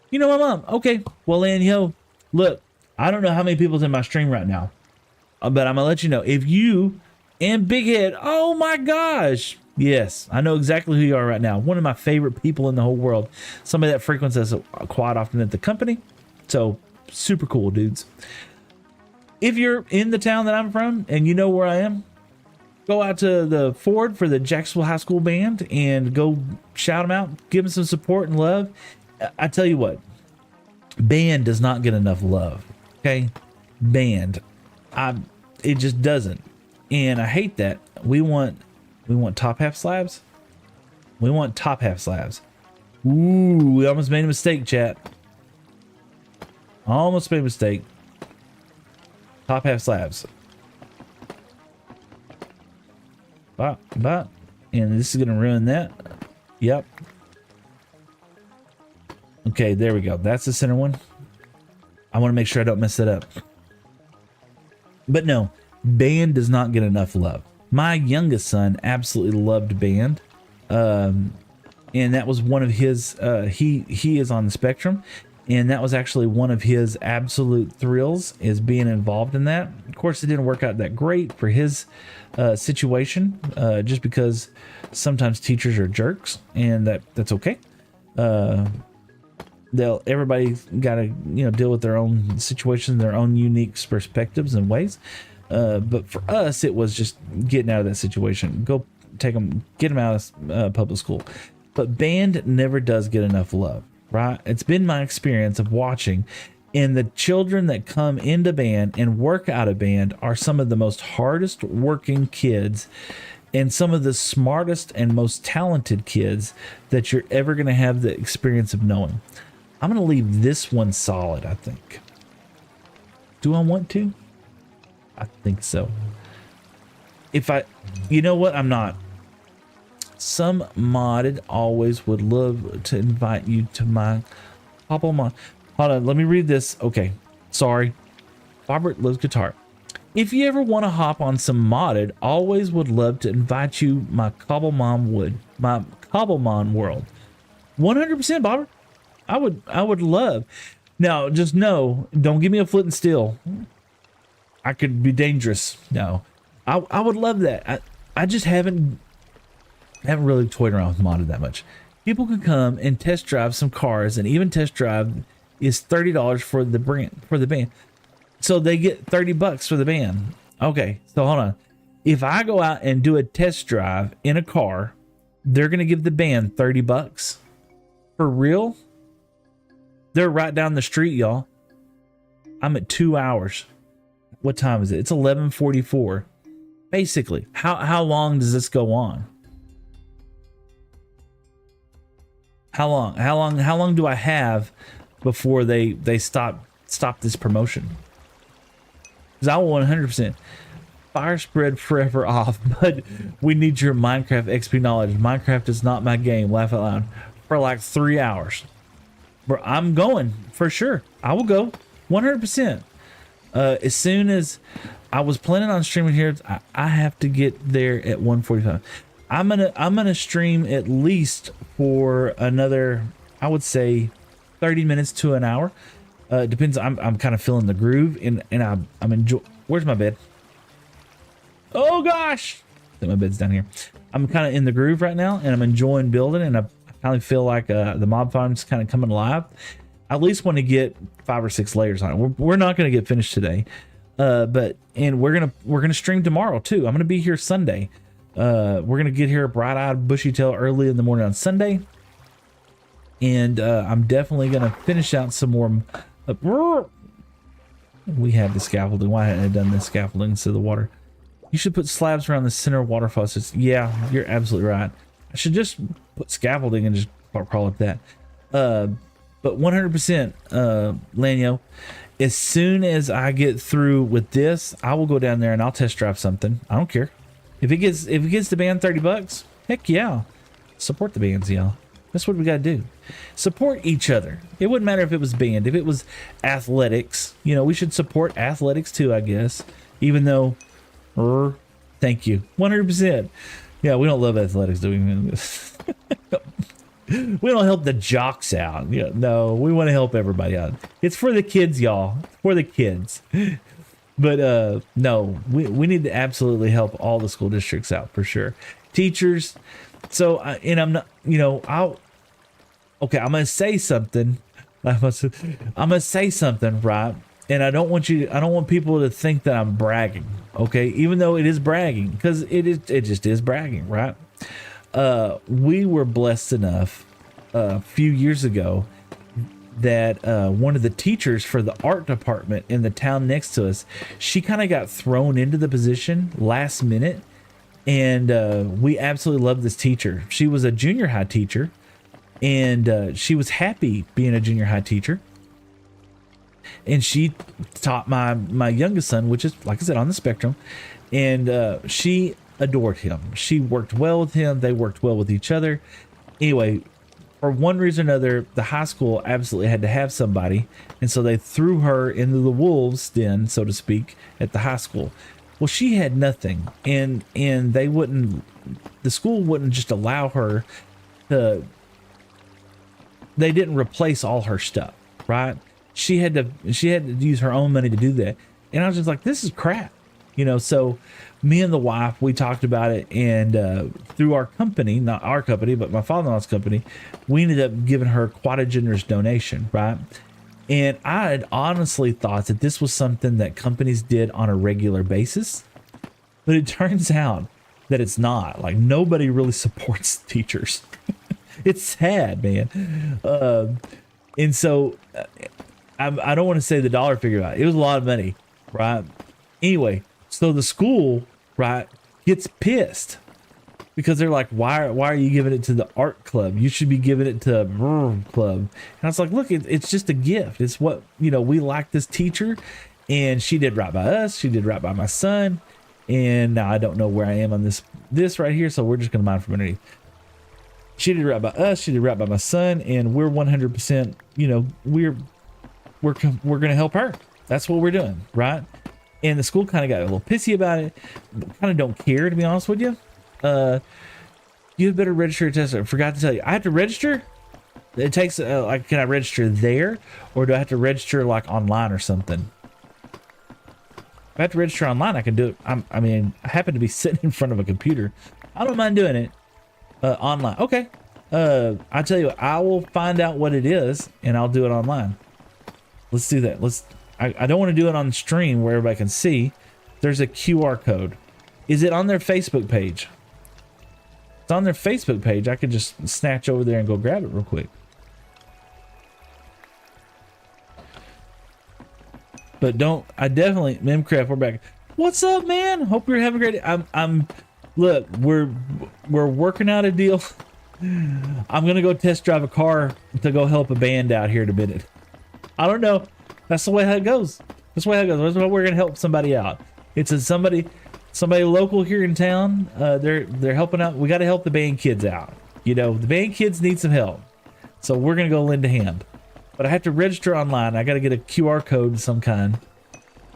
You know my mom. Okay. Well, Lanho, look, I don't know how many people's in my stream right now, but I'm gonna let you know if you and Big Head. Oh my gosh. Yes, I know exactly who you are right now. One of my favorite people in the whole world. Somebody that frequents us quite often at the company. So super cool, dudes. If you're in the town that I'm from and you know where I am, go out to the Ford for the Jacksonville High School band and go shout them out, give them some support and love. I tell you what, band does not get enough love. Okay, band, it just doesn't, and I hate that. We want top half slabs. We want top half slabs. Ooh, we almost made a mistake, chat. Almost made a mistake. Top half slabs. But, and this is gonna ruin that. Yep. Okay, there we go. That's the center one. I want to make sure I don't mess it up. But no, band does not get enough love. My youngest son absolutely loved band. And that was one of his, he is on the spectrum. And that was actually one of his absolute thrills, is being involved in that. Of course, it didn't work out that great for his situation, just because sometimes teachers are jerks, and that's okay. Everybody's got to deal with their own situations, their own unique perspectives and ways. But for us, it was just getting out of that situation. Go take them, get them out of public school. But band never does get enough love. Right? It's been my experience of watching, and the children that come into band and work out of band are some of the most hardest working kids and some of the smartest and most talented kids that you're ever going to have the experience of knowing. I'm going to leave this one solid, I think. Do I want to? I think so. You know what? I'm not. Some modded always would love to invite you to my Cobblemon. Hold on, let me read this. Okay, sorry. Robert loves guitar. If you ever want to hop on some modded, always would love to invite you my Cobblemon world. 100%, Bobber. I would love. Now, just know, don't give me a flint and steel. I could be dangerous. No, I would love that. I just haven't really toyed around with modded that much. People can come and test drive some cars, and even test drive is $30 for the band. So they get $30 for the band. Okay, so hold on. If I go out and do a test drive in a car, they're gonna give the band $30 for real. They're right down the street, y'all. I'm at 2 hours. What time is it? It's 11:44. Basically, how long does this go on? How long do I have before they stop this promotion? Because I will 100% fire spread forever off, but we need your Minecraft XP knowledge. Minecraft is not my game. Laugh out loud. For like 3 hours. Bro, I'm going for sure. I will go 100%. As soon as I was planning on streaming here, I have to get there at 1:45. I'm gonna stream at least for another, I would say, 30 minutes to an hour. Depends. I'm kind of feeling the groove, and I'm enjoy. Where's my bed? Oh gosh, I think my bed's down here. I'm kind of in the groove right now, and I'm enjoying building, and I kind of feel like the mob farm's kind of coming alive. I at least want to get 5 or 6 layers on it. We're not going to get finished today, but we're gonna stream tomorrow too. I'm gonna be here Sunday. We're gonna get here bright-eyed, bushy-tail early in the morning on Sunday, and I'm definitely gonna finish out some more. We have the scaffolding. Why hadn't I done the scaffolding instead of the water? You should put slabs around the center water faucets. Yeah, you're absolutely right. I should just put scaffolding and just crawl up that. But 100%, Lanyo, as soon as I get through with this, I will go down there and I'll test drive something. I don't care. If it gets the band $30, heck yeah. Support the bands, y'all. That's what we gotta do. Support each other. It wouldn't matter if it was band, if it was athletics. You know, we should support athletics too, I guess. Even though, thank you, 100%. Yeah, we don't love athletics, do we? We don't help the jocks out. Yeah, no, we want to help everybody out. It's for the kids, y'all. For the kids. But no, we need to absolutely help all the school districts out for sure. Teachers. So, and I'm not, you know, okay, I'm gonna say something. I'm gonna say something, right? And I don't want people to think that I'm bragging, okay? Even though it is bragging, because it just is bragging, right? We were blessed enough a few years ago that one of the teachers for the art department in the town next to us, she kind of got thrown into the position last minute, and we absolutely loved this teacher. She was a junior high teacher, and she was happy being a junior high teacher. And she taught my youngest son, which is, like I said, on the spectrum, and she adored him. She worked well with him. They worked well with each other. Anyway, for one reason or another, the high school absolutely had to have somebody, and so they threw her into the wolves' den, so to speak, at the high school. Well, she had nothing, and the school wouldn't just allow her to. They didn't replace all her stuff, right? She had to use her own money to do that. And I was just like, this is crap, you know? So me and the wife, we talked about it, and through our company, not our company, but my father-in-law's company, we ended up giving her quite a generous donation, right? And I had honestly thought that this was something that companies did on a regular basis, but it turns out that it's not. Like, nobody really supports teachers. It's sad, man. And so I don't want to say the dollar figure about it. It was a lot of money, right? Anyway, so the school, right, gets pissed because they're like, why are you giving it to the art club? You should be giving it to club. And I was like, look, it's just a gift. It's what, you know, we like this teacher, and she did right by us. She did right by my son. And now I don't know where I am on this right here, so we're just going to mine from underneath. She did right by us. She did right by my son, and we're 100%, you know, we're going to help her. That's what we're doing, right? And the school kind of got a little pissy about it. Kind of don't care, to be honest with you. You better register a test. I forgot to tell you, I have to register. It takes like, can I register there, or do I have to register like online or something? If I have to register online, I can do it. I mean, I happen to be sitting in front of a computer. I don't mind doing it online. Okay. I tell you what, I will find out what it is, and I'll do it online. Let's do that. I don't want to do it on stream where everybody can see. There's a QR code. Is it on their Facebook page? It's on their Facebook page. I could just snatch over there and go grab it real quick. But don't, I definitely, Memcraft, we're back. What's up, man? Hope you're having a great day. Look, we're working out a deal. I'm gonna go test drive a car to go help a band out here in a minute. I don't know. That's the way it goes. That's the way it goes. That's why we're gonna help somebody out. It's somebody local here in town. They're helping out. We got to help the band kids out. You know, the band kids need some help, so we're gonna go lend a hand. But I have to register online. I got to get a QR code of some kind.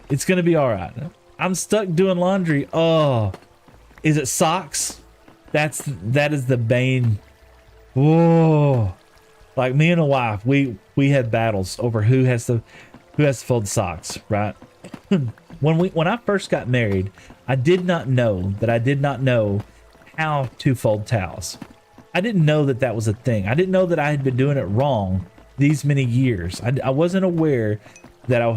It's gonna be all right. I'm stuck doing laundry. Oh, is it socks? That is the bane. Whoa. Like, me and a wife, we had battles over who has to fold socks, right? When I first got married, I did not know how to fold towels. I didn't know that was a thing. I didn't know that I had been doing it wrong these many years. I wasn't aware that I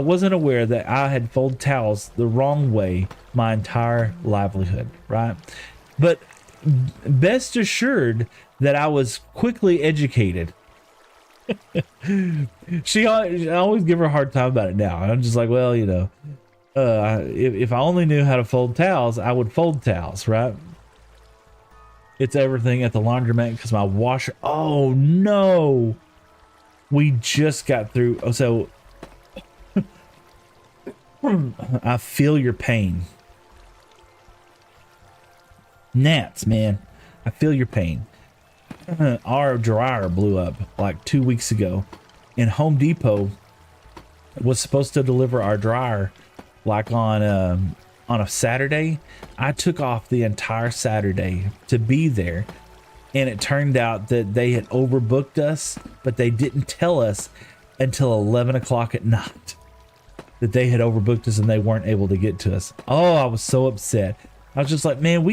wasn't aware that I had folded towels the wrong way my entire livelihood, right? But best assured that I was quickly educated. I always give her a hard time about it now. I'm just like, well, you know, If I only knew how to fold towels, I would fold towels, right? It's everything at the laundromat because my washer. Oh no, we just got through. Oh, so I feel your pain, Nats, man. I feel your pain. Our dryer blew up like 2 weeks ago, and Home Depot was supposed to deliver our dryer like on a Saturday. I took off the entire Saturday to be there, and it turned out that they had overbooked us, but they didn't tell us until 11 o'clock at night that they had overbooked us and they weren't able to get to us. Oh, I was so upset. I was just like, man,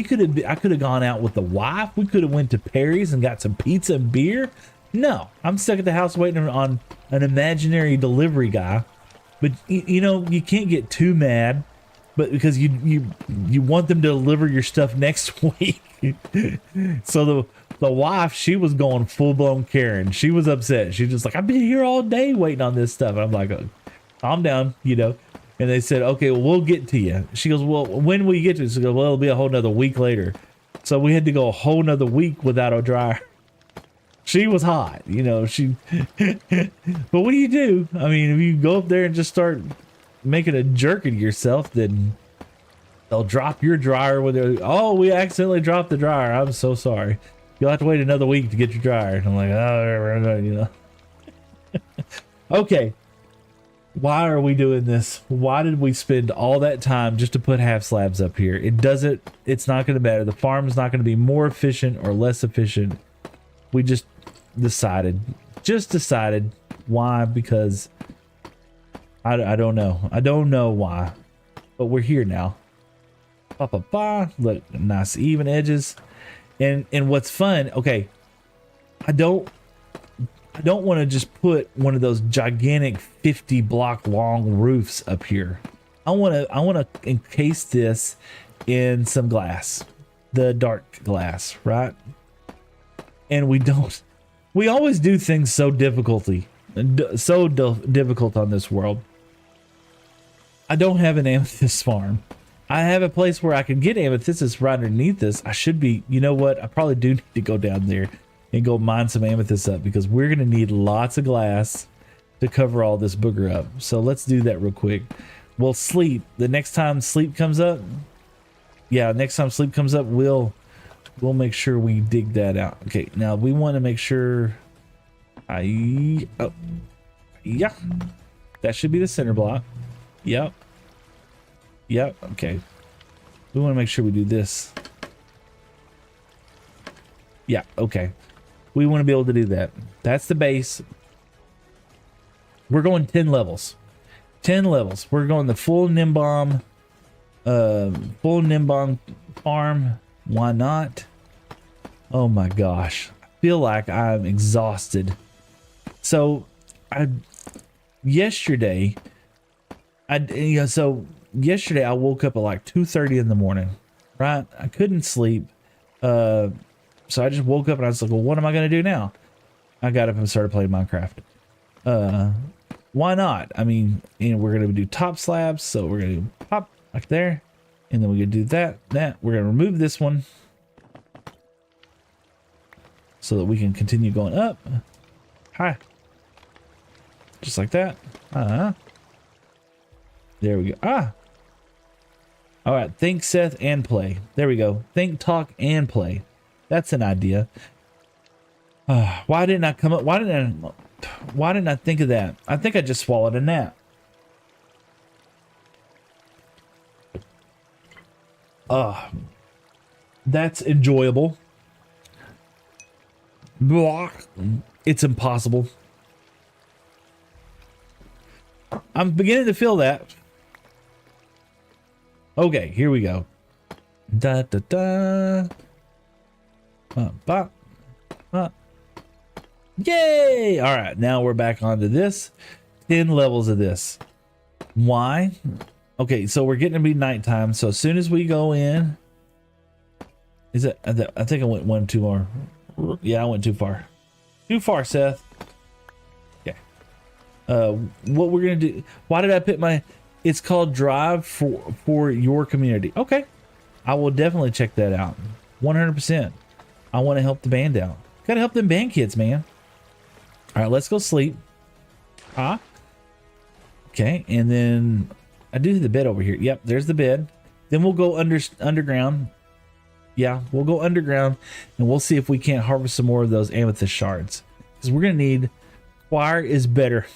I could have gone out with the wife. We could have went to Perry's and got some pizza and beer. No, I'm stuck at the house waiting on an imaginary delivery guy. But you know, you can't get too mad, but because you want them to deliver your stuff next week. So the wife, she was going full blown Karen. She was upset. She's just like, I've been here all day waiting on this stuff. And I'm like, oh, calm down, you know. And they said, okay, well, we'll get to you. She goes, well, when will you get to it? She goes, well, it'll be a whole nother week later. So we had to go a whole nother week without a dryer. She was hot, you know, but what do you do? I mean, if you go up there and just start making a jerk of yourself, then they'll drop your dryer when they're, oh, we accidentally dropped the dryer. I'm so sorry. You'll have to wait another week to get your dryer. And I'm like, oh, you know. Okay. Why are we doing this? Why did we spend all that time just to put half slabs up here? It's not going to matter. The farm's not going to be more efficient or less efficient. We just decided. Why? Because I don't know. I don't know why. But we're here now. Look, nice even edges. And what's fun, okay, I don't want to just put one of those gigantic 50 block long roofs up here. I want to encase this in some glass, the dark glass, right? And we always do things so difficult on this world. I don't have an amethyst farm. I have a place where I can get amethysts right underneath this. I should be, you know what? I probably do need to go down there and go mine some amethysts up because we're going to need lots of glass to cover all this booger up. So let's do that real quick. We'll sleep. The next time sleep comes up, we'll make sure we dig that out. Okay, now we want to make sure yeah, that should be the center block. Yep, okay. We want to make sure we do this. Yeah, okay. We want to be able to do that. That's the base. We're going 10 levels. 10 levels. We're going the full Nimbom farm. Why not? Oh my gosh. I feel like I'm exhausted. So yesterday I woke up at like 2:30 in the morning, right? I couldn't sleep. So I just woke up and I was like, well, what am I going to do now? I got up and started playing Minecraft. Why not? I mean, you know, we're going to do top slabs. So we're going to pop like there. And then we're going to do that. We're going to remove this one so that we can continue going up. Hi. Just like that. There we go. All right. Think, Seth, and play. There we go. Think, talk, and play. That's an idea. Why didn't I come up? Why didn't I think of that? I think I just swallowed a nap. That's enjoyable. It's impossible. I'm beginning to feel that. Okay, here we go. Da da da. Yay! All right, now we're back onto this. 10 levels of this. Why? Okay, so we're getting to be nighttime. So as soon as we go in, is it? I think I went one too far. Yeah, I went too far. Too far, Seth. Okay. What we're gonna do? Why did I put my It's called Drive for Your Community. Okay. I will definitely check that out. 100%. I want to help the band out. Gotta help them band kids, man. All right, let's go sleep. Ah. Okay, and then I do the bed over here. Yep, there's the bed. Then we'll go underground. Yeah, we'll go underground and we'll see if we can't harvest some more of those amethyst shards. Because we're gonna need choir is better.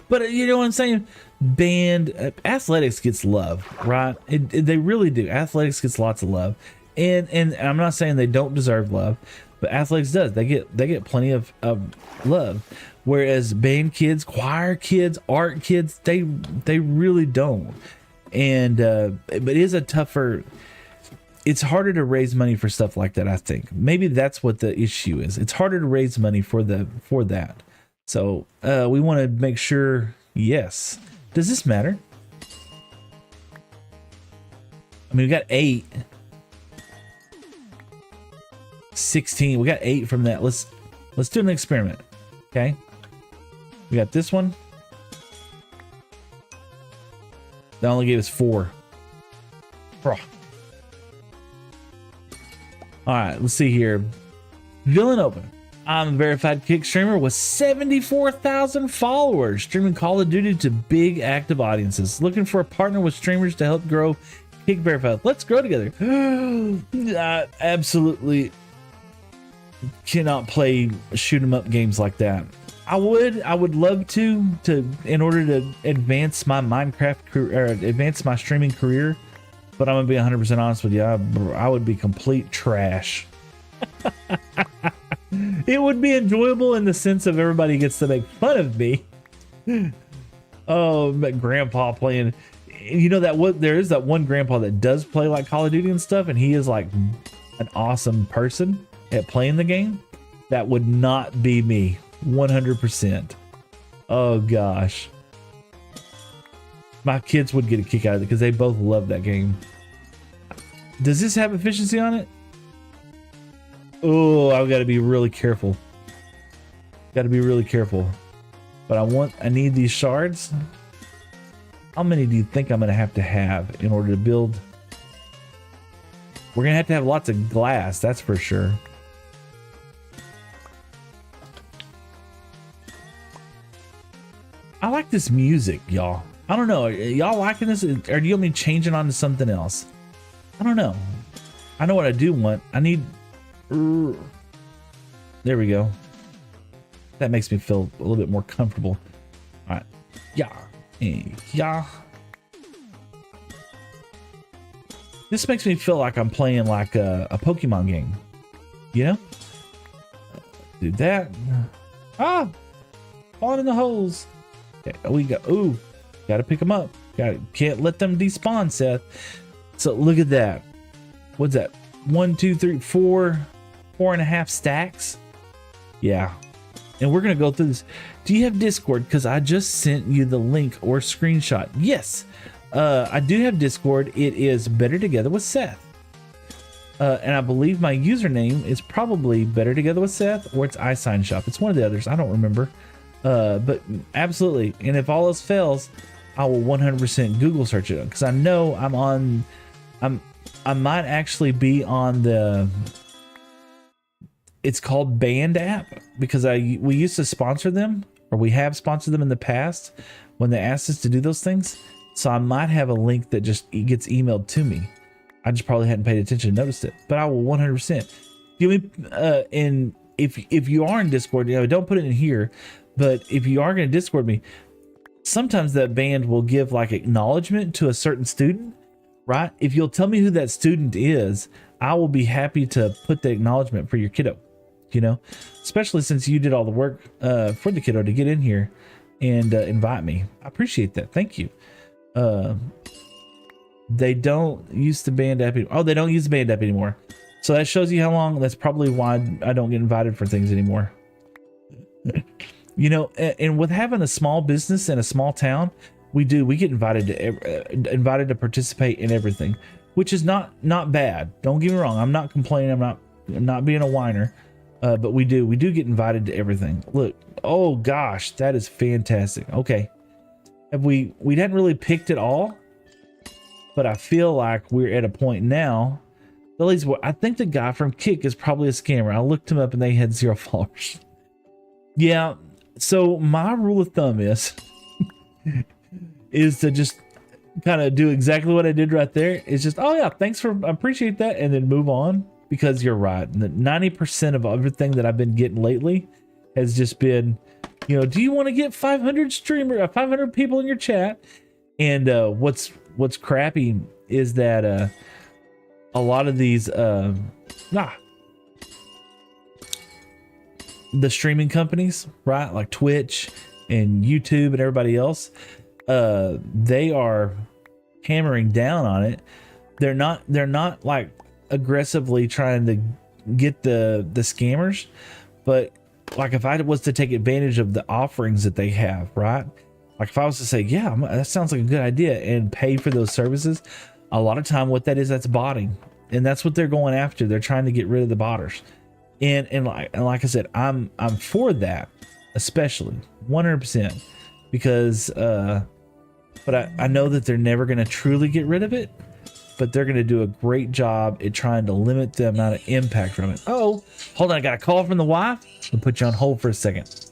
But you know what I'm saying? Band athletics gets love, right? They really do. Athletics gets lots of love. And I'm not saying they don't deserve love, but athletics does. They get plenty of love. Whereas band kids, choir kids, art kids, they really don't. And but it is a tougher, it's harder to raise money for stuff like that, I think. Maybe that's what the issue is. It's harder to raise money for that. So we want to make sure, yes. Does this matter? I mean, we got 8. 16. We got 8 from that. Let's do an experiment. Okay. We got this one. That only gave us 4. All right, let's see here. Villanova. I'm a verified Kick streamer with 74,000 followers, streaming Call of Duty to big active audiences. Looking for a partner with streamers to help grow Kick verified. Let's grow together. I absolutely cannot play shoot 'em up games like that. I would love to in order to advance my Minecraft career, or advance my streaming career, but I'm gonna be 100% honest with you. I would be complete trash. It would be enjoyable in the sense of everybody gets to make fun of me. Oh, but grandpa playing, you know, there is that one grandpa that does play like Call of Duty and stuff, and he is like an awesome person at playing the game. That would not be me. 100%. Oh gosh, my kids would get a kick out of it because they both love that game. Does this have efficiency on it? Oh, I've got to be really careful. Got to be really careful. But I need these shards. How many do you think I'm going to have in order to build? We're going to have lots of glass, that's for sure. I like this music, y'all. I don't know. Y'all liking this? Or do you want me changing on to something else? I don't know. I know what I do want. I need... There we go. That makes me feel a little bit more comfortable. All right. Yeah. Yeah. This makes me feel like I'm playing like a Pokemon game. You know? Do that. Ah! Falling in the holes. Okay. We got... Ooh. Gotta pick them up. Can't let them despawn, Seth. So look at that. What's that? 1, 2, 3, 4... 4.5 stacks. Yeah. And we're gonna go through this. Do you have Discord? Because I just sent you the link or screenshot. Yes, I do have Discord. It is Better Together with Seth, and I believe my username is probably Better Together with Seth, or it's iSign Shop. It's one of the others. I don't remember, but absolutely. And if all else fails, I will 100% Google search it, because I know I might actually be on the... It's called Band app, because we used to sponsor them, or we have sponsored them in the past when they asked us to do those things. So I might have a link that just gets emailed to me. I just probably hadn't paid attention and noticed it, but I will 100%. Give me and if you are in Discord, you know, don't put it in here, but if you are going to Discord me, sometimes that band will give like acknowledgement to a certain student, right? If you'll tell me who that student is, I will be happy to put the acknowledgement for your kiddo. You know, especially since you did all the work for the kiddo to get in here and invite me. I appreciate that. Thank you. They don't use the band app. Oh, they don't use the band app anymore. So that shows you how long. That's probably why I don't get invited for things anymore. You know, and with having a small business in a small town, we get invited to participate in everything, which is not bad. Don't get me wrong. I'm not complaining. I'm not being a whiner. But we do get invited to everything. Look, oh gosh, that is fantastic. Okay, we hadn't really picked it all, but I feel like we're at a point now. At least I think the guy from Kick is probably a scammer. I looked him up and they had 0 followers. Yeah. So my rule of thumb is to just kind of do exactly what I did right there. It's just, oh yeah, thanks for, I appreciate that, and then move on. Because you're right, 90% of everything that I've been getting lately has just been, you know, do you want to get 500 people in your chat? And what's crappy is that a lot of these the streaming companies, right, like Twitch and YouTube and everybody else, they are hammering down on it. They're not like aggressively trying to get the scammers, but like if I was to take advantage of the offerings that they have, right, like if I was to say, yeah, that sounds like a good idea, and pay for those services, a lot of time what that is, that's botting, and that's what they're going after. They're trying to get rid of the botters, and like I said, I'm for that, especially 100%, because but I know that they're never going to truly get rid of it, but they're going to do a great job at trying to limit the amount of impact from it. Oh, hold on. I got a call from the wife. I'll put you on hold for a second.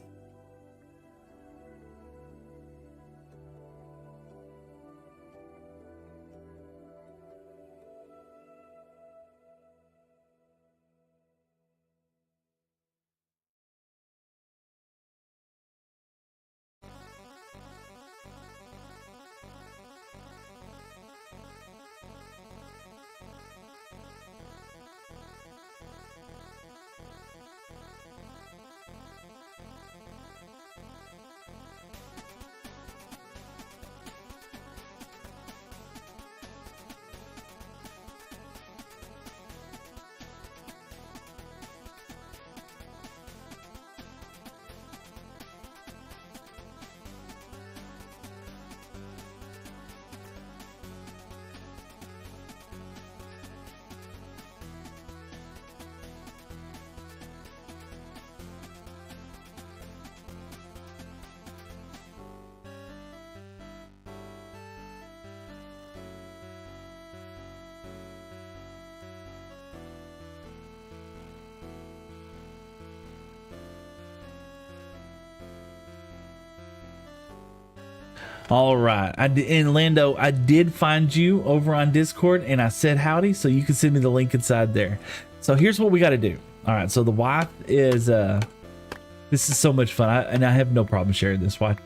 All right, and Lando, I did find you over on Discord, and I said howdy, so you can send me the link inside there. So here's what we got to do. All right, so the wife is this is so much fun, and I have no problem sharing this wife.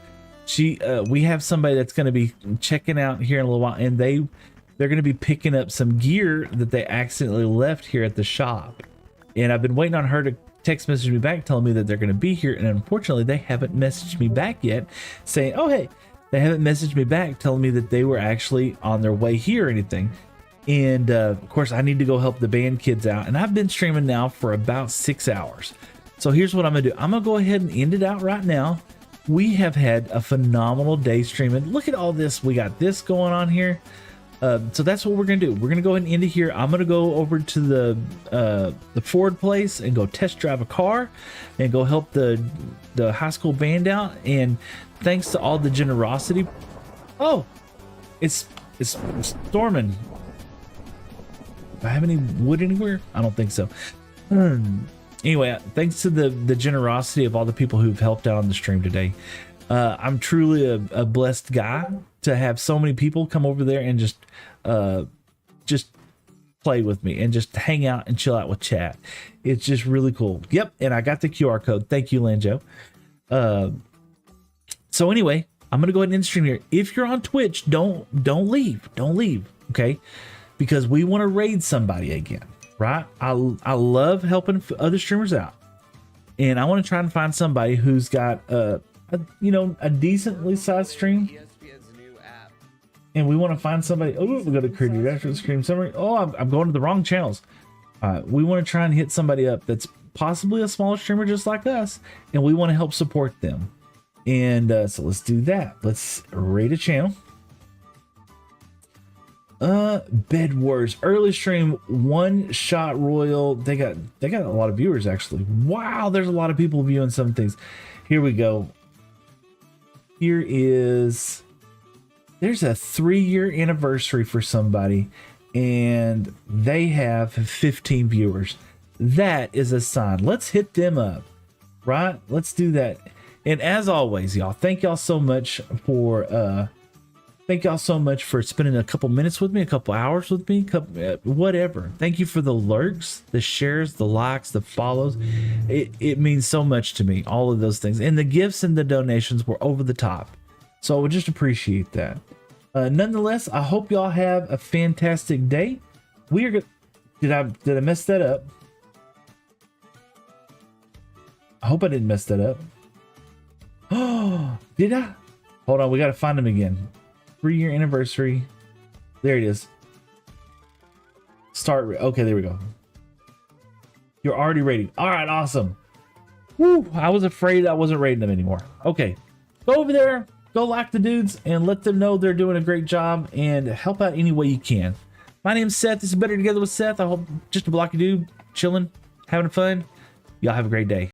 We have somebody that's going to be checking out here in a little while, and they're going to be picking up some gear that they accidentally left here at the shop, and I've been waiting on her to text message me back telling me that they're going to be here, and unfortunately they haven't messaged me back yet saying, oh hey. They haven't messaged me back telling me that they were actually on their way here or anything. And of course, I need to go help the band kids out. And I've been streaming now for about 6 hours. So here's what I'm going to do. I'm going to go ahead and end it out right now. We have had a phenomenal day streaming. Look at all this. We got this going on here. So that's what we're going to do. We're going to go ahead and end it here. I'm going to go over to the Ford place and go test drive a car and go help the high school band out. And thanks to all the generosity. Oh, it's storming. Do I have any wood anywhere? I don't think so. Anyway, thanks to the generosity of all the people who've helped out on the stream today. I'm truly a blessed guy to have so many people come over there and just play with me and just hang out and chill out with chat. It's just really cool. Yep, and I got the QR code. Thank you, Lanjo. So anyway, I'm gonna go ahead and end stream here. If you're on Twitch, don't leave. Don't leave, okay? Because we want to raid somebody again, right? I love helping other streamers out, and I want to try and find somebody who's got a decently sized stream. And we want to find somebody. Oh, we got to create a after the stream summary. Oh, I'm going to the wrong channels. We want to try and hit somebody up that's possibly a smaller streamer just like us, and we want to help support them. And so let's do that. Let's raid a channel. Bed Wars early stream, one shot royal. They got a lot of viewers actually. Wow, there's a lot of people viewing some things. Here we go. Here is there's a 3-year anniversary for somebody and they have 15 viewers. That is a sign. Let's hit them up, right? Let's do that. And as always, y'all, thank y'all so much for spending a couple minutes with me, a couple hours with me, whatever. Thank you for the lurks, the shares, the likes, the follows. It means so much to me, all of those things. And the gifts and the donations were over the top. So I would just appreciate that. Nonetheless, I hope y'all have a fantastic day. We are did I mess that up? I hope I didn't mess that up. Oh, did I? Hold on, we got to find him again. 3-year anniversary. There it is. Start. Okay, there we go. You're already rating. All right, awesome. Woo, I was afraid I wasn't rating them anymore. Okay, go over there, go like the dudes, and let them know they're doing a great job and help out any way you can. My name's Seth. This is Better Together with Seth. I hope just a blocky dude, chilling, having fun. Y'all have a great day.